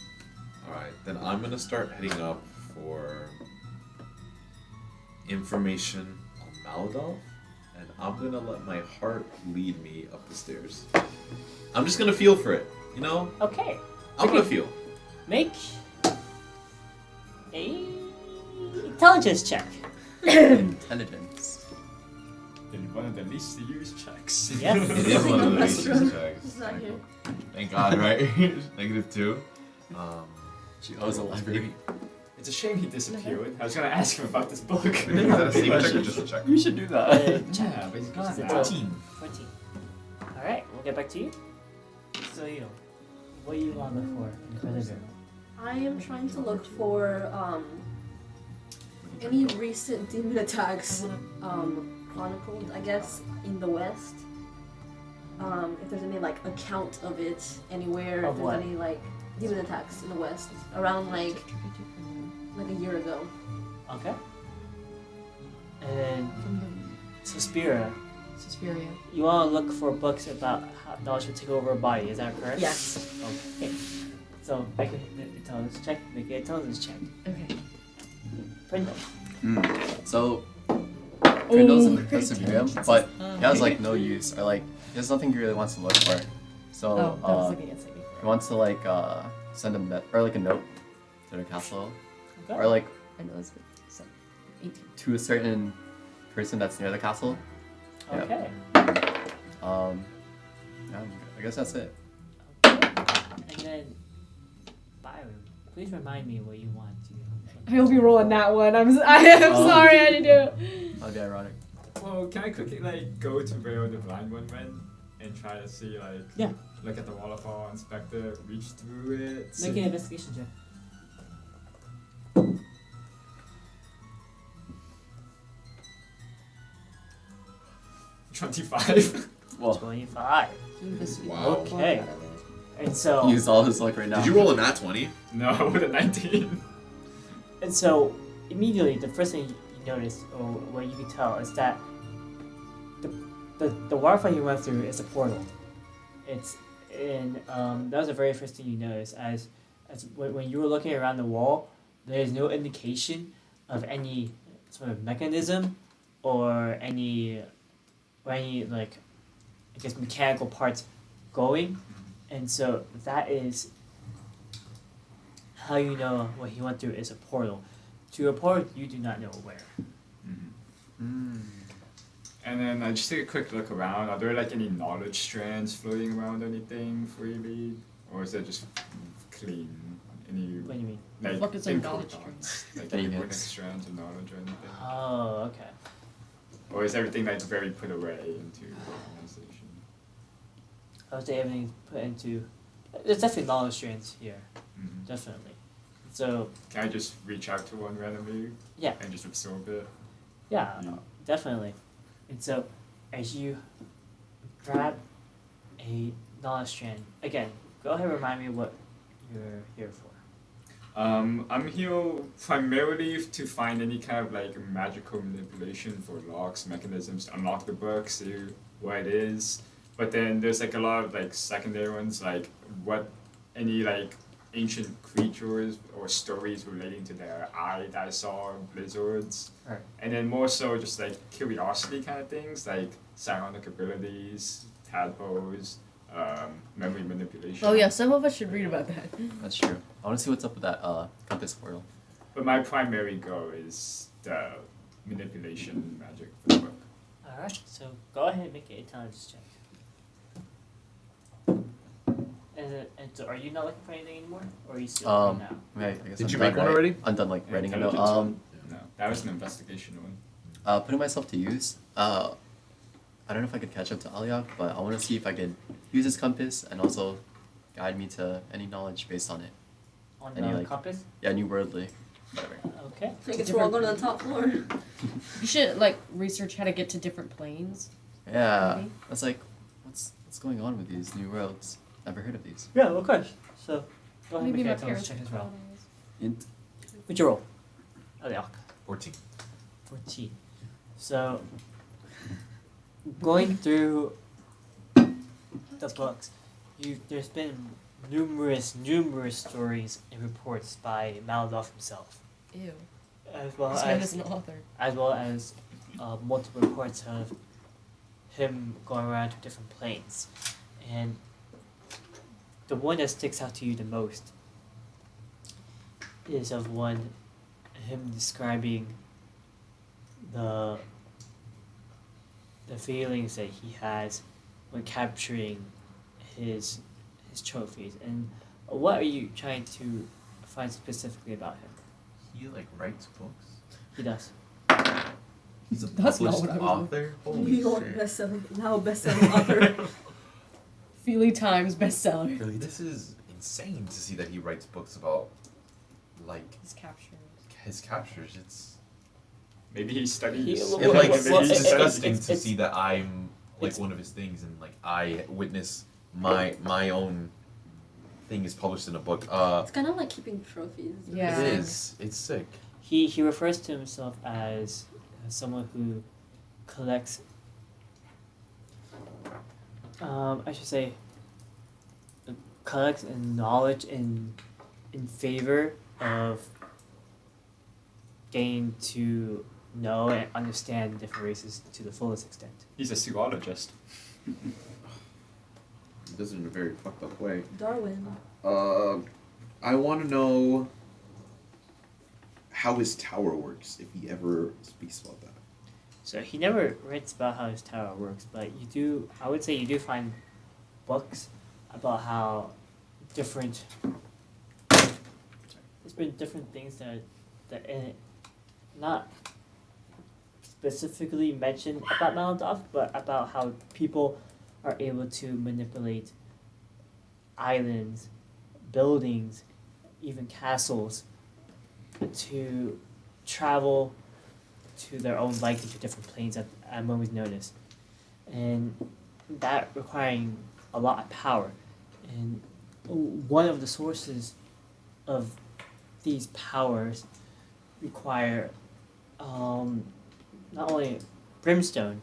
Alright, then I'm gonna start heading up for information on Maladov, and I'm gonna let my heart lead me up the stairs. I'm just gonna feel for it, you know? Okay, I'm gonna feel. make a intelligence check. Intelligence. Then one of the least used checks. Yes. It is one of the That's least true. checks. He's not here. Thank God, right? -2. She owes a library. It's a shame he disappeared. I was gonna ask him about this book. Is that a secret check or just a check? You should do that. Yeah, but he's gone It's now. 14. All right, we'll get back to you. So what do you want to look for in Preserveum? I am trying to look for any recent demon attacks chronicled, I guess, in the West. If there's any like account of it anywhere, Of if what? there's any like demon attacks in the West around like a year ago. Okay. And Suspiria, Suspiria. you want to look for books about how knowledge will take over a body. Is that correct? Yes. Okay. So make an intelligence check. Make an intelligence check. Okay. Prindle. So, Prindle's in the great Preserveum, intelligence. but he has like no use, or like there's nothing he really wants to look for. So Oh, that was looking at he saving. wants to like send or like a note to the castle, Okay. or like I know that's good. 18. to a certain person that's near the castle. Yeah. Okay. Yeah, I guess that's it. And then Byron, please remind me what you want to do. I hope you roll on that one. I'm sorry I had to do it. That'd be ironic. Well, can I quickly like go to where the blind one went and try to see like look at the waterfall, inspect it, reach through it? Make an investigation check. 25. Well, 25. Wow. Okay. And so he used all his luck right now. Did you roll a nat 20? No, with a 19. And so, immediately, the first thing you notice, or what you can tell, is that the waterfall you went through is a portal. It's And that was the very first thing you noticed. As when you were looking around the wall, there's no indication of any sort of mechanism or any like I guess mechanical parts going, and so that is how you know what he went through is a portal. To a portal you do not know where. And then I just take a quick look around. Are there like any knowledge strands floating around or anything freely? Or is it just clean? Any What do you mean? like Fuck is a info knowledge dots? Like Any any hints? strands of knowledge or anything? Oh, okay. Or is everything like very put away into the organization? I would say everything's put into. There's definitely knowledge strands here, definitely. So Can I just reach out to one randomly yeah, and just absorb it? yeah, Yeah. definitely. And so as you grab a knowledge strand, again, go ahead and remind me what you're here for. I'm here primarily to find any kind of like magical manipulation for locks, mechanisms to unlock the book, see what it is. But then there's like a lot of like secondary ones, like what any like ancient creatures or stories relating to their eye that I saw, blizzards. Right. And then more so just like curiosity kind of things, like psionic abilities, tadpoles, memory manipulation. Oh yeah, some of us should read about that. That's true. I want to see what's up with that compass portal. But my primary goal is the manipulation magic for the book. Alright, so go ahead and make an intelligence check. And so are you not looking for anything anymore? Or are you still looking now? I guess Did I'm you done, make one right? already? I'm done like writing a note. Intelligence one? No, that was an investigation one. Putting myself to use. I don't know if I could catch up to Aliyok, but I want to see if I could use his compass and also guide me to any knowledge based on it. On Any, the like- compass? Yeah, new worldly. Whatever. Okay. I guess we're all going to the top floor. You should like research how to get to different planes. Yeah. Maybe. I was like, what's going on with these new roads? Never heard of these. Yeah, of course. So go ahead and Maybe make my an intelligence parents check would as well. Int. What'd you roll? Aliyok. 14. 14. So, going through the books, there's been numerous stories and reports by Maladov himself, Ew. as well This man as is an author. multiple reports of him going around to different planes, and the one that sticks out to you the most is of him describing the feelings that he has when capturing his trophies. And what are you trying to find specifically about him? He like writes books. He does. He's a That's not published what I was author. Holy New York shit. best-selling author. Feely Times bestseller. Really, this is insane to see that he writes books about like His captures. his captures. It's Maybe he studies. He- it, well, like well, it's well, disgusting it's- to it's- see that I'm like it's- one of his things and like I witness my own thing is published in a book. It's kind of like keeping trophies. Yeah. It is. It's sick. He refers to himself as someone who collects. I should say. Collects knowledge in favor of getting to know and understand different races to the fullest extent. He's a zoologist. He does it in a very fucked up way. Darwin. I want to know how his tower works, if he ever speaks about that. So he never writes about how his tower works, but I would say you do find books about how different, there's been different things that in it, not specifically mentioned about Maladov, but about how people are able to manipulate islands, buildings, even castles, to travel to their own liking to different planes at a moment's notice. And that requiring a lot of power. And one of the sources of these powers require not only brimstone,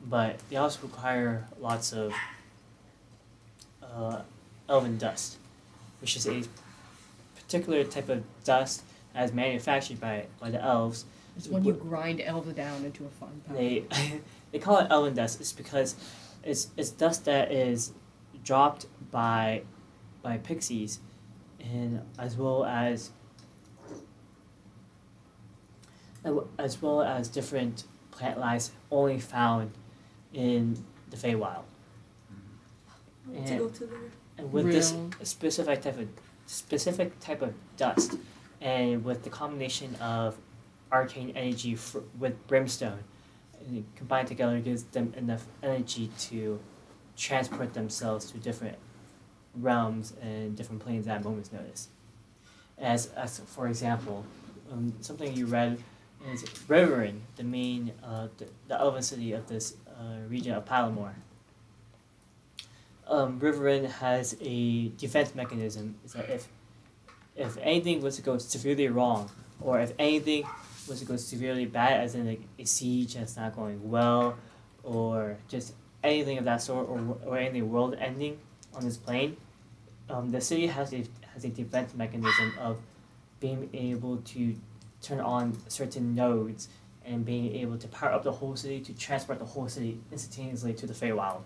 but they also require lots of elven dust, which is a particular type of dust as manufactured by the elves. It's when you grind elves down into a fine powder. They call it elven dust. It's because it's dust that is dropped by pixies, and as well as different plant lives only found in the Feywild. I want to go to there. And with this specific type of dust, and with the combination of arcane energy with brimstone, and it combined together gives them enough energy to transport themselves to different realms and different planes at a moment's notice. As for example, something you read is Riverin, the main the elven city of this region of Palomar. Riverin has a defense mechanism. Is that if anything was to go severely wrong, or if anything was to go severely bad, as in like a siege that's not going well, or just anything of that sort, or anything world ending on this plane, the city has a defense mechanism of being able to turn on certain nodes and being able to power up the whole city to transport the whole city instantaneously to the Feywild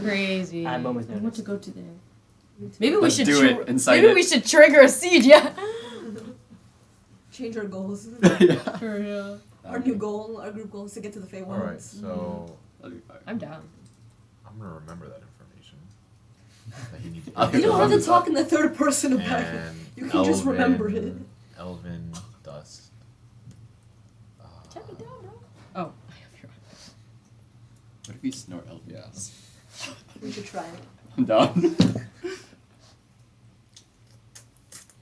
Crazy. at a moment's I want notice. to go to there. Maybe we Let's should do it inside maybe it. we should trigger a siege. Yeah. Change our goals. Yeah. For real. Our new goal, our group goal is to get to the Feywild. Alright, so That'd be fire. I'm down. I'm gonna remember that information. That you need to I'll You don't have to Remember talk in the third person about it. and You can just remember it. Elven dust. Check it down, Oh, I have your What if you snort elf? Yeah. We should try it. I'm down.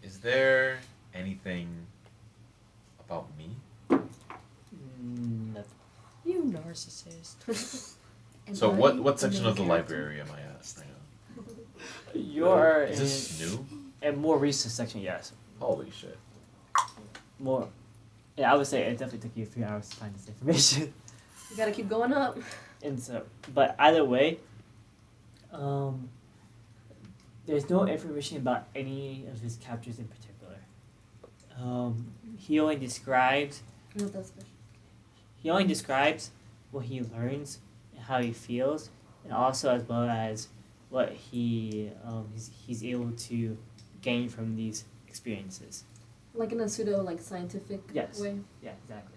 Is there anything about me? Nothing. You narcissist. So what section of the library am I at right now? You're Is this new? in a more recent section, yes. Holy shit. More. Yeah, I would say it definitely took you a few hours to find this information. You gotta keep going up. And so, but either way, there's no information about any of his captures in particular. He only describes Not that special. he only describes what he learns and how he feels, and also as well as what he's able to gain from these experiences. Like in a pseudo scientific Yes. way. Yeah, exactly.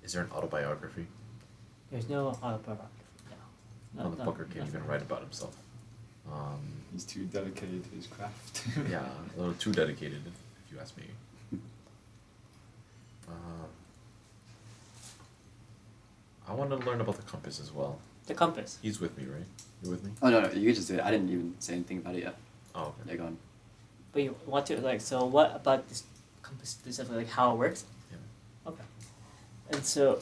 Is there an autobiography? There's no autobiography. No. Motherfucker can't even write about himself. He's too dedicated to his craft. Yeah, a little too dedicated, if you ask me. I want to learn about the compass as well. The compass. He's with me, right? You're with me? Oh no, you could just do it. I didn't even say anything about it yet. Oh, okay. Yeah, go on. But you want to so what about this compass specifically, how it works? Yeah. Okay. And so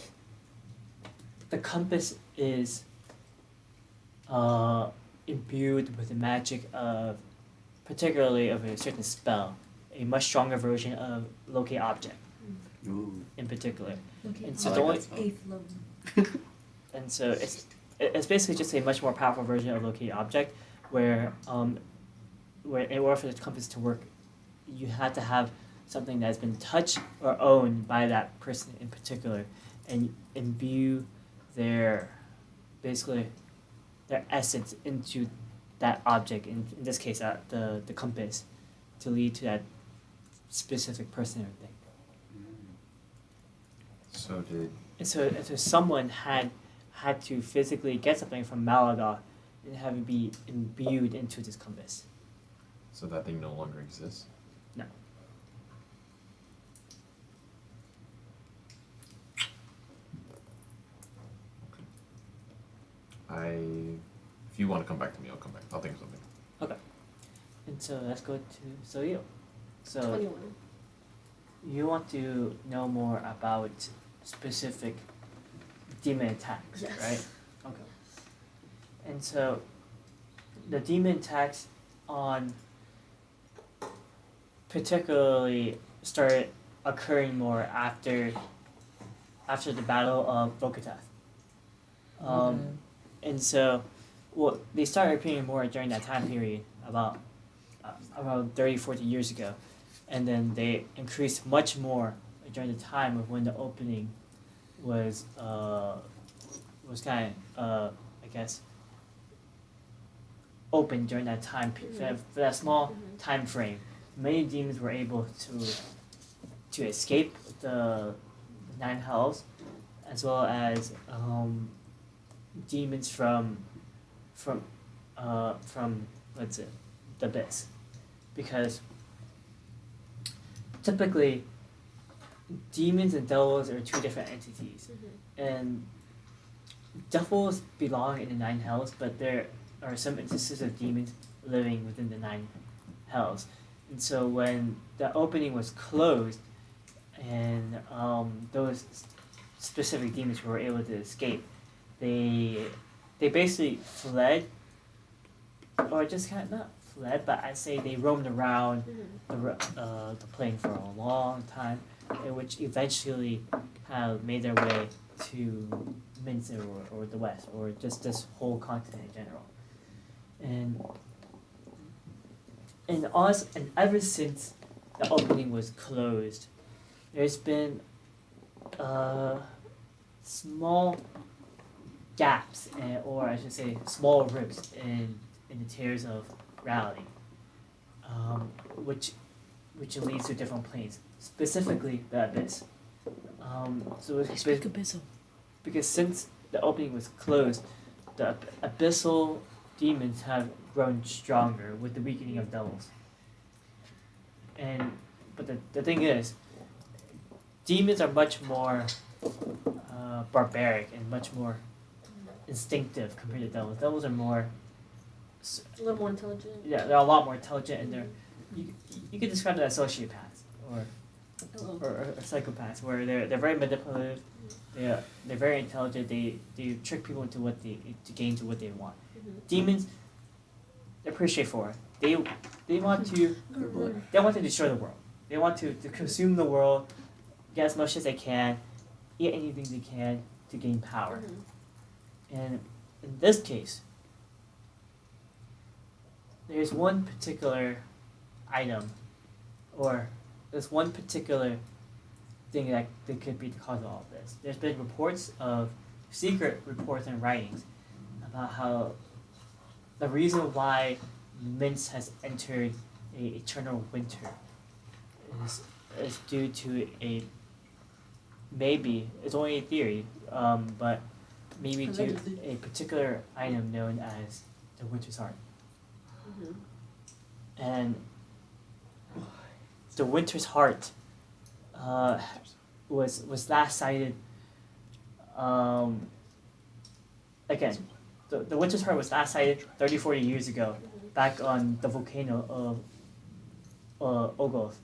the compass is imbued with the magic of particularly of a certain spell, a much stronger version of locate object Ooh. in particular. Okay. And I so like the only that spell. Eighth level. and so it's basically just a much more powerful version of locate object where in order for the compass to work, you have to have something that's been touched or owned by that person in particular, and imbue their essence into that object. In this case, the compass, to lead to that specific person or thing. So did And so someone had to physically get something from Malaga and have it be imbued into this compass. so that thing no longer exists? No. If you want to come back to me, I'll come back. I'll think of something. Okay. And so let's go to you. So 21. you want to know more about specific demon attacks, Yes. right? Okay. And so the demon attacks on particularly started occurring more after the Battle of Bo-Katath. And so well, they started appearing more during that time period, about around 30, 40 years ago, and then they increased much more during the time of when the opening was kind of I guess open during that time for that small time frame. Many demons were able to escape the 9 hells, as well as demons from let's say the abyss, because typically demons and devils are 2 different entities, and devils belong in the 9 hells, but there are some instances of demons living within the 9 hells. And so when the opening was closed, and those specific demons who were able to escape, they basically fled, or just kind of not fled, but I'd say they roamed around the plane for a long time, which eventually kind of made their way to Minsk or the West, or just this whole continent in general. And ever since the opening was closed, there's been small gaps, or I should say small rips in the tiers of reality, which leads to different planes, specifically the abyss. So it's Abyssal. because since the opening was closed, the abyssal demons have grown stronger with the weakening of devils. But the thing is, demons are much more barbaric and much more instinctive compared to devils. Devils are more A little more intelligent. yeah, they're a lot more intelligent, and you could describe them as sociopaths or psychopaths, where they're very manipulative. They're very intelligent. They trick people into to gain to what they want. Demons, they're pretty straightforward. They want to destroy the world. They want to consume the world, get as much as they can, eat anything they can to gain power. And in this case, there's one particular item, or there's one particular thing that could be the cause of all of this. There's been secret reports and writings about how the reason why Minsk has entered a eternal winter is due to maybe, it's only a theory, but maybe to a particular item known as the Winter's Heart. And the Winter's Heart was last sighted, again, the Winter's Heart was last sighted 30, 40 years ago, back on the volcano of Ogoth,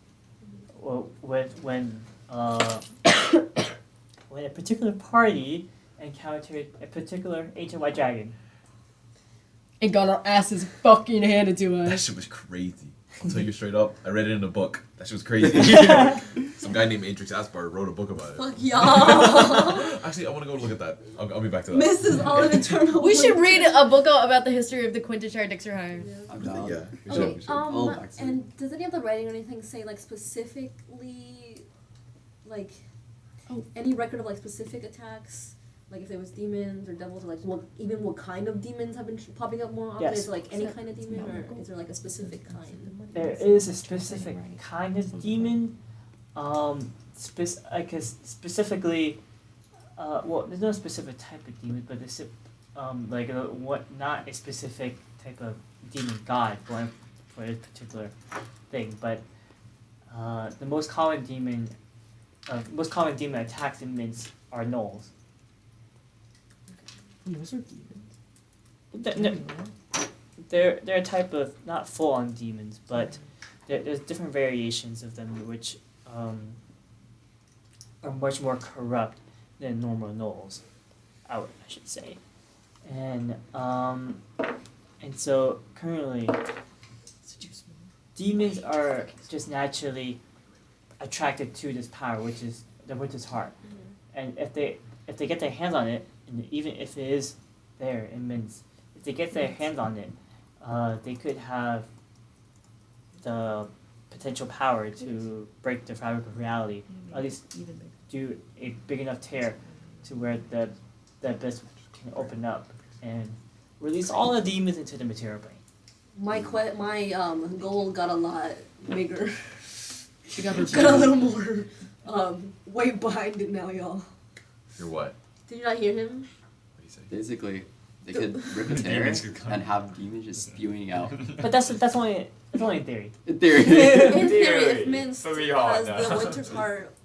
when a particular party encountered a particular ancient white dragon. And got our asses fucking handed to That us. shit was crazy. I'll tell you straight up. I read it in a book. That shit was crazy. Some guy named Adrix Aspar wrote a book about it. Fuck y'all. Actually, I want to go look at that. I'll be back to that. Mrs. All Eternal. We should read a book about the history of the Quintishire Dixerhire. I'm down. Yeah. We Okay, should, we should. Oh, backstory. and does any of the writing or anything say like specifically, like, any record of like specific attacks? Like if there was demons or devils, or like what kind of demons have been popping up more often? Yes. Is it like any kind of demon, or is there like a specific kind? There is a specific kind of demon, specifically, well, there's no specific type of demon, but there's not a specific type of demon god for a particular thing, but the most common demon attacks in Minsk are gnolls. Those are demons. They're a type of, not full-on demons, but there's different variations of them which are much more corrupt than normal gnolls, I should say. And so currently, demons are just naturally attracted to this power, which is the Winter's Heart. And if they get their hands on it, and even if it is there in Minsk, if they get their hands on it, they could have the potential power to break the fabric of reality, at least Even bigger. do a big enough tear to where the abyss can open up and release all the demons into the material plane. My goal got a lot bigger. She got her Got a little more way behind it now, y'all. You're what? Did you not hear him? What do you say? Basically, they could rip a tear Demons could come. and have demons just spewing out. But that's only in theory. In theory. In theory, Theory. if Mince But we all has know. the winter heart,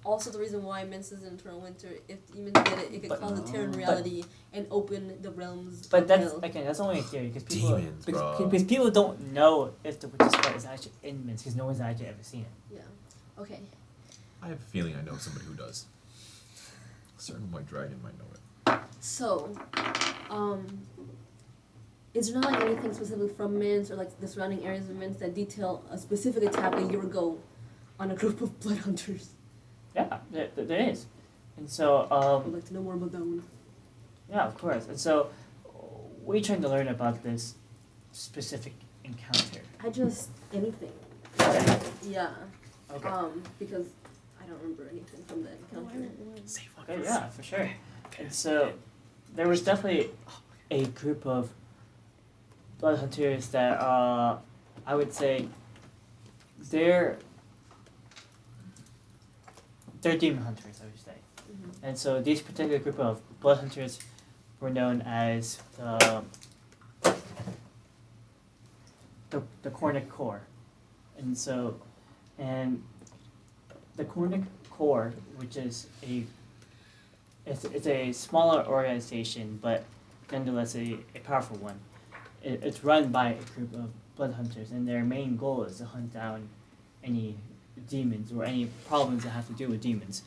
also the reason why Mince is in eternal winter, if demons get it, it could But- cause a tear in but- reality and open the realms But of that's hell. again, that's only in theory because people Demons, because, bro. because people don't know if the witch's heart is actually in Minsk because no one's actually ever seen it. Yeah. Okay. I have a feeling I know somebody who does. A certain white dragon might know it. So, is there not like anything specifically from Mince or like the surrounding areas of Mince that detail a specific attack a year ago on a group of blood hunters? Yeah, there is, and so I'd like to know more about that one. yeah, of course, and so we're trying to learn about this specific encounter. I just anything. Okay. Yeah. Okay. Because I don't remember anything from that encounter. Okay, yeah, for sure. And so there was definitely a group of blood hunters that I would say they're demon hunters, I would say. Mhm. And so these particular group of blood hunters were known as the Cornic Corps. And so the Cornic Corps, which is it's a smaller organization, but nonetheless a powerful one. It's run by a group of blood hunters, and their main goal is to hunt down any demons or any problems that have to do with demons.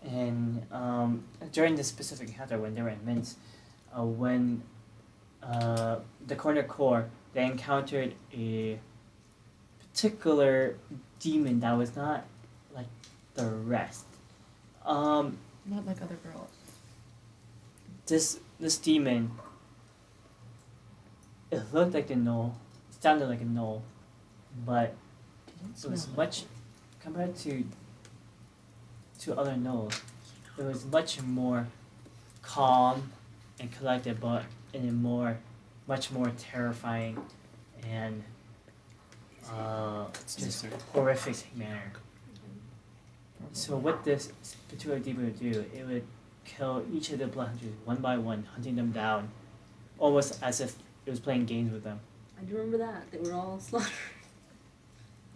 And during this specific encounter, when they were in Minsk, when the Corner Corps, they encountered a particular demon that was not like the rest. Not like other girls. This demon, it looked like a gnoll, sounded like a gnoll, but it was much compared to other gnolls. It was much more calm and collected, but in a much more terrifying and just horrific manner. So what this particular demon would do, it would kill each of the blood hunters one by one, hunting them down, almost as if it was playing games with them. I do remember that. They were all slaughtered.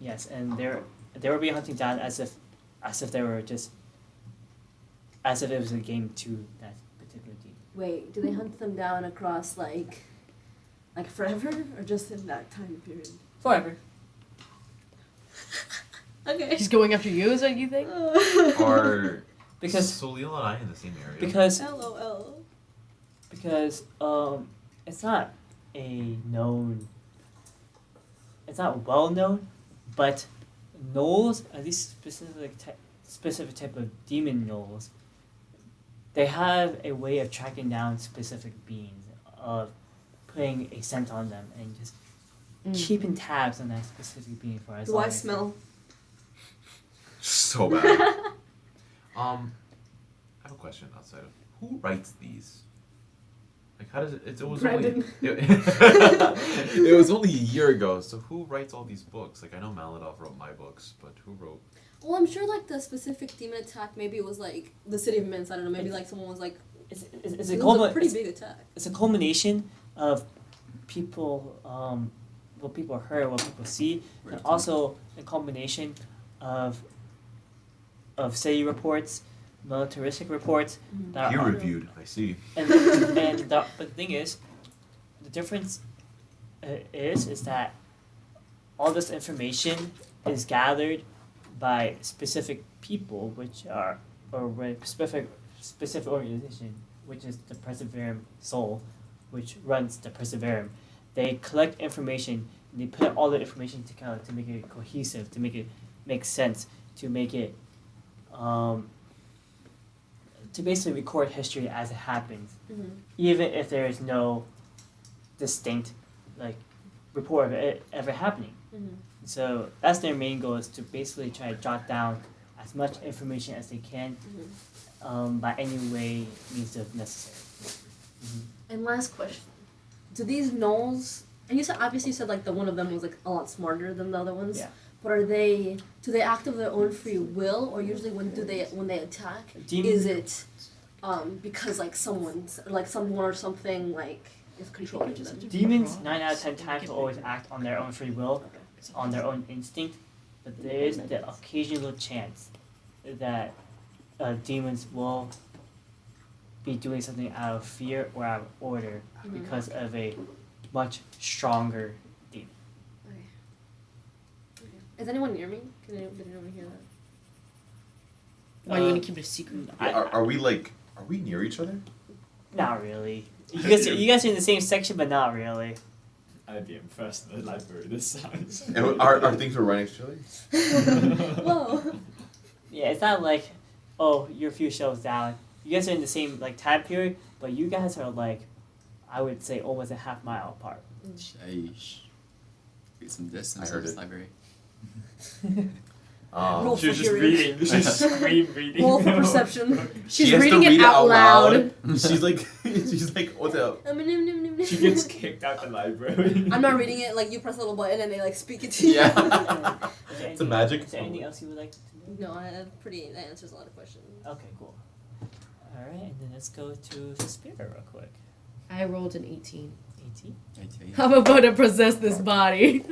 Yes, and they were being hunted down as if they were just as if it was a game to that particular team. Wait, do they hunt them down across like forever or just in that time period? Forever. Okay. He's going after you, is that you think? Are Because Solil and I in the same area? because LOL. because it's not it's not well known, but gnolls, at least specific type of demon gnolls, they have a way of tracking down specific beings, of putting a scent on them and just keeping tabs on that specific being for as Do long I as smell? So bad. I have a question outside of who writes these? Like, how does it? It was Brandon. it was only a year ago. So who writes all these books? Like, I know Maladov wrote my books, but who wrote? Well, I'm sure like the specific demon attack. Maybe it was like the city of Minsk. I don't know. Maybe like someone was like. it's It was a pretty big attack. it's a culmination of people what people heard, what people see, and also a culmination of city reports, militaristic reports that Peer are reviewed. I see. and the thing is, the difference is that all this information is gathered by specific people, which are or with specific organization, which is the Preserveum Soul, which runs the Preserveum. They collect information and they put all the information together to make it cohesive, to make it make sense, to make it to basically record history as it happens, Mm-hmm. even if there is no distinct like report of it ever happening. Mhm. So that's their main goal, is to basically try to jot down as much information as they can by any way means if necessary. And last question: do these gnolls? And you said obviously you said like the one of them was like a lot smarter than the other ones. Yeah. But do they act of their own free will, or usually when they attack, Demon- is it because like someone or something like is controlling them? Demons 9 out of 10 times will always act on their own free will, on their own instinct, but there is the occasional chance that demons will be doing something out of fear or out of order because of a much stronger demon. Okay. Is anyone near me? Did anyone hear that? Why are you gonna keep it a secret? Are we near each other? Not really. You guys are in the same section, but not really. I'd be impressed in the library this size. And are things we're right next to each other? Whoa. Yeah, it's not like, oh, you're a few shelves down. You guys are in the same like time period, but you guys are like, I would say almost a half mile apart. Sheesh. Get some distance I heard in this it. library. Roll She was for just hearing. reading. She just scream reading. Roll for perception. She's She has to reading read it out loud. She's like, what the? She gets kicked out the library. I'm not reading it. Like you press a little button and they like speak it to you. Yeah. Is there It's a magic. Is there anything else you would like to know? No, that answers a lot of questions. Okay, cool. Alright, and then let's go to Suspiria real quick. I rolled an 18. 18. I'm about to possess this body.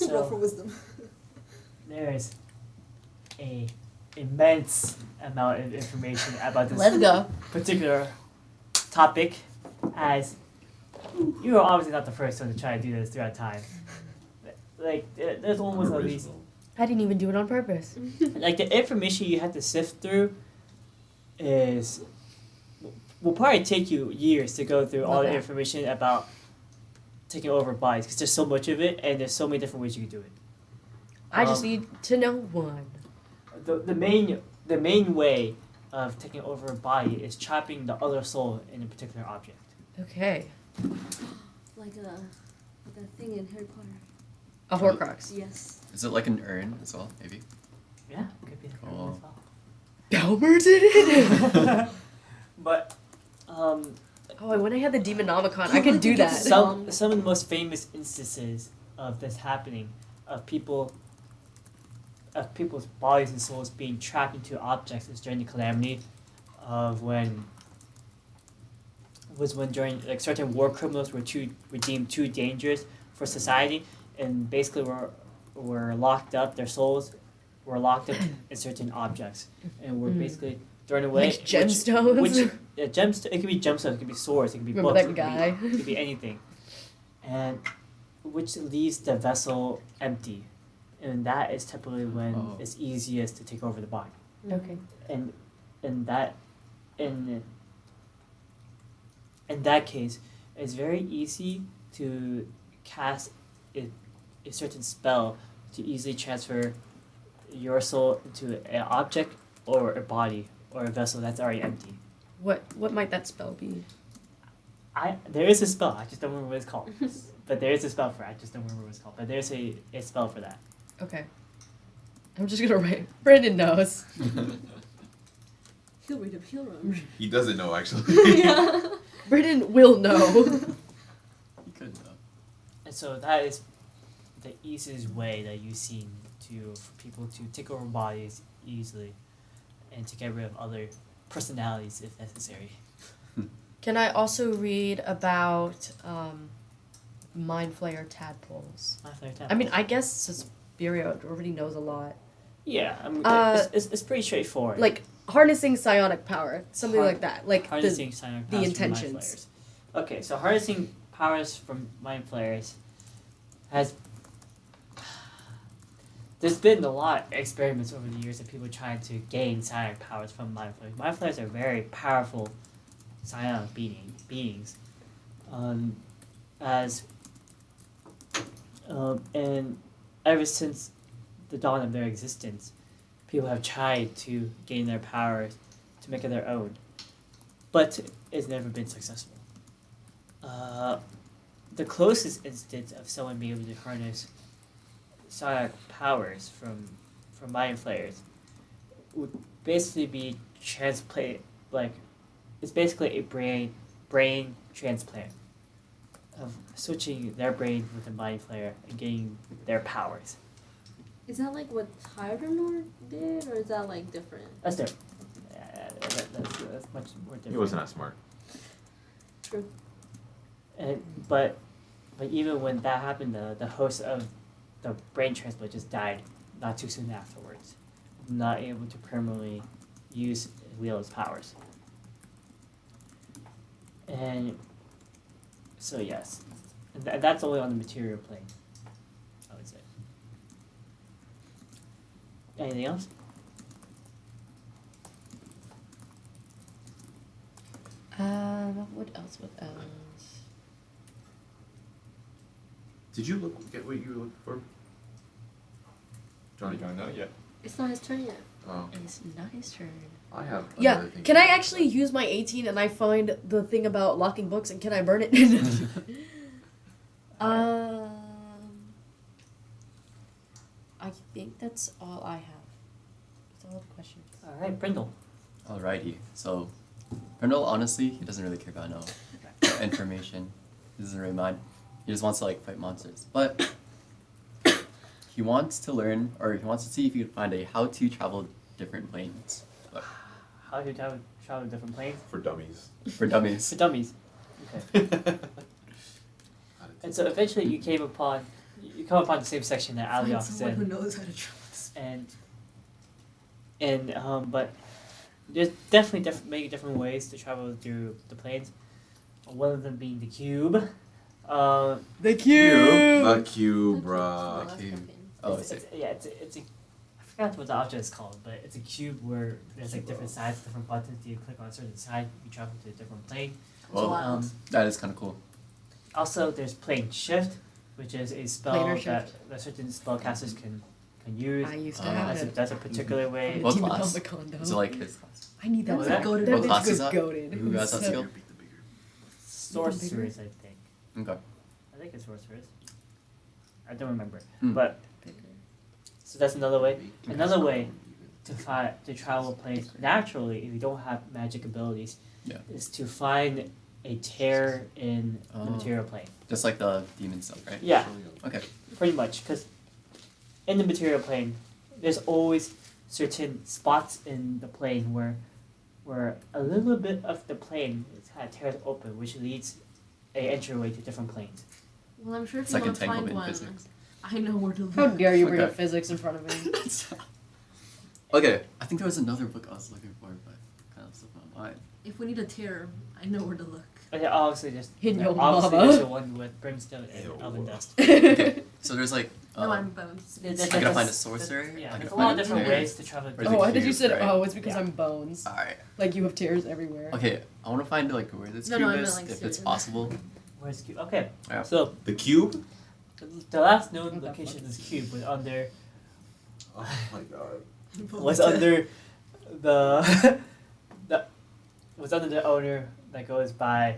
Roll for So wisdom. there's a immense amount of information about this Let's go. particular topic, as you are obviously not the first one to try to do this throughout time. Like, there's almost at least, I didn't even do it on purpose. like, the information you have to sift through will probably take you years to go through all the Okay. information about taking over bodies, because there's so much of it and there's so many different ways you can do it. I just Um, need to know one. The main way of taking over a body is trapping the other soul in a particular object. Okay. Like that thing in Harry Potter. A Horcrux. Yes. Is it like an urn as well, maybe? Yeah, could be that Cool. as well. Belmer did it? But Oh, when I had the Demonomicon, I could do that. some of the most famous instances of this happening, of people's bodies and souls being trapped into objects, is during the calamity of when during like certain war criminals were deemed too dangerous for society, and basically were locked up. Their souls were locked up in certain objects, and were basically thrown away. Like gemstones? It could be gemstones, it could be swords, it could be Remember books, that it guy? could be, it could be anything, and which leaves the vessel empty, and that is typically when Oh. it's easiest to take over the body. Okay. And in that case, it's very easy to cast a certain spell to easily transfer your soul into an object or a body or a vessel that's already empty. What might that spell be? There is a spell, I just don't remember what it's called. But there is a spell for it, I just don't remember what it's called. But there's a spell for that. Okay. I'm just gonna write. Brandon knows. He'll read him. He'll run. He doesn't know actually. Yeah. Brandon will know. You could though. And so that is the easiest way that you've seen for people to take over bodies easily and to get rid of other personalities if necessary. Can I also read about Mind Flayer tadpoles? I mean, I guess Suspiria already knows a lot. Yeah, I mean, Uh, it's pretty straightforward. Like harnessing psionic power, something Har- like that. Like harnessing psionic the powers from mind intentions. flayers. Okay, so harnessing powers from mind flayers has. There's been a lot of experiments over the years of people trying to gain psionic powers from mind flayers. Mind flayers are very powerful psionic beings. And ever since the dawn of their existence, people have tried to gain their powers to make it their own, but it's never been successful. The closest instance of someone being able to harness psionic powers from mind flayers would basically be transplant, like it's basically a brain transplant of switching their brain with a mind flayer and getting their powers. Is that like what Tyrannor did, or is that like different? That's different. That's much more different. He wasn't that smart. True. But even when that happened, the host of the brain transplant just died not too soon afterwards, not able to permanently use wield his powers. And so yes, and that's only on the material plane, I would say. Anything else? What else? What else? Did you get what you were looking for? I Johnny? don't know yet. It's not his turn yet. Oh, It's not his turn. I have. Yeah, another thing can to I talk actually about. use my 18 and I find the thing about locking books and can I burn it? I think that's all I have. That's all the questions. All right, Brindle. Alrighty. So, Brindle, honestly, he doesn't really care about no information. He doesn't really mind. He just wants to like fight monsters. But he wants to learn, or he wants to see if he can find a how to travel different planes How to travel different planes For dummies. for dummies. for dummies. Okay. And so eventually you come upon the same section that Find Aliyok someone said. who knows how to travel this. But there's definitely many different ways to travel through the planes. One of them being the cube. The The cube, bruh. That's cube. campaign. Oh, it's a I forgot what the object is called, but it's a cube where there's like different sides, different buttons. You click on a certain side, you travel to a different plane. Well, Wild. that is kind of cool. Also, there's plane shift, which is a spell Planar that shift. certain spellcasters can use. I used to Oh. have That's a, it. that's a particular way. What Demon class? on the condo. So like his class. I need that. What was That, that? that What bitch class is was that? goated. Who has that skill? Sorceress, I think. Okay. I think it's sorceress. I don't remember. Hmm. But so that's another way. Another way to travel planes naturally, if you don't have magic abilities, Yeah. is to find a tear in the Oh. material plane. Just like the demon stuff, right? Yeah, Okay. pretty much. Because in the material plane, there's always certain spots in the plane where a little bit of the plane is kind of tears open, which leads a entryway to different planes. Well, I'm sure if It's you like want to find entanglement one, physics. I know where to look. How dare you bring Okay. up physics in front of me? Okay. I think there was another book I was looking for, but kind of slipped my mind. If we need a tear, I know where to look. Okay, obviously just In your obviously mama. there's the one with brimstone and Ew. elven dust. Okay. So there's like. No, I'm bones. There's- I gotta find a there's- sorcerer. Yeah, I there's a gotta lot find of different tear. ways to travel. Where's Oh, the I thought you cube, said, right? oh, it's because Yeah. I'm bones. Alright. Like you have tears everywhere. Okay. I want to find like where this No, cube no, I meant, is, like, if it's seriously. possible. Where's cube? Okay, Yeah. so The cube? the last known What the location fuck of this cube was under Oh my god. was under the was under the owner that goes by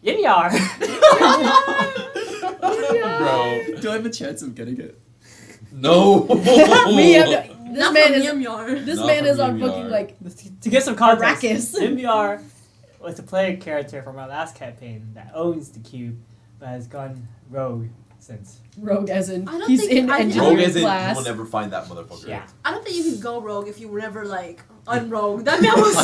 Yimyar. Bro. Do I have a chance of getting it? No! We have this Not man from is Yimyar. this Not man from is on Yimyar. fucking like To get some context, Arrakis. Yimyar was the player character from our last campaign that owns the cube, but has gone rogue since. rogue as in I don't he's think- in I- engineering Rogue as in you class. will never find that motherfucker. Yeah. I don't think you could go rogue if you were never like unrogue. That man was.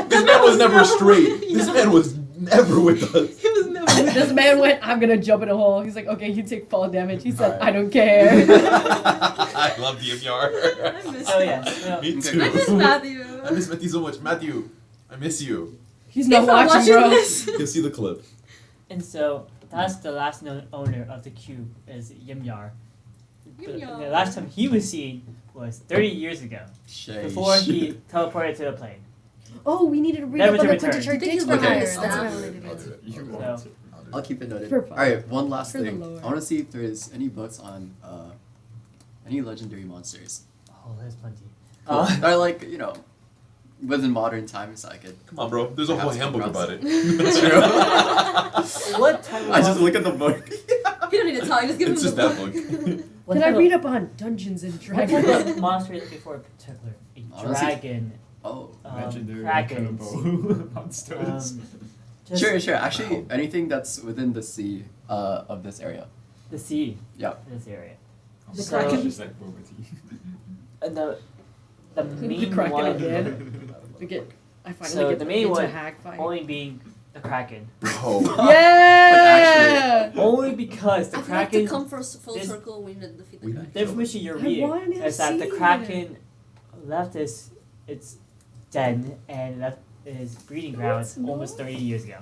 This man was never straight. This man was never with us. He was never. This man went, I'm gonna jump in a hole. He's like, okay, you take fall damage. He said, Alright. I don't care. I love I DMR. miss. So yeah, Me Okay. too. I miss Matthew. I miss Matthew so much. Matthew, I miss you. He's He's not watching, bro. this. You'll see the clip. and so that's the last known owner of the cube is Yimyar. Yimyar. The last time he was seen was 30 years ago, Shay. before he teleported to the plane. Oh, we needed to read Never up on to the Quinter return. chart I think dates he's for behind hire. the That's what I staff. wanted to I'll do. do it. You So- want to. I'll do it. I'll keep it noted. For fun. Alright, one last For the thing. lore. I want to see if there's any books on any legendary monsters. Oh, there's plenty. Or like, you know, within modern times, I could. Come on, bro. There's a whole Perhaps handbook across- about it. That's true. What type of I just look at the book. You don't need to talk. Just give It's him just the that book. what Can I type read up on Dungeons and What type Dragons? of monster are you looking for in particular? A Honestly, dragon. Oh. Legendary Krakens. cannibal monsters. Just Sure. Actually, anything that's within the sea of this area. the sea. Yeah. This area. The So- Kraken? Just like Boba Tea. The main Kraken one again. I finally So get the main into one hack fight. only being the Kraken. Bro. Yeah. Only because the I feel like to Kraken. come full this- circle, we need to defeat the We- Kraken. The information you're I reading wanna is that the see Kraken left its den and left his breeding grounds it's almost 30 years ago.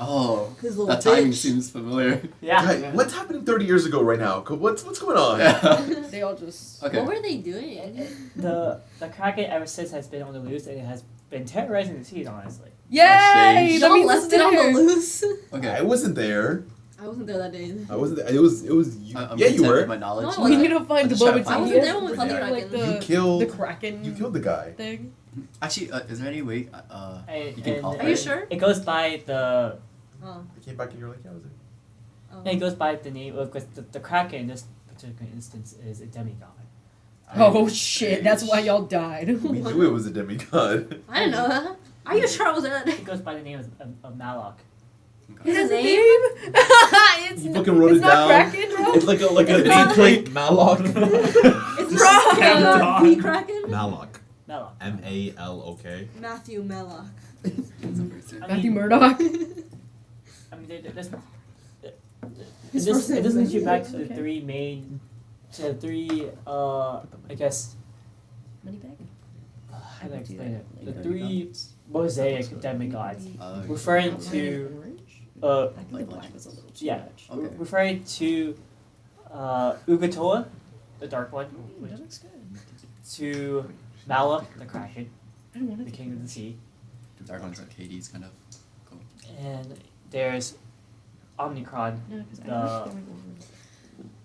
Oh. His little That timing bitch. seems familiar. Yeah. Guy, what's happening 30 years ago right now? What's going on? Yeah. They all just. Okay. What were they doing? The Kraken ever since has been on the loose and it has been terrorizing the seas, honestly. Yay! shame. That Y'all means left it's it on there. the loose. Okay. I wasn't there. I wasn't there that day. I wasn't. It was you. I'm Yeah, you content were. with my knowledge. No, We need to find the Let's try to Boba Tea. find I wasn't there when we fought the Like Kraken. the, You killed. the Kraken You killed the guy. thing. Actually, is there any way And, you can and- call Are you sure? It goes by the. Oh. I came back and you're like, yeah, I was there. Oh. It goes by the name of because the Kraken in this particular instance is a demigod. Oh shit! That's why y'all died. We knew it was a demigod. I didn't know that. Are you sure I was there that day? It goes by the name of Malok. It has a Name? name. It's You fucking wrote it's it not down. Kraken, bro. It's like a It's not nameplate. Malok. It's Bro. not the Kraken. Malok. Malok. M-A-L-O-K. Matthew Mellock. Matthew Murdoch. I mean, there's. It doesn't lead you back to the Okay. three main, to the three, I guess, Moneybag. how do I explain it? The three mosaic demigods, Oh, referring to, I think the Like black was a little too yeah. much. Okay. Referring to, Ugatoa, the dark one, Ooh, that looks good. to Malok, the Kraken, I don't want the to. king of the sea, Dark one's like Hades, kind of. Cool. and there's Omnicron, No, because I The- wish there were more.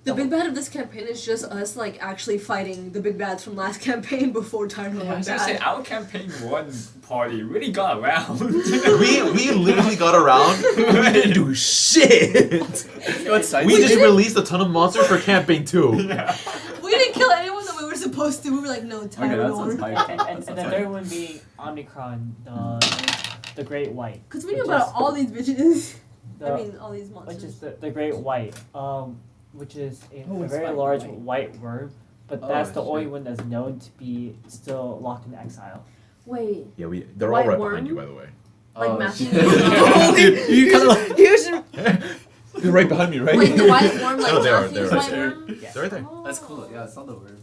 The big bad of this campaign is just us like actually fighting the big bads from last campaign before Tyrant I went was gonna say bad. our campaign one party really got around. we literally got around. We didn't do shit. We just released a ton of monsters for campaign 2. Yeah. We didn't kill anyone that we were supposed to. We were like, no, Okay, that sounds Tyrant. hype. and the third one being Omnicron, the Great White. Because we knew which about is all these bitches. the- I mean, all these monsters. which is the Great White, which is Oh, a it's very like large white. white worm, but Oh, that's the only shit. one that's known to be still locked in exile. Wait, Yeah, they're White all right worm? behind you, by the way. like Matthew. Dude, you kind of like. They're right behind me, right? Wait, the white worm, like No, they are, Matthew's they're white right worm? Yeah. They're right there. Oh. That's cool. Yeah, I saw the word.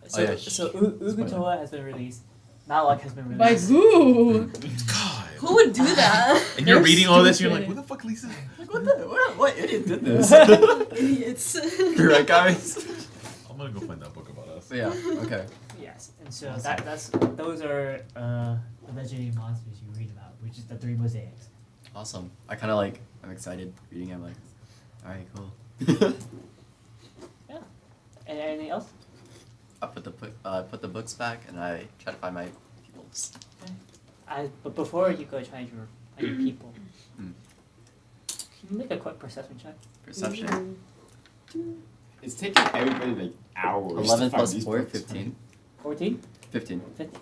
So, yeah, so Spoiler. Ugatoa has been released. Malok has been By released. who? God. Who would do that? And you're They're reading all this, and you're like, stupid. who the fuck, Lisa? Like, what idiot did this? Idiots. You're right, guys. I'm gonna go find that book about us. But yeah. Okay. Yes, and so Awesome. those are the legendary monsters you read about, which is the three mosaics. Awesome. I kind of like. I'm excited reading. I'm like, all right, cool. And anything else? I put the books back, and I try to find my peoples. But before you go find your people, Hmm. can you make a quick perception check? Perception. It's taking everybody like hours. 11 to find plus these 4, books. 15. 14? 15. 50?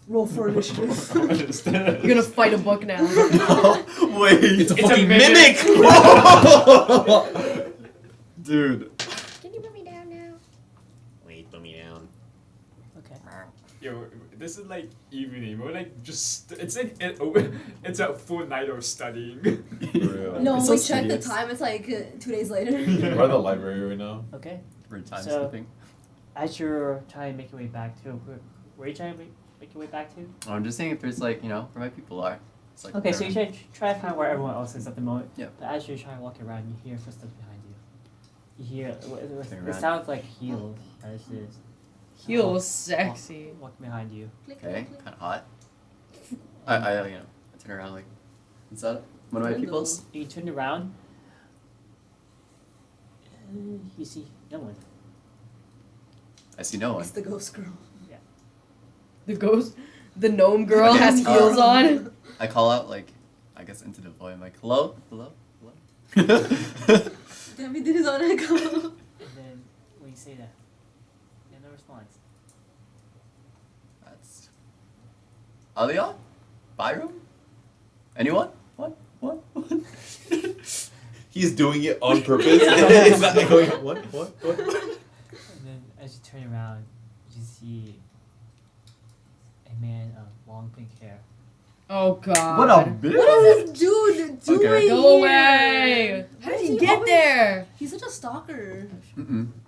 Roll for initiative. You're gonna fight a book now. Wait. It's a It's a fucking mimic. mimic! Dude. Can you put me down now? Wait, put me down. Okay. Yo, this is like evening. We're like just. It's like it's a full night of studying. No, It's we so checked the serious. time. It's like 2 days later. We're at the library right now. Okay. We're time So- skipping. As you're trying to make your way back to, where are you trying to make your way back to? Oh, I'm just saying if there's like, where my people are. It's like Okay, so you where- try to find where everyone else is at the moment. Yeah. But as you're trying to walk around, you hear footsteps behind you. You hear Turn it around. sounds like heels as is Heels sexy. walking behind you. Okay, kind of hot. I turn around like, is that one of my peoples? You turn around. You see no one. I see no one. It's the ghost girl. The ghost, the gnome girl has heels on. I call out like, I guess into the void. I'm like, hello, hello, hello. Damn, he did his own echo. And then when you say that, no response. That's Aliyok? Byron? Anyone? What? He's doing it on purpose. It's not going, what? And then as you turn around, you see a man of long pink hair. Oh god. What a bitch! What is this dude doing Okay. Go here? away! How did he get always- there? He's such a stalker.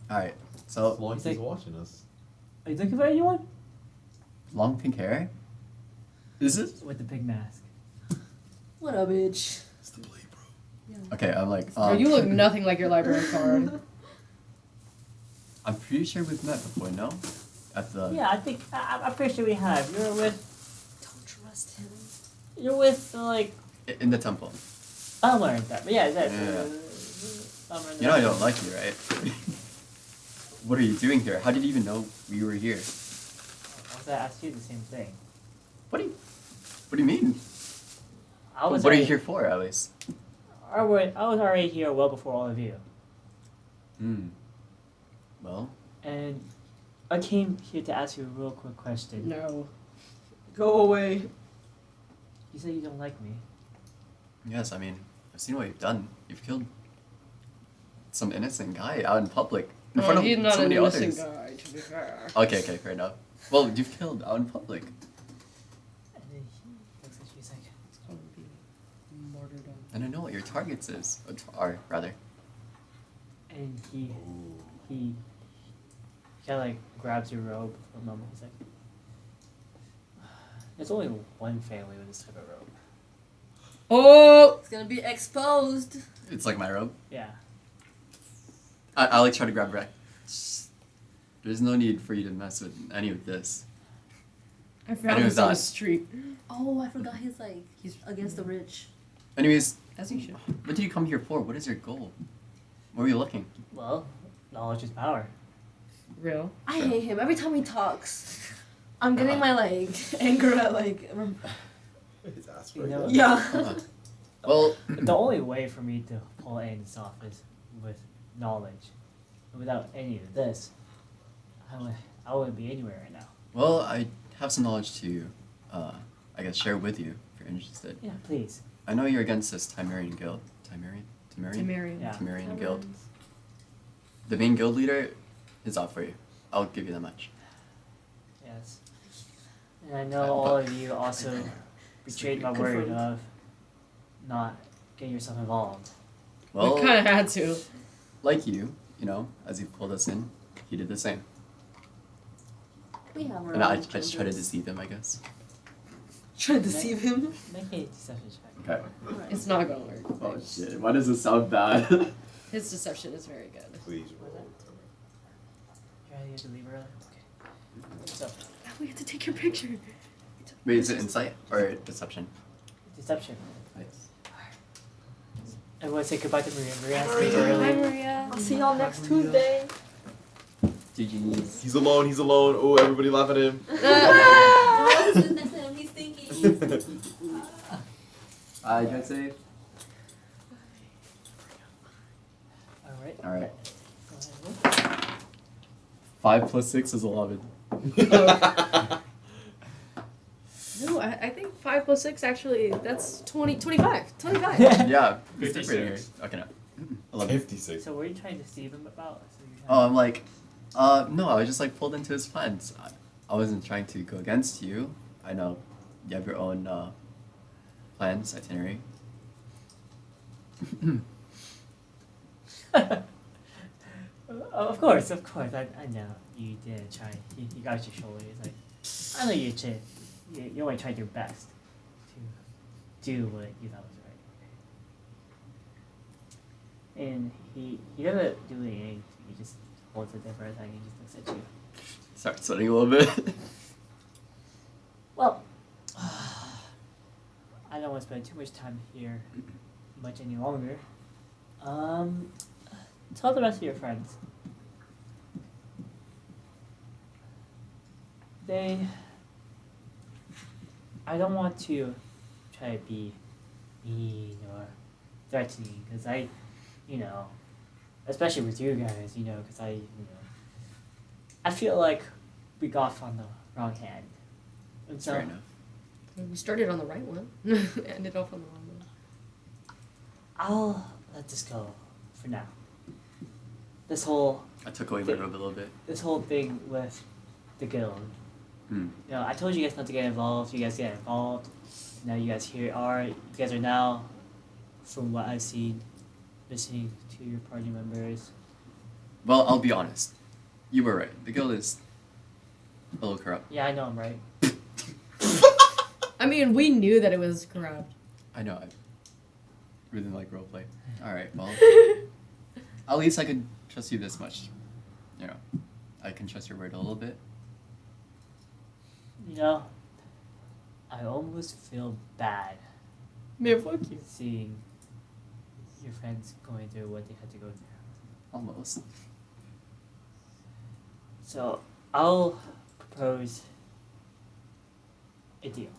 Alright, so Like He's he's like- watching us. Are you looking for anyone? long pink hair? Is it? With the big mask. What a bitch. It's the blade, bro. Okay, I'm like, Yo, you look nothing like your library card. I'm pretty sure we've met before, no? At the. Yeah, I think I'm pretty sure we have. You're Don't trust him. like In the temple. somewhere like that. But yeah, that's Yeah. somewhere in You know I don't like you, right? What are you doing here? How did you even know we were here? I was gonna ask you the same thing. What do you mean? I was What are you already- here for, at least? I was already here well before all of you. Well, And I came here to ask you a real quick question. No. Go away. You said you don't like me. yes, I mean, I've seen what you've done. You've killed some innocent guy out in public. In front of he's not so an many innocent others. guy, to be fair. Okay, fair enough. Well, you've killed out in public. And then he looks at you, he's like, It's gonna be martyrdom. And I know what your targets are, rather. and he kind of like grabs your robe for a moment. He's like, there's only one family with this type of robe. Oh! It's gonna be exposed. It's like my robe. Yeah. I like try to grab back. There's no need for you to mess with any of this. I found Anyways, this on the that- street. Oh, I forgot he's against the rich. Anyways, As he should. what did you come here for? What is your goal? Where are you looking? Well, knowledge is power. Real. I Sure. hate him every time he talks. I'm getting my like anger at like. His ass You know, Yeah. Well, the only way for me to pull ends off is with knowledge. Without any of this, I wouldn't be anywhere right now. well, I have some knowledge to, I guess, share with you if you're interested. Yeah, please. I know you're against this Timerian guild. Timerian? Tamarian. Yeah. Timerian guild. The main guild leader is out for you. I'll give you that much. Yes. And I know all of you also betrayed my word Confirmed. of not getting yourself involved. Well, we kind of had to. like you know, as you pulled us in, he did the same. We have our And I own just tried to changes. deceive him, I guess. Try to deceive him. Make a deception check. Okay. It's not gonna work. Oh shit, why does it sound bad? His deception is very good. Please What was roll. that? You had to leave early? Okay. So, Now we have to take your picture. Wait, is it insight or deception? deception. Nice. Everyone say goodbye to Maria. Maria has to leave early. Hi, Maria. I'll see y'all next Tuesday. GG's. He's alone. Oh, everybody laugh at him. Oh, this is next to him. He's stinky. Drive safe. Alright. Alright. Go ahead. 5 plus 6 is 11. No, I think 5 plus 6 actually, that's 25. 25. Yeah, it's different here. 56. Okay, no. 11. 56. So, what are you trying to deceive him about? So you're Oh, I'm like, no, I was just like pulled into his plans. I wasn't trying to go against you. I know you have your own plans, itinerary. Of course. I know you did try. You got your shoulder. It's like, I know you did. You only tried your best to do what you thought was right. And he doesn't do anything. He just holds it there for a second. He just looks at you. Start sweating a little bit. Well, I don't want to spend too much time here much any longer. Tell the rest of your friends. I don't want to try to be mean or threatening, because especially with you guys, because I feel like we got off on the wrong hand. And so, Fair enough. We started on the right one. Ended off on the wrong one. I'll let this go for now. This whole I took away my robe a little bit. thing with the guild. Hmm. I told you guys not to get involved. You guys get involved. Now you guys here are. You guys are now, from what I've seen, listening to your party members. Well, I'll be honest. You were right. The guild is a little corrupt. Yeah, I know I'm right. I mean, we knew that it was corrupt. I know. I really like roleplay. All right. Well, at least I could trust you this much. I can trust your word a little bit. I almost feel bad Man, fuck you. seeing your friends going through what they had to go through. Almost. So I'll propose a deal.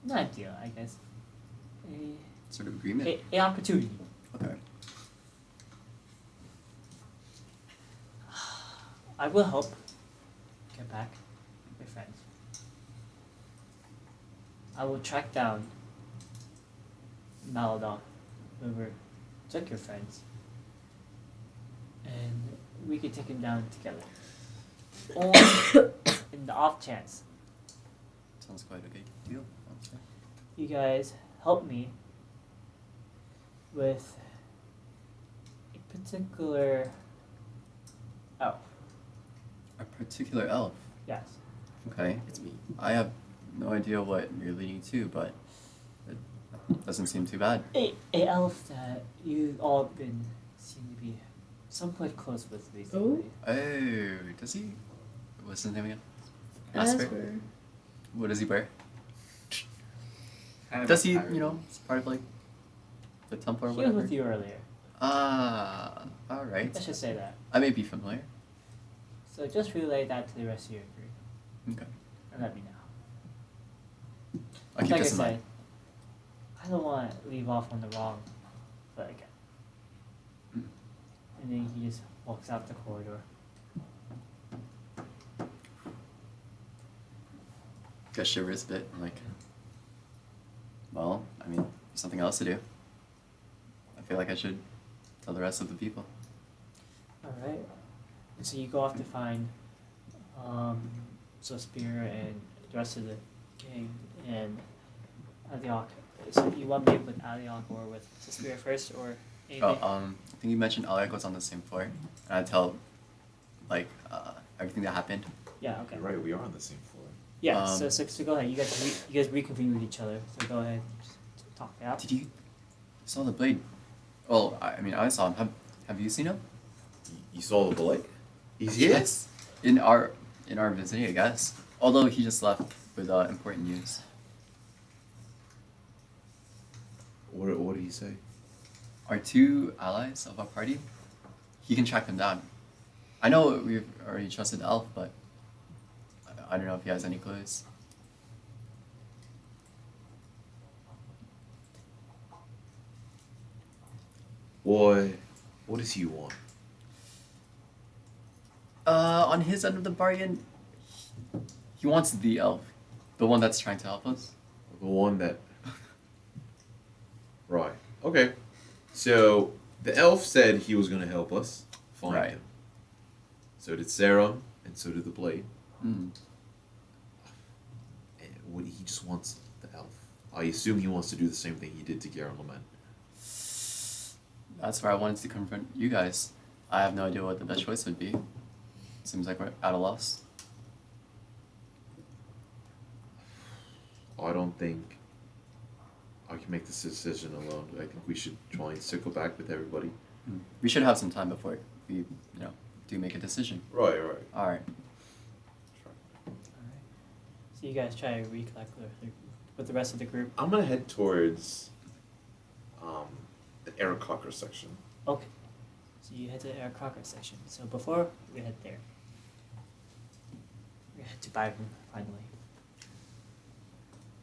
Not a deal, I guess. Sort of agreement. A opportunity. Okay. I will help get back your friends. I will track down Maladon, whoever took your friends, and we could take him down together. Or in the off chance Sounds quite okay. Deal. Okay. you guys help me with a particular elf. A particular elf. Yes. Okay. It's me. I have no idea what you're leading to, but it doesn't seem too bad. A elf that you all seem to be somewhat close with recently. Oh, does he? What's his name again? Asper. What does he wear? Kind of Does a he, pirate. it's part of like the temple or He was whatever? with you earlier. Ah, alright. Let's just say that. I may be familiar. So just relay that to the rest of your group Okay. and let me know. I'll keep Like I this in said, mind. I don't want to leave off on the wrong foot again. Mm. And then he just walks out the corridor. Got shivers a bit. I'm like, well, I mean, there's something else to do. I feel like I should tell the rest of the people. Alright. And so you go off to find Spear and the rest of the gang and Aliyok. So you want me with Aliyok or with Spear first or anything? I think you mentioned Aliyok was on the same floor, and I tell, like, everything that happened. Yeah, okay. You're right, we are on the same floor. Yeah, so go ahead. You guys reconvene with each other. So go ahead, just talk it out. Did you saw the blade? Well, I mean, I saw him. Have you seen him? You saw the blade? He's here? Yes. In our vicinity, I guess. Although he just left with important news. What did he say? Our two allies of our party, he can track them down. I know we've already trusted the elf, but I don't know if he has any clues. What does he want? On his end of the bargain, he wants the elf, the one that's trying to help us. The one that... Right. Okay. So, the elf said he was going to help us find Right. him. So did Sarah, and so did the blade. Mm. And he just wants the elf. I assume he wants to do the same thing he did to Garen Lament. That's where I wanted to confront you guys. I have no idea what the best choice would be. Seems like we're at a loss. I don't think I can make this decision alone. I think we should try and circle back with everybody. Mm. We should have some time before we, do make a decision. Right. All right. Alright. So you guys try to recollect with the rest of the group. I'm gonna head towards the Aaron Cocker section. Okay. So you head to the Eric Crocker section. So before we head there, we're head to Byron finally.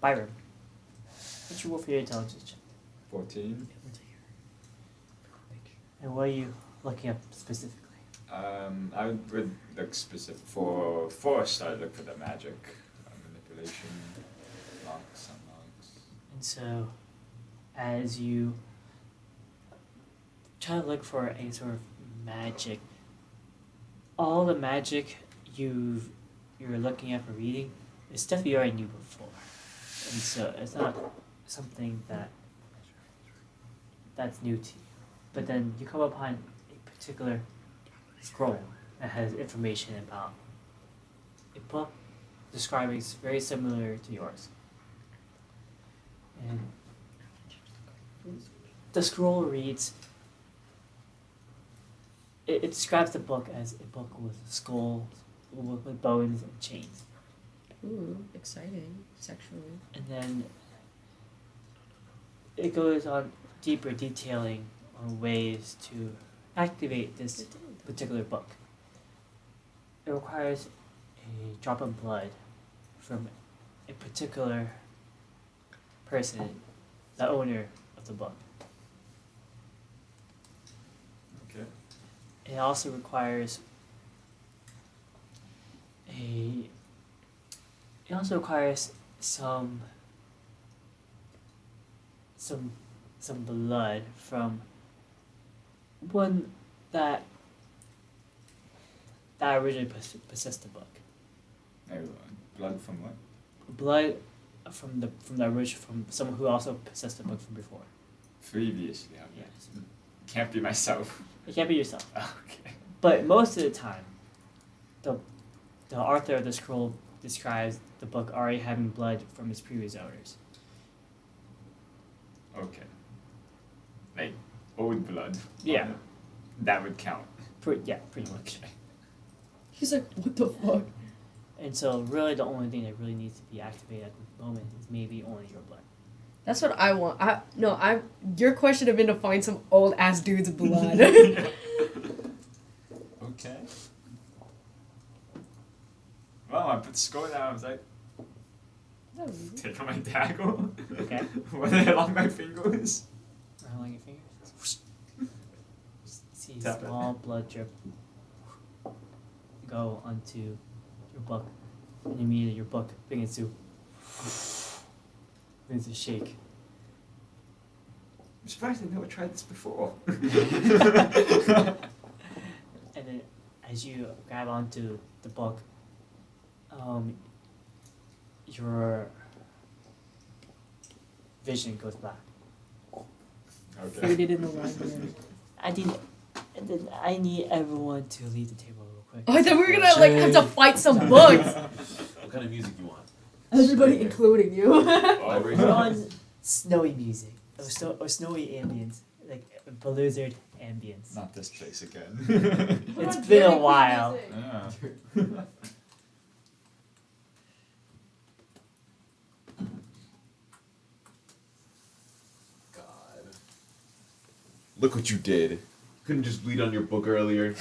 Byron, what's your roll for your intelligence check? 14. And what are you looking up specifically? I would look specific for first. I'd look for the magic, manipulation, locks, unlocks. And so, as you try to look for a sort of magic, all the magic you're looking at for reading is stuff you already knew before, and so it's not something that's new to you. But then you come upon a particular scroll that has information about a book describing very similar to yours. And the scroll reads, it describes the book as a book with skulls, with bones and chains. Ooh, exciting. Sexually. And then it goes on deeper detailing on ways to activate this particular book. It requires a drop of blood from a particular person, the owner of the book. Okay. It also requires some blood from one that originally possessed the book. Blood from what? Blood from someone who also possessed the book from before. Previously, okay. Yes. Can't be myself. It can't be yourself. Okay. But most of the time, the author of the scroll describes the book already having blood from its previous owners. Okay. Like old blood. Yeah. That would count. Pretty much. Okay. He's like, what the fuck? And so really the only thing that really needs to be activated at the moment is maybe only your blood. That's what I want. Your question had been to find some old ass dude's blood. Okay. Well, I put the skull down. I was like, take out my dagger. Okay. When I along my fingers. Along your fingers. See Tap it. small blood drip go onto your book. And immediately your book begins to shake. I'm surprised I never tried this before. And then as you grab onto the book, your vision goes black. Okay. Faded in the library. I need everyone to leave the table real quick. Oh, I thought we were gonna like have to fight some books. What kind of music you want? Everybody, including you. We're on snowy music or snowy ambience, like blizzard ambience. Not this place again. It's been a while. Yeah. God. Look what you did. Couldn't just bleed on your book earlier.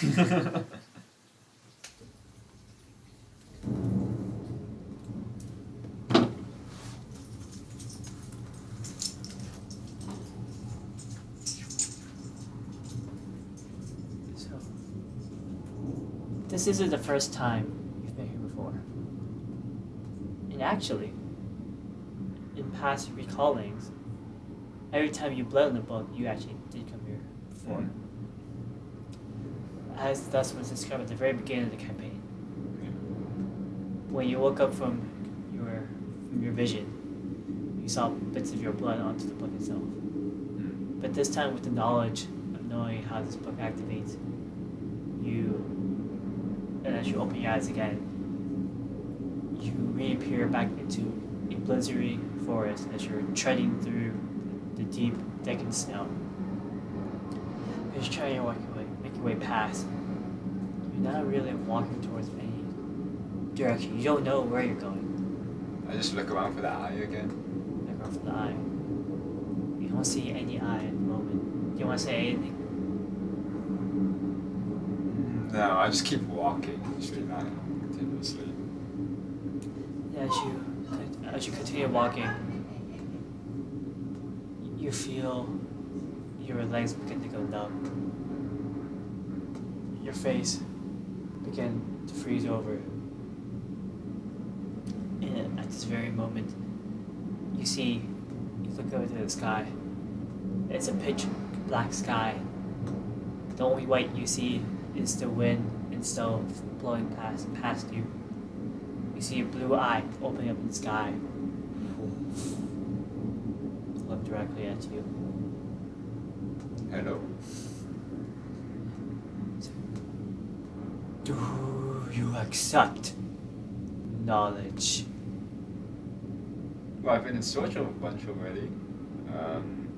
So, this isn't the first time you've been here before. And actually, in past recallings, every time you bled in the book, you actually did come here before. As thus was described at the very beginning of the campaign. When you woke up from your vision, you saw bits of your blood onto the book itself. But this time, with the knowledge of knowing how this book activates, and as you open your eyes again, you reappear back into a blizzardy forest as you're treading through the deep, thickened snow. You're just trying to make your way past. You're not really walking towards any direction. You don't know where you're going. I just look around for the eye again. Look around for the eye. You don't see any eye at the moment. Do you want to say anything? No, I just keep walking straight line continuously. As you continue walking, you feel your legs begin to go numb. Your face begin to freeze over. And at this very moment, you look over to the sky. It's a pitch black sky. The only white you see is the wind and snow blowing past you. You see a blue eye opening up in the sky. Look directly at you. Hello. Do you accept knowledge? Well, I've been in search of a bunch already.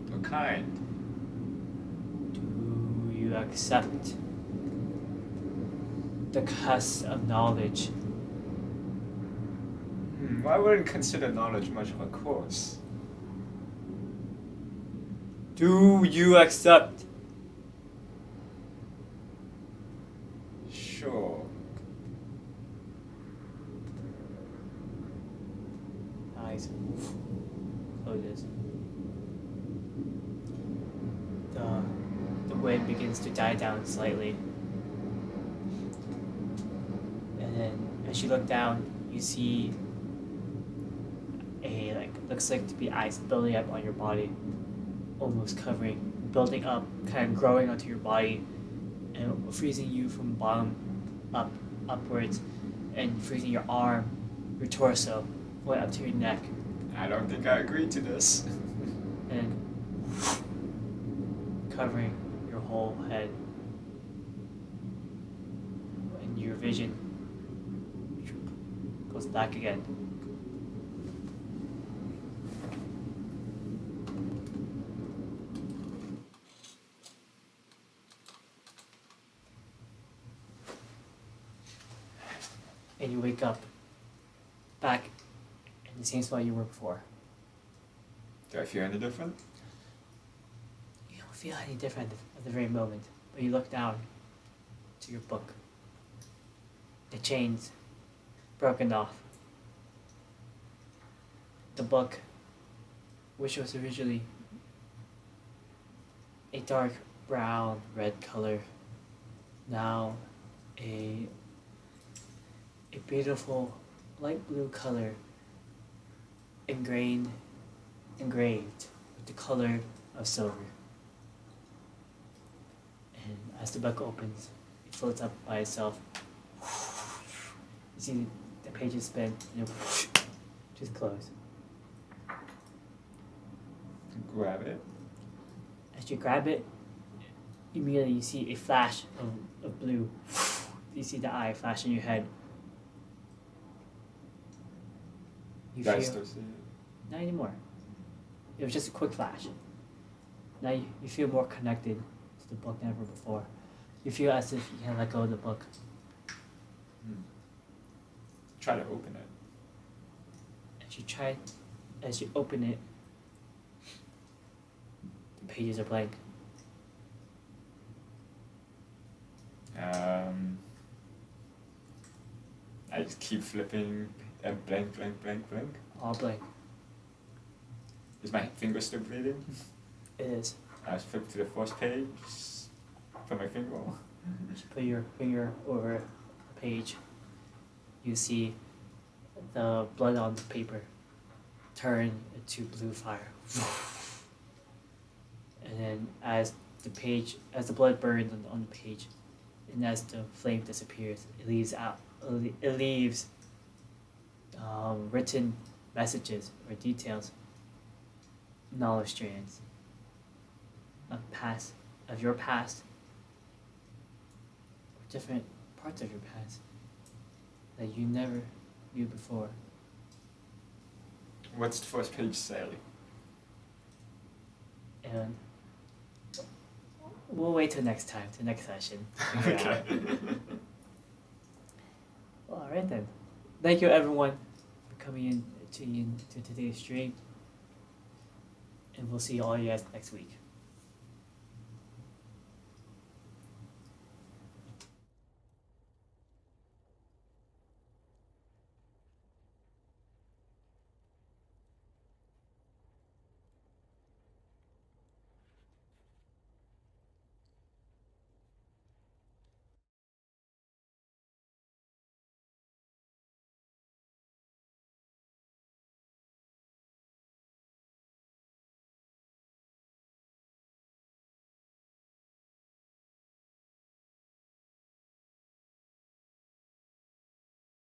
What kind? Do you accept the curse of knowledge? Well, I wouldn't consider knowledge much of a course. Do you accept? Sure. Eyes closes. The wind begins to die down slightly. And then as you look down, you see looks like to be ice building up on your body, almost building up, kind of growing onto your body, and freezing you from bottom upwards, and freezing your arm, your torso, going up to your neck, I don't think I agreed to this. and covering your whole head, and your vision goes back again. And you wake up back in the same spot you were before. Do I feel any different? You don't feel any different at the very moment, but you look down to your book. The chains broken off. The book, which was originally a dark brown red color, now a beautiful light blue color engraved with the color of silver. And as the book opens, it floats up by itself. You see the pages spin and it just close. Grab it. As you grab it, immediately you see a flash of blue. You see the eye flash in your head. You Guys feel still see it? not anymore. It was just a quick flash. Now you feel more connected to the book than ever before. You feel as if you can let go of the book. Try to open it. As you open it, the pages are blank. I just keep flipping and blank. All blank. Is my finger still bleeding? It is. I just flip to the first page. Put my finger on. As you put your finger over the page, you see the blood on the paper turn into blue fire. And then as the blood burns on the page, and as the flame disappears, it leaves written messages or details, knowledge strands of your past, or different parts of your past that you never knew before. What's the first page say? And we'll wait till next time, till next session. Okay. Well, alright then. Thank you everyone for coming in to today's stream. And we'll see all you guys next week.